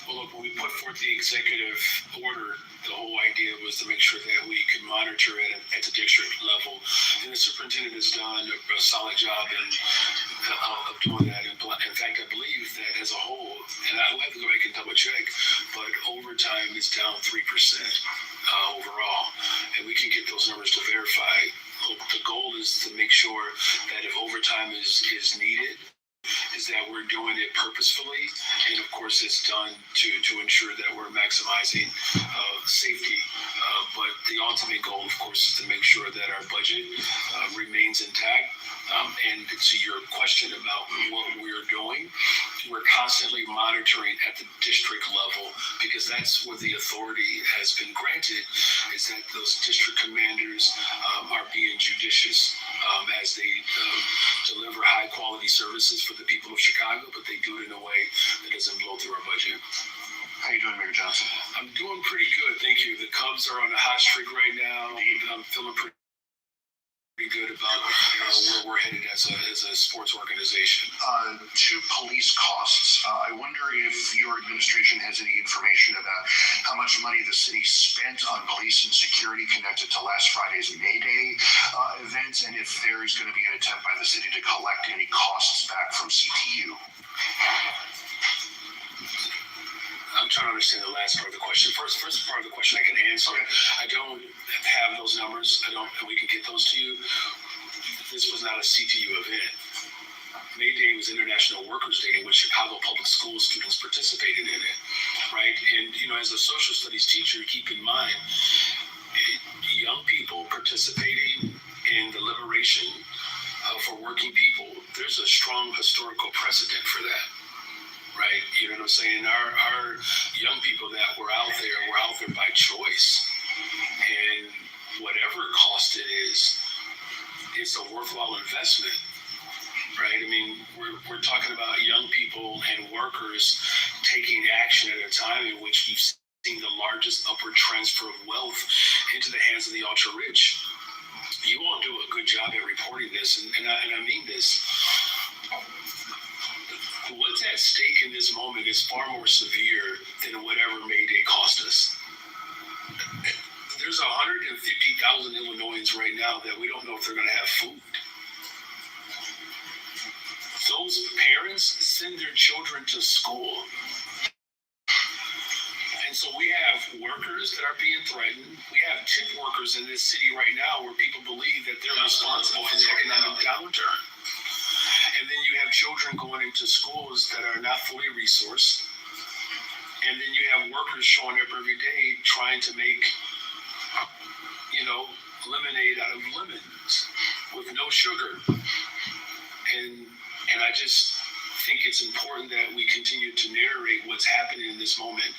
S4: Well, look, when we put forth the executive order, the whole idea was to make sure that we could monitor it at the district level. And the superintendent has done a solid job of doing that. In fact, I believe that as a whole, and I will have to go back and double check, but overtime is down 3% overall. And we can get those numbers to verify. The goal is to make sure that if overtime is needed, is that we're doing it purposefully, and of course it's done to ensure that we're maximizing safety. But the ultimate goal, of course, is to make sure that our budget remains intact. And to your question about what we're doing, we're constantly monitoring at the district level because that's where the authority has been granted, is that those district commanders are being judicious as they deliver high quality services for the people of Chicago, but they do it in a way that doesn't blow through our budget.
S7: How you doing, Mayor Johnson?
S4: I'm doing pretty good, thank you. The Cubs are on a hot streak right now. I'm feeling pretty good about where we're headed as a sports organization.
S7: To police costs, I wonder if your administration has any information about how much money the city spent on police and security connected to last Friday's May Day events, and if there is going to be an attempt by the city to collect any costs back from CTU.
S4: I'm trying to understand the last part of the question. First part of the question I can answer. I don't have those numbers. We can get those to you. This was not a CTU event. May Day was International Workers' Day, in which Chicago Public School students participated in it, right? And, you know, as a social studies teacher, keep in mind, young people participating in the liberation for working people, there's a strong historical precedent for that, right? You know what I'm saying? Our young people that were out there by choice. And whatever cost it is, it's a worthwhile investment, right? I mean, we're talking about young people and workers taking action at a time in which you've seen the largest upward transfer of wealth into the hands of the ultra-rich. You all do a good job at reporting this, and I mean this. What's at stake in this moment is far more severe than whatever May Day cost us. There's 150,000 Illinoisans right now that we don't know if they're going to have food. Those parents send their children to school. And so we have workers that are being threatened. We have tip workers in this city right now where people believe that they're responsible for the economic downturn. And then you have children going into schools that are not fully resourced. And then you have workers showing up every day trying to make, you know, lemonade out of lemons with no sugar. And I just think it's important that we continue to narrate what's happening in this moment.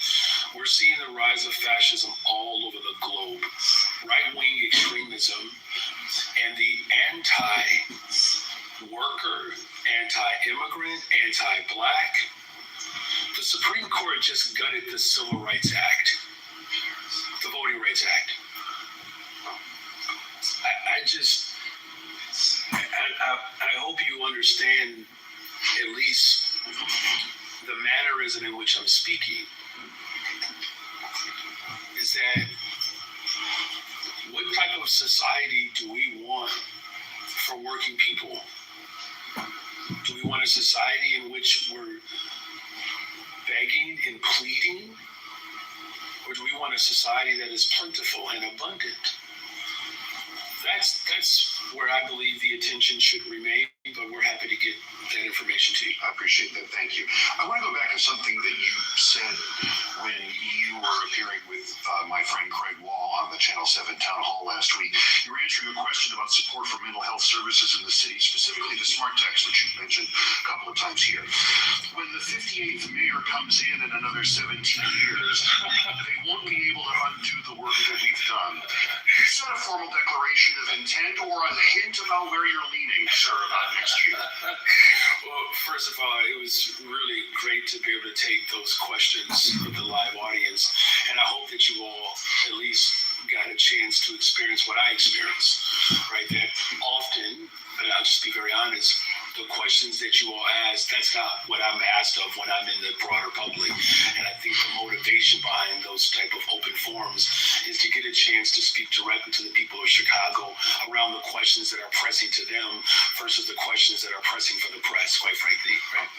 S4: We're seeing the rise of fascism all over the globe. Right-wing extremism and the anti-worker, anti-immigrant, anti-black. The Supreme Court just gutted the Civil Rights Act, the Voting Rights Act. I hope you understand at least the mannerism in which I'm speaking. Is that what type of society do we want for working people? Do we want a society in which we're begging and pleading? Or do we want a society that is plentiful and abundant? That's where I believe the attention should remain, but we're happy to get that information to you.
S11: I appreciate that. Thank you. I want to go back to something that you said when you were appearing with my friend Craig Wall on the Channel 7 Town Hall last week. You were answering a question about support for mental health services in the city, specifically the smart text that you mentioned a couple of times here. When the 58th mayor comes in another 17 years, they won't be able to undo the work that we've done. Is that a formal declaration of intent or a hint about where you're leaning, sir, about next year?
S4: Well, first of all, it was really great to be able to take those questions with the live audience. And I hope that you all at least got a chance to experience what I experienced, right? That often, and I'll just be very honest, the questions that you all ask, that's not what I'm asked of when I'm in the broader public. And I think the motivation behind those type of open forums is to get a chance to speak directly to the people of Chicago around the questions that are pressing to them versus the questions that are pressing for the press, quite frankly, right?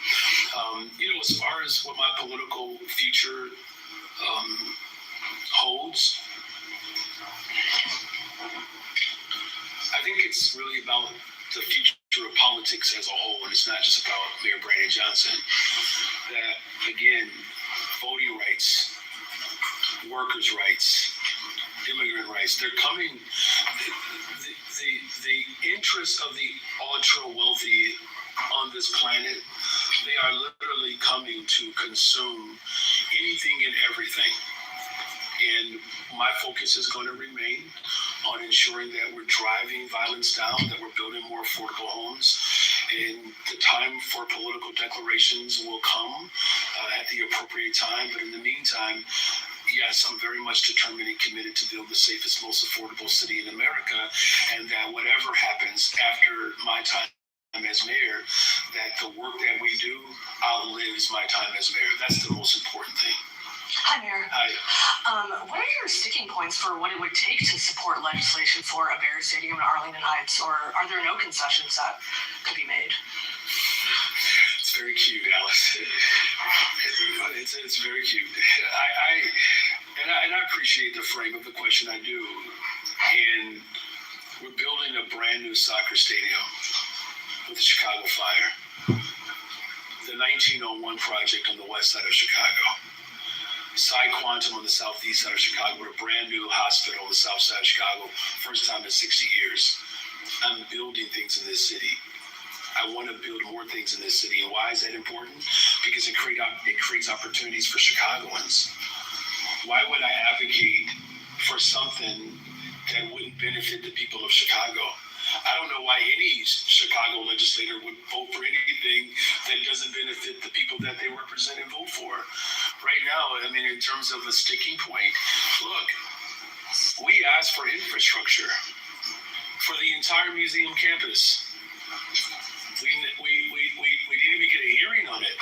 S4: You know, as far as what my political future holds, I think it's really about the future of politics as a whole, and it's not just about Mayor Brandon Johnson. That, again, voting rights, workers' rights, immigrant rights, they're coming, the interests of the ultra-wealthy on this planet, they are literally coming to consume anything and everything. And my focus is going to remain on ensuring that we're driving violence down, that we're building more affordable homes. And the time for political declarations will come at the appropriate time. But in the meantime, yes, I'm very much determined and committed to build the safest, most affordable city in America. And that whatever happens after my time as mayor, that the work that we do outlives my time as mayor. That's the most important thing.
S22: Hi, Mayor.
S4: Hi.
S22: What are your sticking points for what it would take to support legislation for a Bears Stadium in Arlington Heights, or are there no concessions that could be made?
S4: It's very cute, Alice. It's very cute. I appreciate the frame of the question. I do. And we're building a brand new soccer stadium with the Chicago fire, the 1901 project on the west side of Chicago, Psi Quantum on the southeast side of Chicago, with a brand new hospital on the south side of Chicago, first time in 60 years. I'm building things in this city. I want to build more things in this city. And why is that important? Because it creates opportunities for Chicagoans. Why would I advocate for something that wouldn't benefit the people of Chicago? I don't know why any Chicago legislator would vote for anything that doesn't benefit the people that they represent and vote for. Right now, I mean, in terms of a sticking point, look, we asked for infrastructure for the entire museum campus. We didn't even get a hearing on it.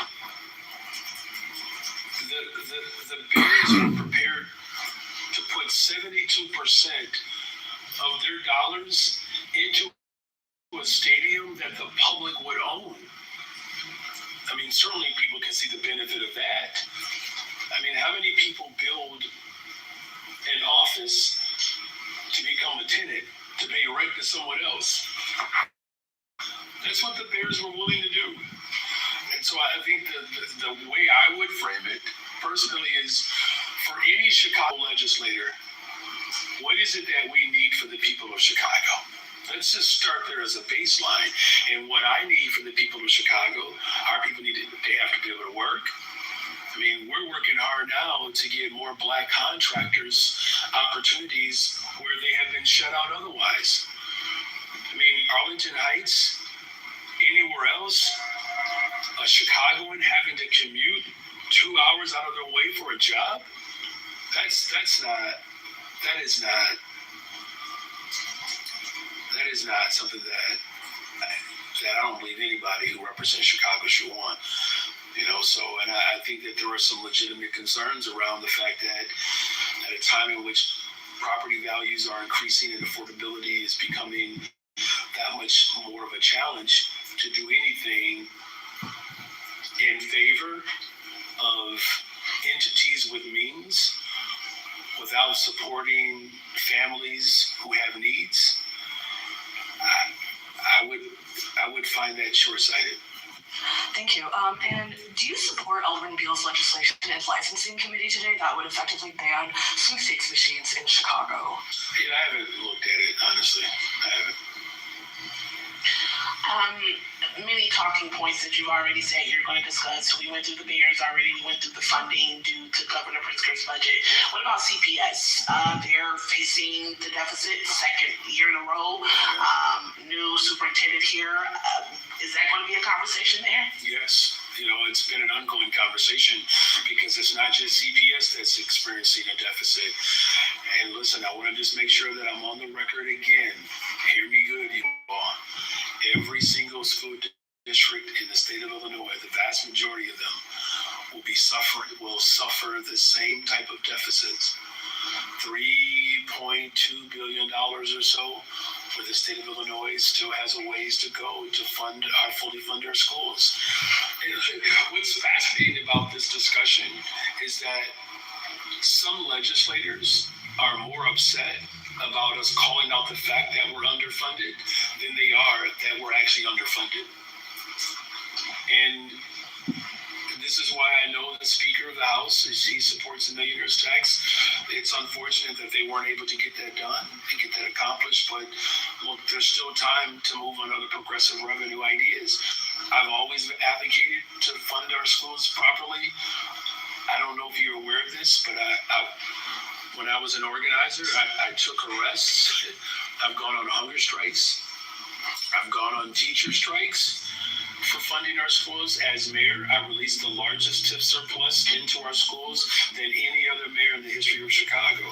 S4: The Bears were prepared to put 72% of their dollars into a stadium that the public would own. I mean, certainly people can see the benefit of that. I mean, how many people build an office to become a tenant, to pay rent to someone else? That's what the Bears were willing to do. And so I think the way I would frame it personally is, for any Chicago legislator, what is it that we need for the people of Chicago? Let's just start there as a baseline. And what I need for the people of Chicago, our people they have to be able to work. I mean, we're working hard now to get more black contractors opportunities where they have been shut out otherwise. I mean, Arlington Heights, anywhere else, a Chicagoan having to commute 2 hours out of their way for a job, that is not something that I don't believe anybody who represents Chicago should want. You know, so, and I think that there are some legitimate concerns around the fact that at a time in which property values are increasing and affordability is becoming that much more of a challenge, to do anything in favor of entities with means without supporting families who have needs, I would find that short-sighted.
S22: Thank you. And do you support Alderman Beal's legislation and licensing committee today that would effectively ban sweepstakes machines in Chicago?
S4: Yeah, I haven't looked at it, honestly. I haven't.
S22: Many talking points that you've already said you're going to discuss. We went through the mayor's already. We went through the funding due to Governor Pritzker's budget. What about CPS? They're facing the deficit second year in a row. New superintendent here. Is that going to be a conversation there?
S4: Yes. You know, it's been an ongoing conversation because it's not just CPS that's experiencing a deficit. And listen, I want to just make sure that I'm on the record again. Hear me good, you all. Every single school district in the state of Illinois, the vast majority of them, will suffer the same type of deficits. $3.2 billion or so, where the state of Illinois still has a ways to go to fully fund our schools. And what's fascinating about this discussion is that some legislators are more upset about us calling out the fact that we're underfunded than they are that we're actually underfunded. And this is why I know the Speaker of the House, he supports the millionaire's tax. It's unfortunate that they weren't able to get that done, to get that accomplished, but look, there's still time to move on other progressive revenue ideas. I've always advocated to fund our schools properly. I don't know if you're aware of this, but when I was an organizer, I took arrests. I've gone on hunger strikes. I've gone on teacher strikes for funding our schools. As mayor, I released the largest TIF surplus into our schools than any other mayor in the history of Chicago.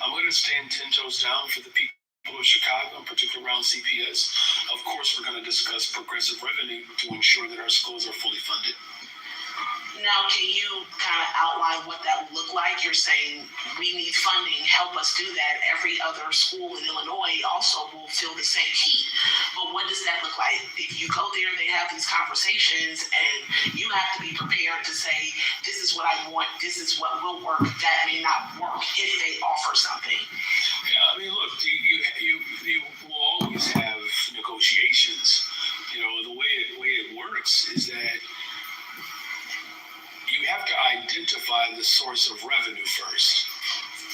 S4: I'm going to stand 10 toes down for the people of Chicago, in particular around CPS. Of course, we're going to discuss progressive revenue to ensure that our schools are fully funded.
S22: Now, can you kind of outline what that would look like? You're saying we need funding, help us do that. Every other school in Illinois also will feel the same heat. But what does that look like? If you go there, they have these conversations, and you have to be prepared to say, this is what I want, this is what will work, that may not work if they offer something.
S4: Yeah, I mean, look, you will always have negotiations. You know, the source of revenue first,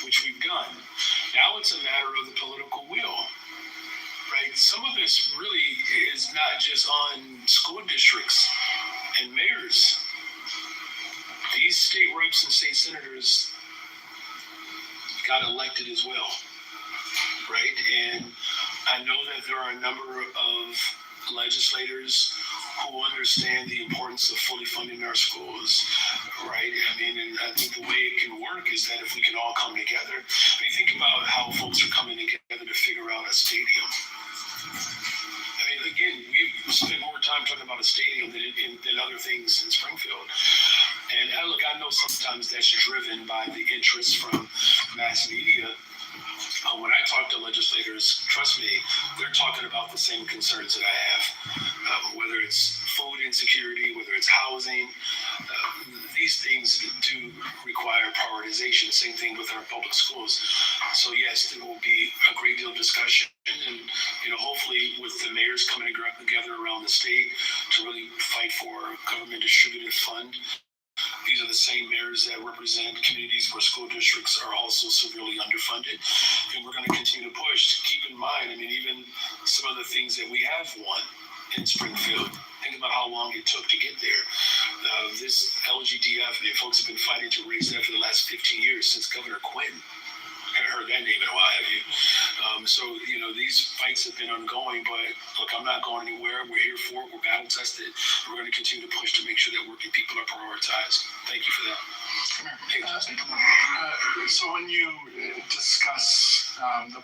S4: which we've done. Now it's a matter of the political will, right? Some of this really is not just on school districts and mayors. These state reps and state senators got elected as well, right? And I know that there are a number of legislators who understand the importance of fully funding our schools, right? I mean, and I think the way it can work is that if we can all come together. I mean, think about how folks are coming together to figure out a stadium. I mean, again, we've spent more time talking about a stadium than other things in Springfield. And look, I know sometimes that's driven by the interest from mass media. When I talk to legislators, trust me, they're talking about the same concerns that I have, whether it's food insecurity, whether it's housing. These things do require prioritization. Same thing with our public schools. So yes, there will be a great deal of discussion, and hopefully with the mayors coming together around the state to really fight for government distributed fund. These are the same mayors that represent communities where school districts are also severely underfunded. And we're going to continue to push. Keep in mind, I mean, even some of the things that we have won in Springfield, think about how long it took to get there. This LGDF, folks have been fighting to raise that for the last 15 years since Governor Quinn. Haven't heard that name in a while, have you? So, these fights have been ongoing, but look, I'm not going anywhere. We're here for it. We're battle tested. We're going to continue to push to make sure that working people are prioritized. Thank you for that. Hey, Justin.
S1: So when you discuss the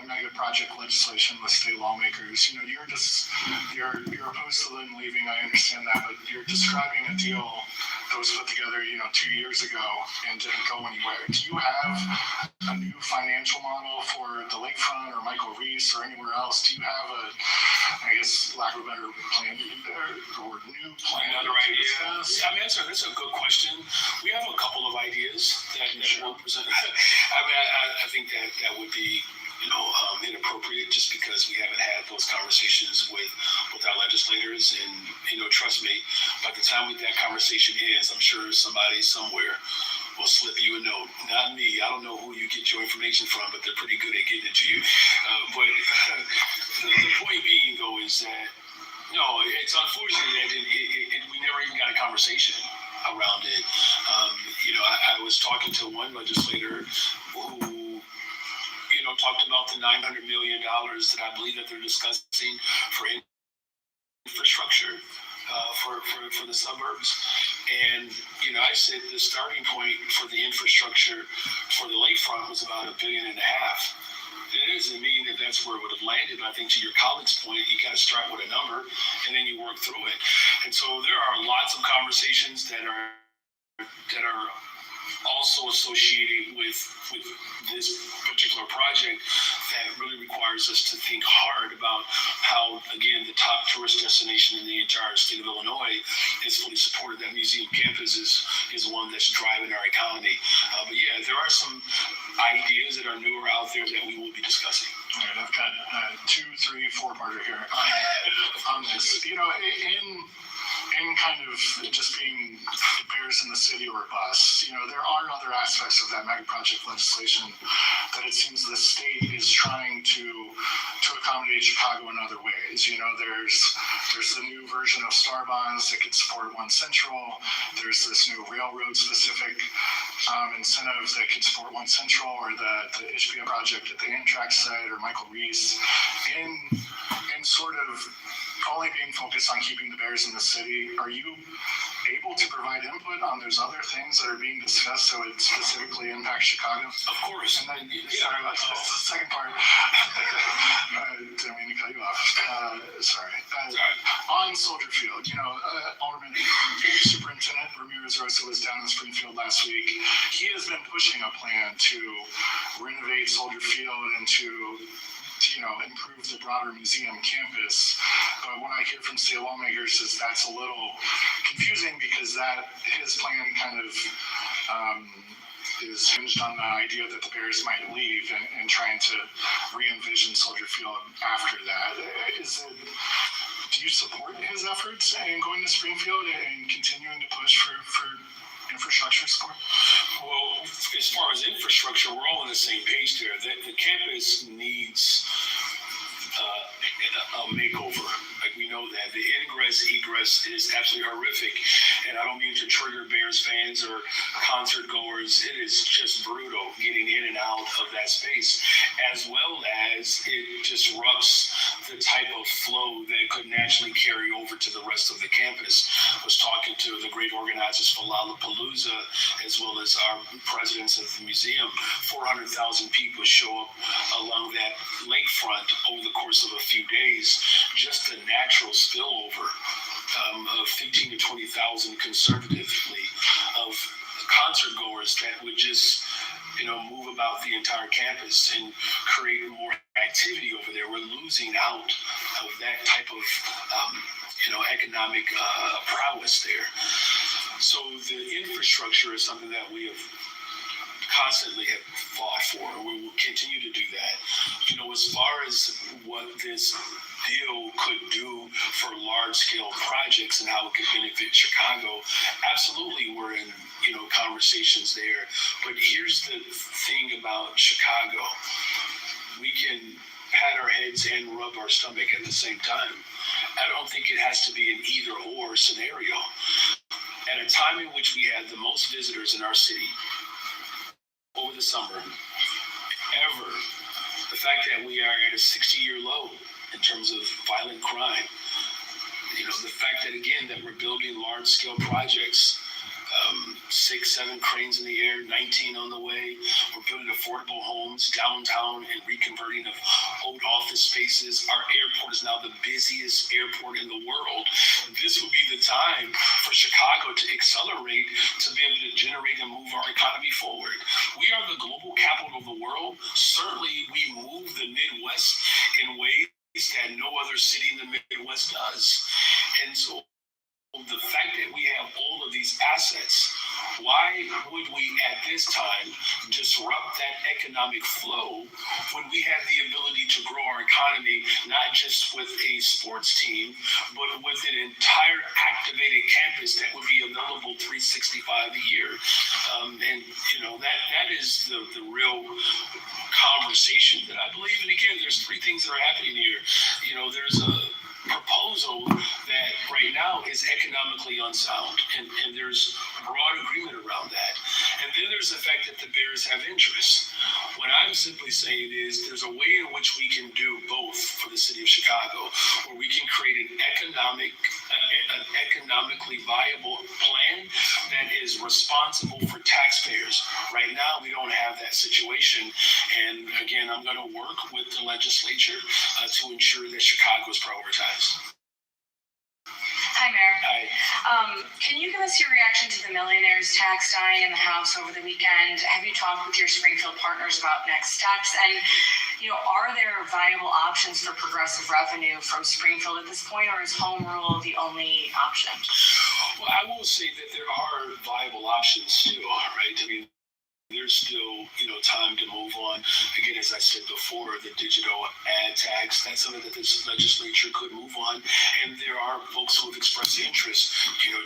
S1: mega project legislation with state lawmakers, you're opposed to them leaving. I understand that, but you're describing a deal that was put together, 2 years ago and didn't go anywhere. Do you have a new financial model for the lakefront or Michael Reese or anywhere else? Do you have I guess, lack of a better plan or new plan?
S4: Another idea? Yeah, I mean, that's a good question. We have a couple of ideas that we'll present. I mean, I think that would be inappropriate just because we haven't had those conversations with our legislators. And trust me, by the time that conversation ends, I'm sure somebody somewhere will slip you a note. Not me. I don't know who you get your information from, but they're pretty good at getting it to you. But the point being, though, is that it's unfortunate that we never even got a conversation around it. I was talking to one legislator who talked about the $900 million that I believe that they're discussing for infrastructure for the suburbs. And, I said the starting point for the infrastructure for the lakefront was about $1.5 billion. It doesn't mean that that's where it would have landed, but I think to your colleague's point, you got to start with a number and then you work through it. And so there are lots of conversations that are also associated with this particular project that really requires us to think hard about how, again, the top tourist destination in the entire state of Illinois is fully supported. That museum campus is one that's driving our economy. But yeah, there are some ideas that are newer out there that we will be discussing.
S1: All right, I've got 2, 3, 4-parter here on this. In kind of just being bears in the city or bust, there are other aspects of that mega project legislation that it seems the state is trying to accommodate Chicago in other ways. There's the new version of Star Bonds that could support One Central. There's this new railroad specific incentive that could support One Central, or the HPA project at the Amtrak site, or Michael Reese, in sort of only being focused on keeping the bears in the city. Are you able to provide input on those other things that are being discussed so it specifically impacts Chicago?
S4: Of course.
S1: And then, sorry, that's the second part. Didn't mean to cut you off. Sorry. On Soldier Field, Alderman Superintendent Ramirez Rosa was down in Springfield last week. He has been pushing a plan to renovate Soldier Field and to improve the broader museum campus. But what I hear from state lawmakers is that's a little confusing because his plan kind of is hinged on the idea that the Bears might leave and trying to re-envision Soldier Field after that. Do you support his efforts in going to Springfield and continuing to push for infrastructure support?
S4: Well, as far as infrastructure, we're all on the same page there. The campus needs a makeover. Like, we know that the ingress egress is absolutely horrific, and I don't mean to trigger Bears fans or concert goers. It is just brutal getting in and out of that space, as well as it disrupts the type of flow that could naturally carry over to the rest of the campus. I was talking to the great organizers for Lollapalooza, as well as our presidents of the museum. 400,000 people show up along that lakefront over the course of a few days. Just the natural spillover of 15 to 20,000 conservatively of concert goers that would just, move about the entire campus and create more activity over there. We're losing out of that type of, economic prowess there. So the infrastructure is something that we have constantly have fought for, and we will continue to do that. As far as what this deal could do for large-scale projects and how it could benefit Chicago, absolutely we're in, conversations there. But here's the thing about Chicago. We can pat our heads and rub our stomach at the same time. I don't think it has to be an either-or scenario. At a time in which we had the most visitors in our city over the summer ever, the fact that we are at a 60-year low in terms of violent crime, the fact that, again, that we're building large-scale projects, 6, 7 cranes in the air, 19 on the way. We're building affordable homes downtown and reconverting of old office spaces. Our airport is now the busiest airport in the world. This would be the time for Chicago to accelerate, to be able to generate and move our economy forward. We are the global capital of the world. Certainly, we move the Midwest in ways that no other city in the Midwest does. And so the fact that we have all of these assets, why would we at this time disrupt that economic flow when we have the ability to grow our economy, not just with a sports team, but with an entire activated campus that would be available 365 a year? That is the real conversation that I believe. And again, there's 3 things that are happening here. There's a proposal that right now is economically unsound, and there's broad agreement around that. And then there's the fact that the Bears have interest. What I'm simply saying is there's a way in which we can do both for the city of Chicago, where we can create an economically viable plan that is responsible for taxpayers. Right now, we don't have that situation. And again, I'm going to work with the legislature to ensure that Chicago is prioritized.
S22: Hi, Mayor.
S4: Hi.
S22: Can you give us your reaction to the millionaire's tax dying in the House over the weekend? Have you talked with your Springfield partners about next steps? And, are there viable options for progressive revenue from Springfield at this point, or is home rule the only option?
S4: Well, I will say that there are viable options still, right? I mean, there's still, time to move on. Again, as I said before, the digital ad tax, that's something that this legislature could move on. And there are folks who have expressed interest,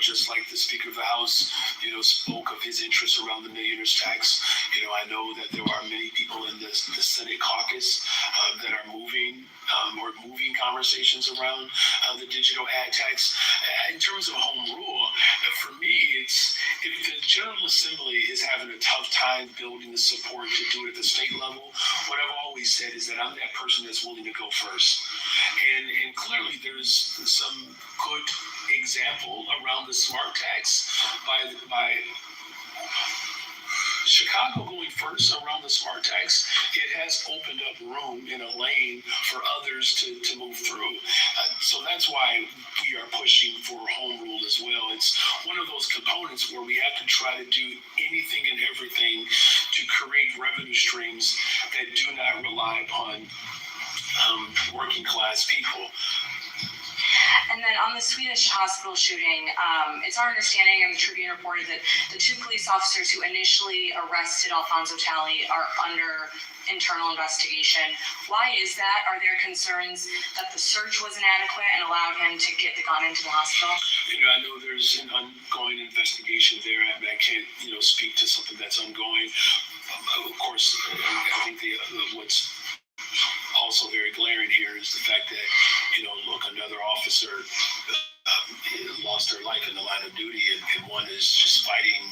S4: just like the Speaker of the House, spoke of his interest around the millionaire's tax. I know that there are many people in the Senate caucus that are moving conversations around the digital ad tax. In terms of home rule, for me, it's if the General Assembly is having a tough time building the support to do it at the state level, what I've always said is that I'm that person that's willing to go first. And clearly there's some good example around the smart tax by Chicago going first around the smart tax. It has opened up room in a lane for others to move through. So that's why we are pushing for home rule as well. It's one of those components where we have to try to do anything and everything to create revenue streams that do not rely upon working class people.
S22: And
S12: And then on the Swedish hospital shooting, it's our understanding, and the Tribune reported, that the 2 police officers who initially arrested Alfonso Tali are under internal investigation. Why is that? Are there concerns that the search was inadequate and allowed him to get the gun into the hospital?
S4: I know there's an ongoing investigation there. I can't, speak to something that's ongoing. Of course, I think what's also very glaring here is the fact that, another officer lost their life in the line of duty, and one is just fighting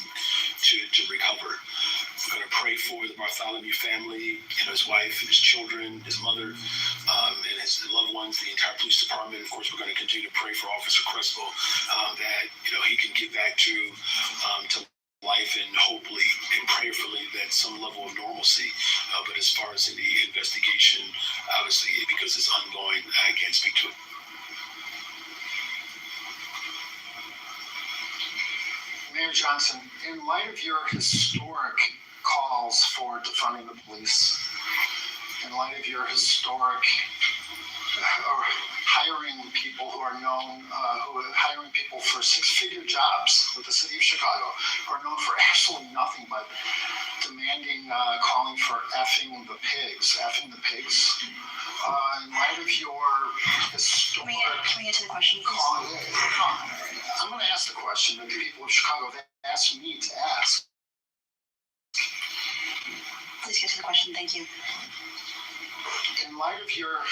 S4: to recover. We're going to pray for the Bartholomew family, his wife, his children, his mother, and his loved ones, the entire police department. Of course, we're going to continue to pray for Officer Crespo that he can get back to life, and hopefully and prayerfully that some level of normalcy. But as far as any investigation, obviously, because it's ongoing, I can't speak to it.
S1: Mayor Johnson, in light of your historic calls for defunding the police, in light of your historic hiring people who are known, hiring people for 6-figure jobs with the city of Chicago, who are known for absolutely nothing but demanding, calling for effing the pigs. In light of your historic...
S9: Can we get to the question, please?
S1: I'm going to ask the question that the people of Chicago have asked me to ask.
S9: Please get to the question. Thank you.
S1: In light of your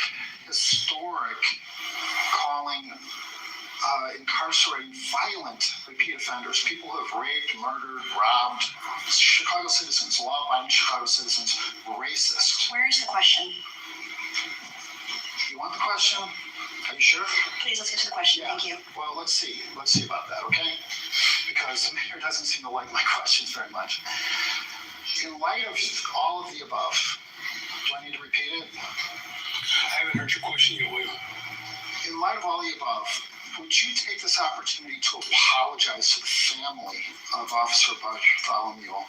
S1: historic calling, incarcerating violent repeat offenders, people who have raped, murdered, robbed, Chicago citizens, law-abiding Chicago citizens, racist.
S9: Where is the question?
S1: You want the question? Are you sure?
S9: Please, let's get to the question.
S1: Yeah.
S9: Thank you.
S1: Well, let's see about that, okay? Because the mayor doesn't seem to like my questions very much. In light of all of the above, do I need to repeat it?
S4: I haven't heard your question yet, William.
S1: In light of all the above, would you take this opportunity to apologize to the family of Officer Bartholomew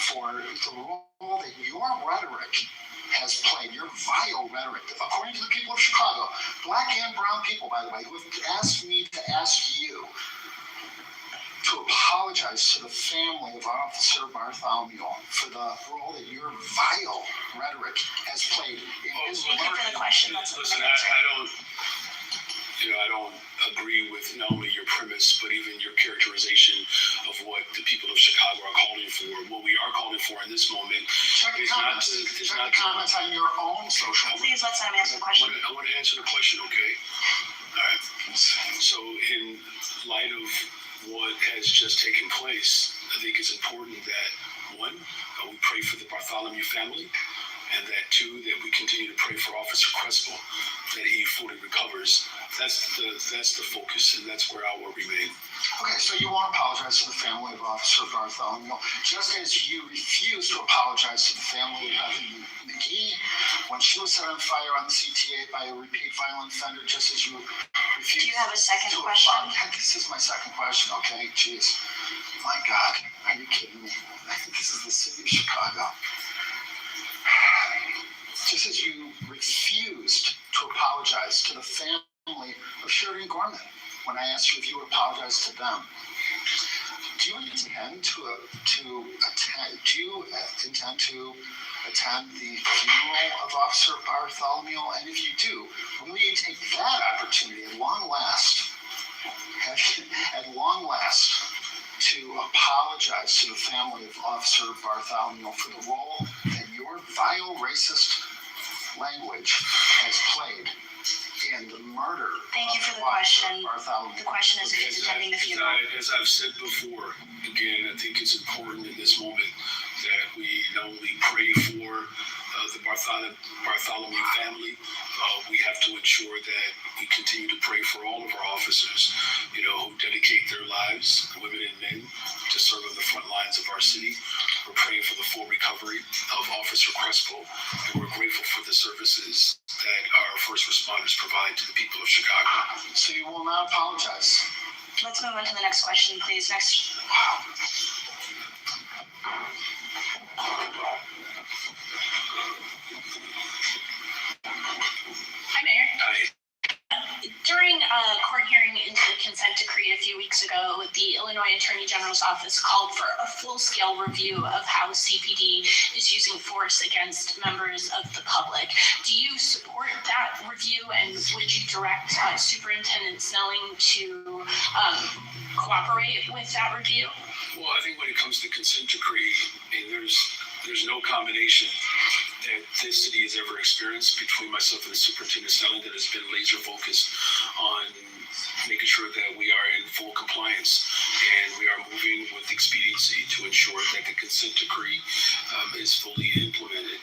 S1: for the role that your rhetoric has played, your vile rhetoric, according to the people of Chicago, black and brown people, by the way, who have asked me to ask you to apologize to the family of Officer Bartholomew for the role that your vile rhetoric has played in his
S9: Thank you for the question.
S4: Listen, I don't agree with not only your premise, but even your characterization of what the people of Chicago are calling for. What we are calling for in this moment
S1: is not to... Check the comments on your own social media.
S9: Please let someone answer the question.
S4: I want to answer the question, okay? All right. So in light of what has just taken place, I think it's important that, one, we pray for the Bartholomew family, and that, two, that we continue to pray for Officer Crespo, that he fully recovers. That's the focus, and that's where I will remain.
S1: Okay, so you won't apologize to the family of Officer Bartholomew, just as you refuse to apologize to the family of Heather McGee when she was set on fire on the CTA by a repeat violent offender, just as you refuse.
S9: Do you have a second question?
S1: Yeah, this is my second question, okay? Jeez. My God, are you kidding me? I think this is the city of Chicago. Just as you refused to apologize to the family of Sheridan Gorman when I asked you if you would apologize to them, do you intend to attend the funeral of Officer Bartholomew? And if you do, will you take that opportunity at long last, to apologize to the family of Officer Bartholomew for the role that your vile racist language has played in the murder?
S9: Thank you for the question.
S1: Bartholomew.
S9: The question is if he's attending the funeral.
S4: As I've said before, again, I think it's important in this moment that we not only pray for the Bartholomew family, we have to ensure that we continue to pray for all of our officers, who dedicate their lives, women and men, to serve on the front lines of our city. We're praying for the full recovery of Officer Crespo, and we're grateful for the services that our first responders provide to the people of Chicago.
S1: So you will not apologize?
S9: Let's move on to the next question, please. Next.
S19: Hi, Mayor.
S4: Hi.
S19: During
S22: Office called for a full-scale review of how CPD is using force against members of the public. Do you support that review, and would you direct Superintendent Snelling to cooperate with that review?
S4: Well, I think when it comes to consent decree, there's no combination that this city has ever experienced between myself and the Superintendent Snelling that has been laser focused on making sure that we are in full compliance and we are moving with expediency to ensure that the consent decree is fully implemented.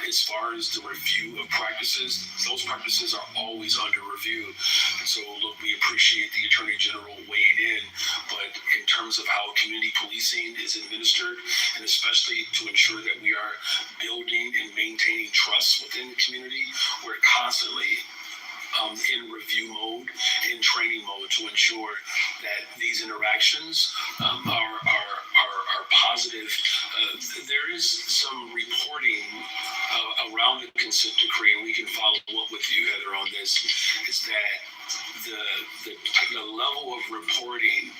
S4: As far as the review of practices, those practices are always under review. And so, look, we appreciate the Attorney General weighing in, but in terms of how community policing is administered, and especially to ensure that we are building and maintaining trust within the community, we're constantly in review mode, in training mode to ensure that these interactions are positive. There is some reporting around the consent decree, and we can follow up with you, Heather, on this, is that the level of reporting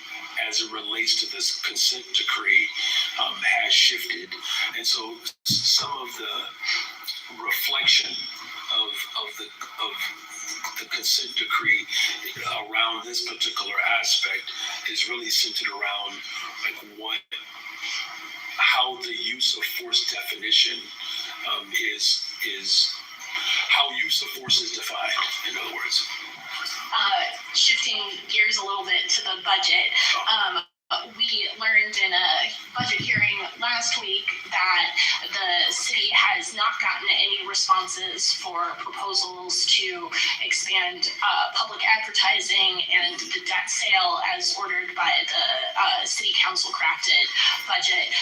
S4: as it relates to this consent decree has shifted. And so some of the reflection of the consent decree around this particular aspect is really centered around how the use of force definition is how use of force is defined, in other words.
S22: Shifting gears a little bit to the budget, we learned in a budget hearing last week that the city has not gotten any responses for proposals to expand public advertising and the debt sale as ordered by the city council crafted budget.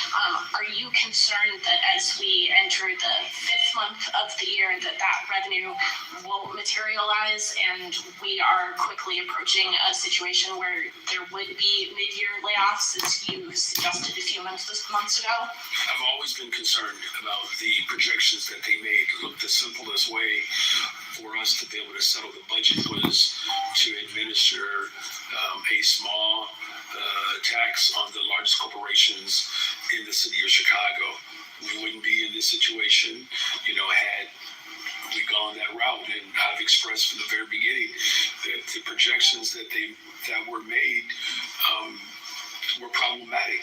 S22: Are you concerned that as we enter the 5th month of the year that revenue won't materialize and we are quickly approaching a situation where there would be mid-year layoffs, as you suggested a few months ago?
S4: I've always been concerned about the projections that they made. Look, the simplest way for us to be able to settle the budget was to administer a small tax on the largest corporations in the city of Chicago. We wouldn't be in this situation, had we gone that route. And I've expressed from the very beginning that the projections that were made were problematic.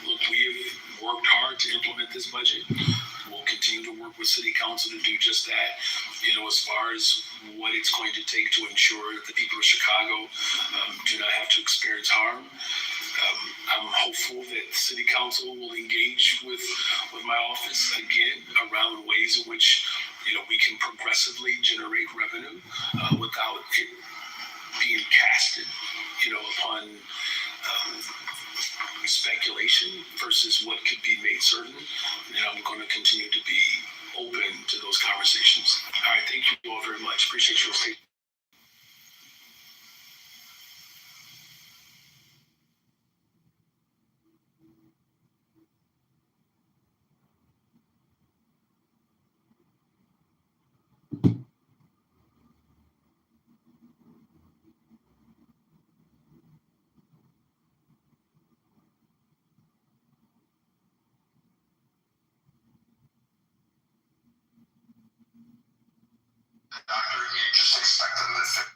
S4: Look, we have worked hard to implement this budget. We'll continue to work with City Council to do just that. As far as what it's going to take to ensure that the people of Chicago do not have to experience harm, I'm hopeful that City Council will engage with my office again around ways in which we can progressively generate revenue without it being casted upon speculation versus what could be made certain. And I'm going to continue to be open to those conversations. All right, thank you all very much. Appreciate your statement.
S11: Doctor, you just expect them to fix.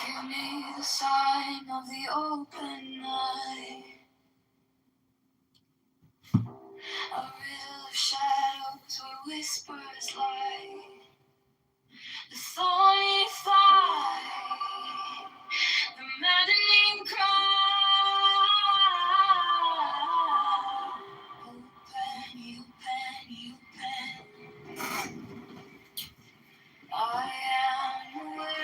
S5: Give me the sign of the open night, a riddle of shadows where whispers lie, the thorny fight, the maddening cry. Open, open, I am awake.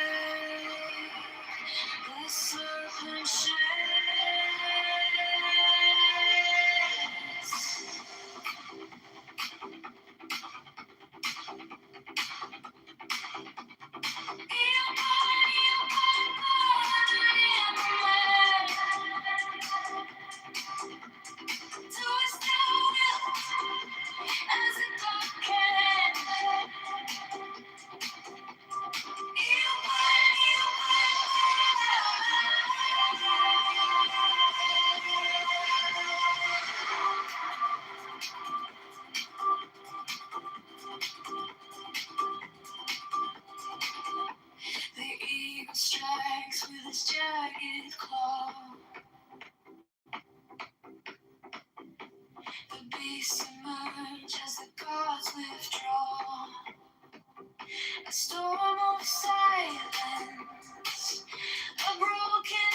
S5: storm of silence, a broken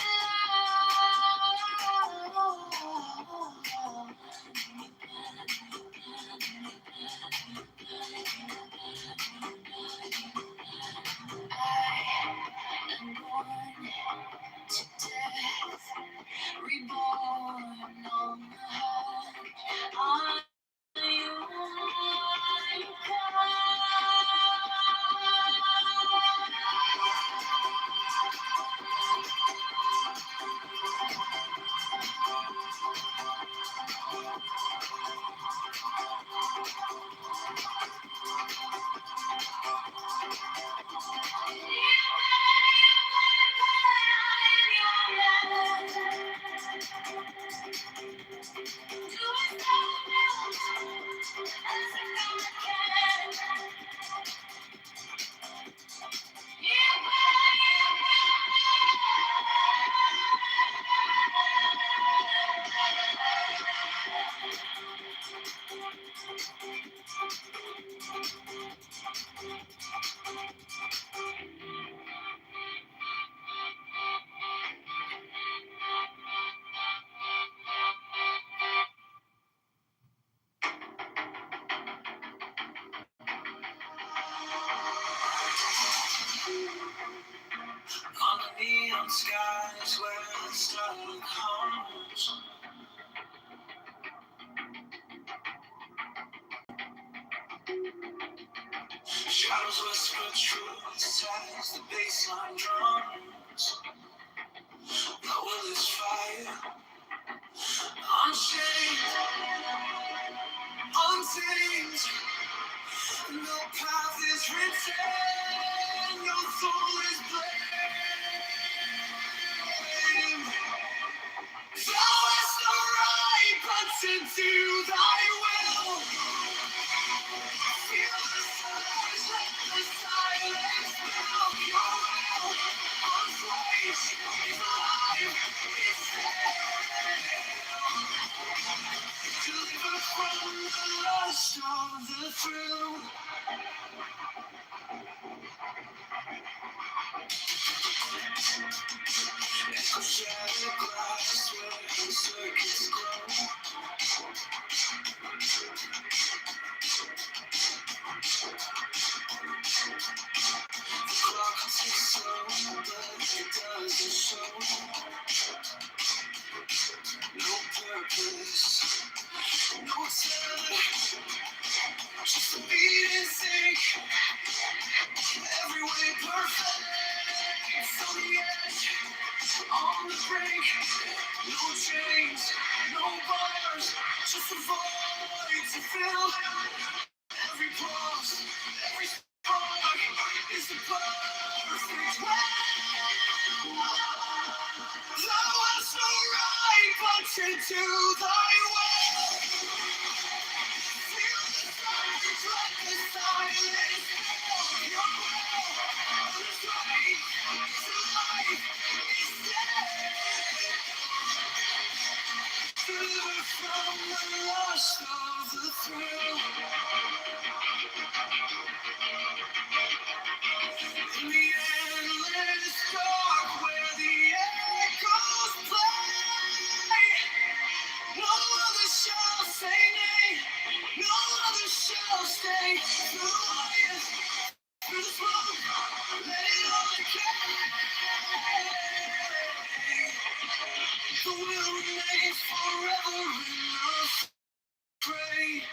S5: love. I am born to death, reborn on the heart. Are you on the neon skies where the starlight comes? Shadows whisper truths as the bassline drums. The will is fire, unchained, untamed. No path is written, no soul is blamed. Thou hast no right but to do thy will. Feel the surge, let the silence fill your will. Unfazed, is alive, is still. Deliver from the lust of the thrill. Shattered glass where the circuits glow. The clock ticks slow, but it doesn't show. No purpose, no tether, just a beat in sync. Every way perfect, on the edge, on the brink. No chains, no bars, just a void to fill. Every pulse, every spark is the perfect way. Thou hast no right but to do thy will. Feel the surge, let the silence fill your will. Unafraid, to life is dead. Deliver from the lust of the thrill. In the endless dark where the echoes play, no other shall say nay, no other shall stay. Through the light, through the smoke, let it all decay. The will remains forever in the fray.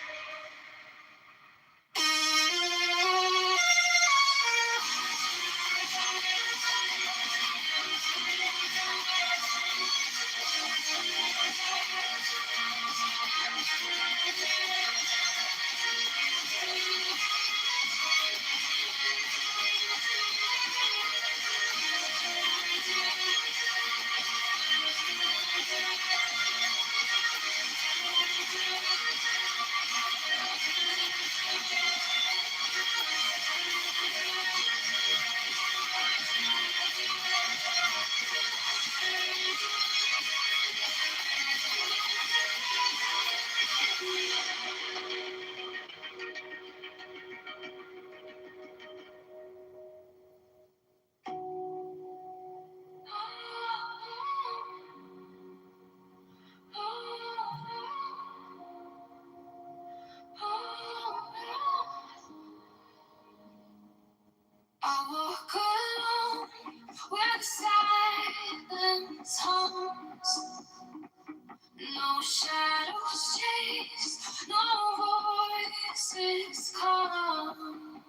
S5: is calm.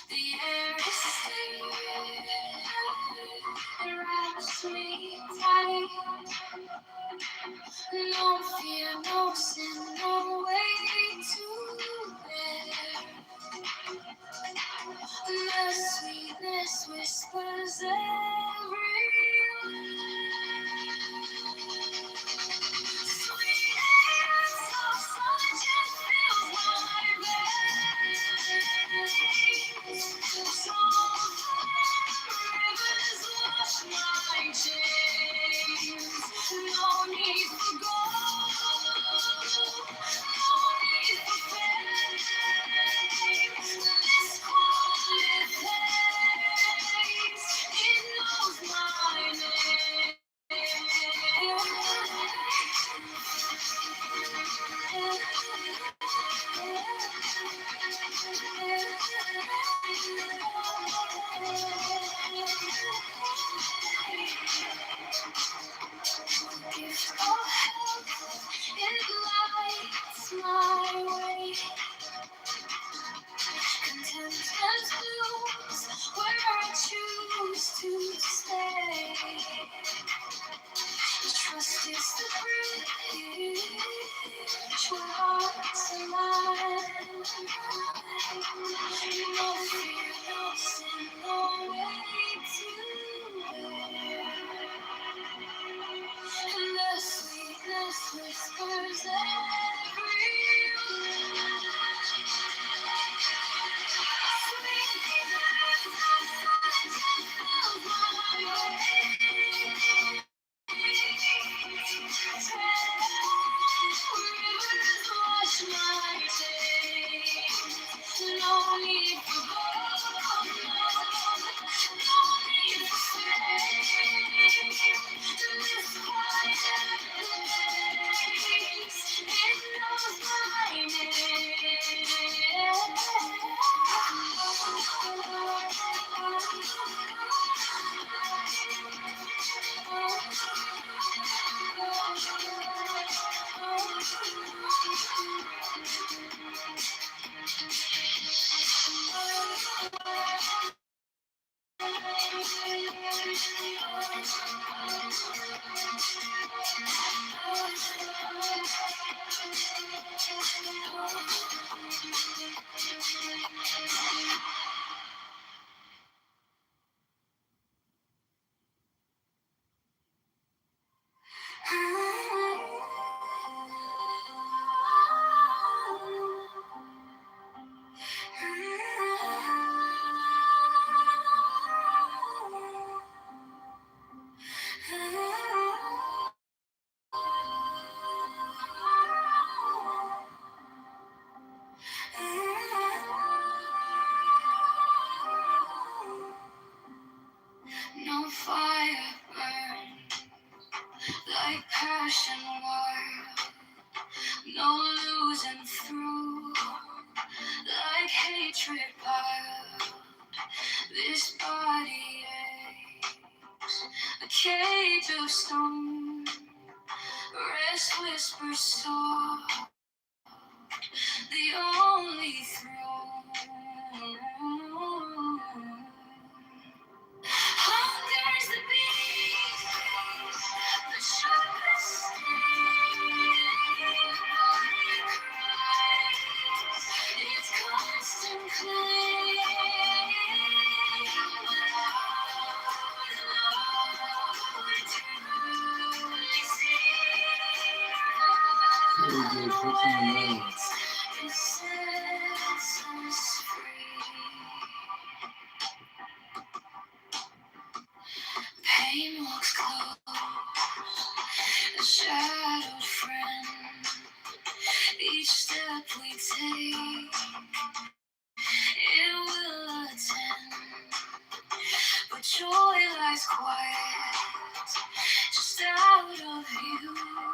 S5: The air is still. It wraps me tight. No fear, no sin, no way to bear. The sweetness whispers everywhere. Sweet as of sunshine fills my veins. Soft rivers wash my chains. No need for gold, no need for fame. This quiet place, it knows my name. Gift of help, it lights my way. Contentment blooms where I choose to stay. Trust is the bridge where hearts align. No fear, no sin, no way to bear. And the sweetness whispers everywhere. No need for gold, no need for fame. This quiet place, it knows my No fire burn like passion wild. No losing through like hatred piled. This body aches, a cage of stone. Rest whispers soft, the only throne. Hunger's the beast, the sharpest sting. Body cries, its constant claim. But Lord, truly see, it sets us free. Pain walks close, a shadowed friend. Each step we take, it will attend. But joy lies quiet, just out of view.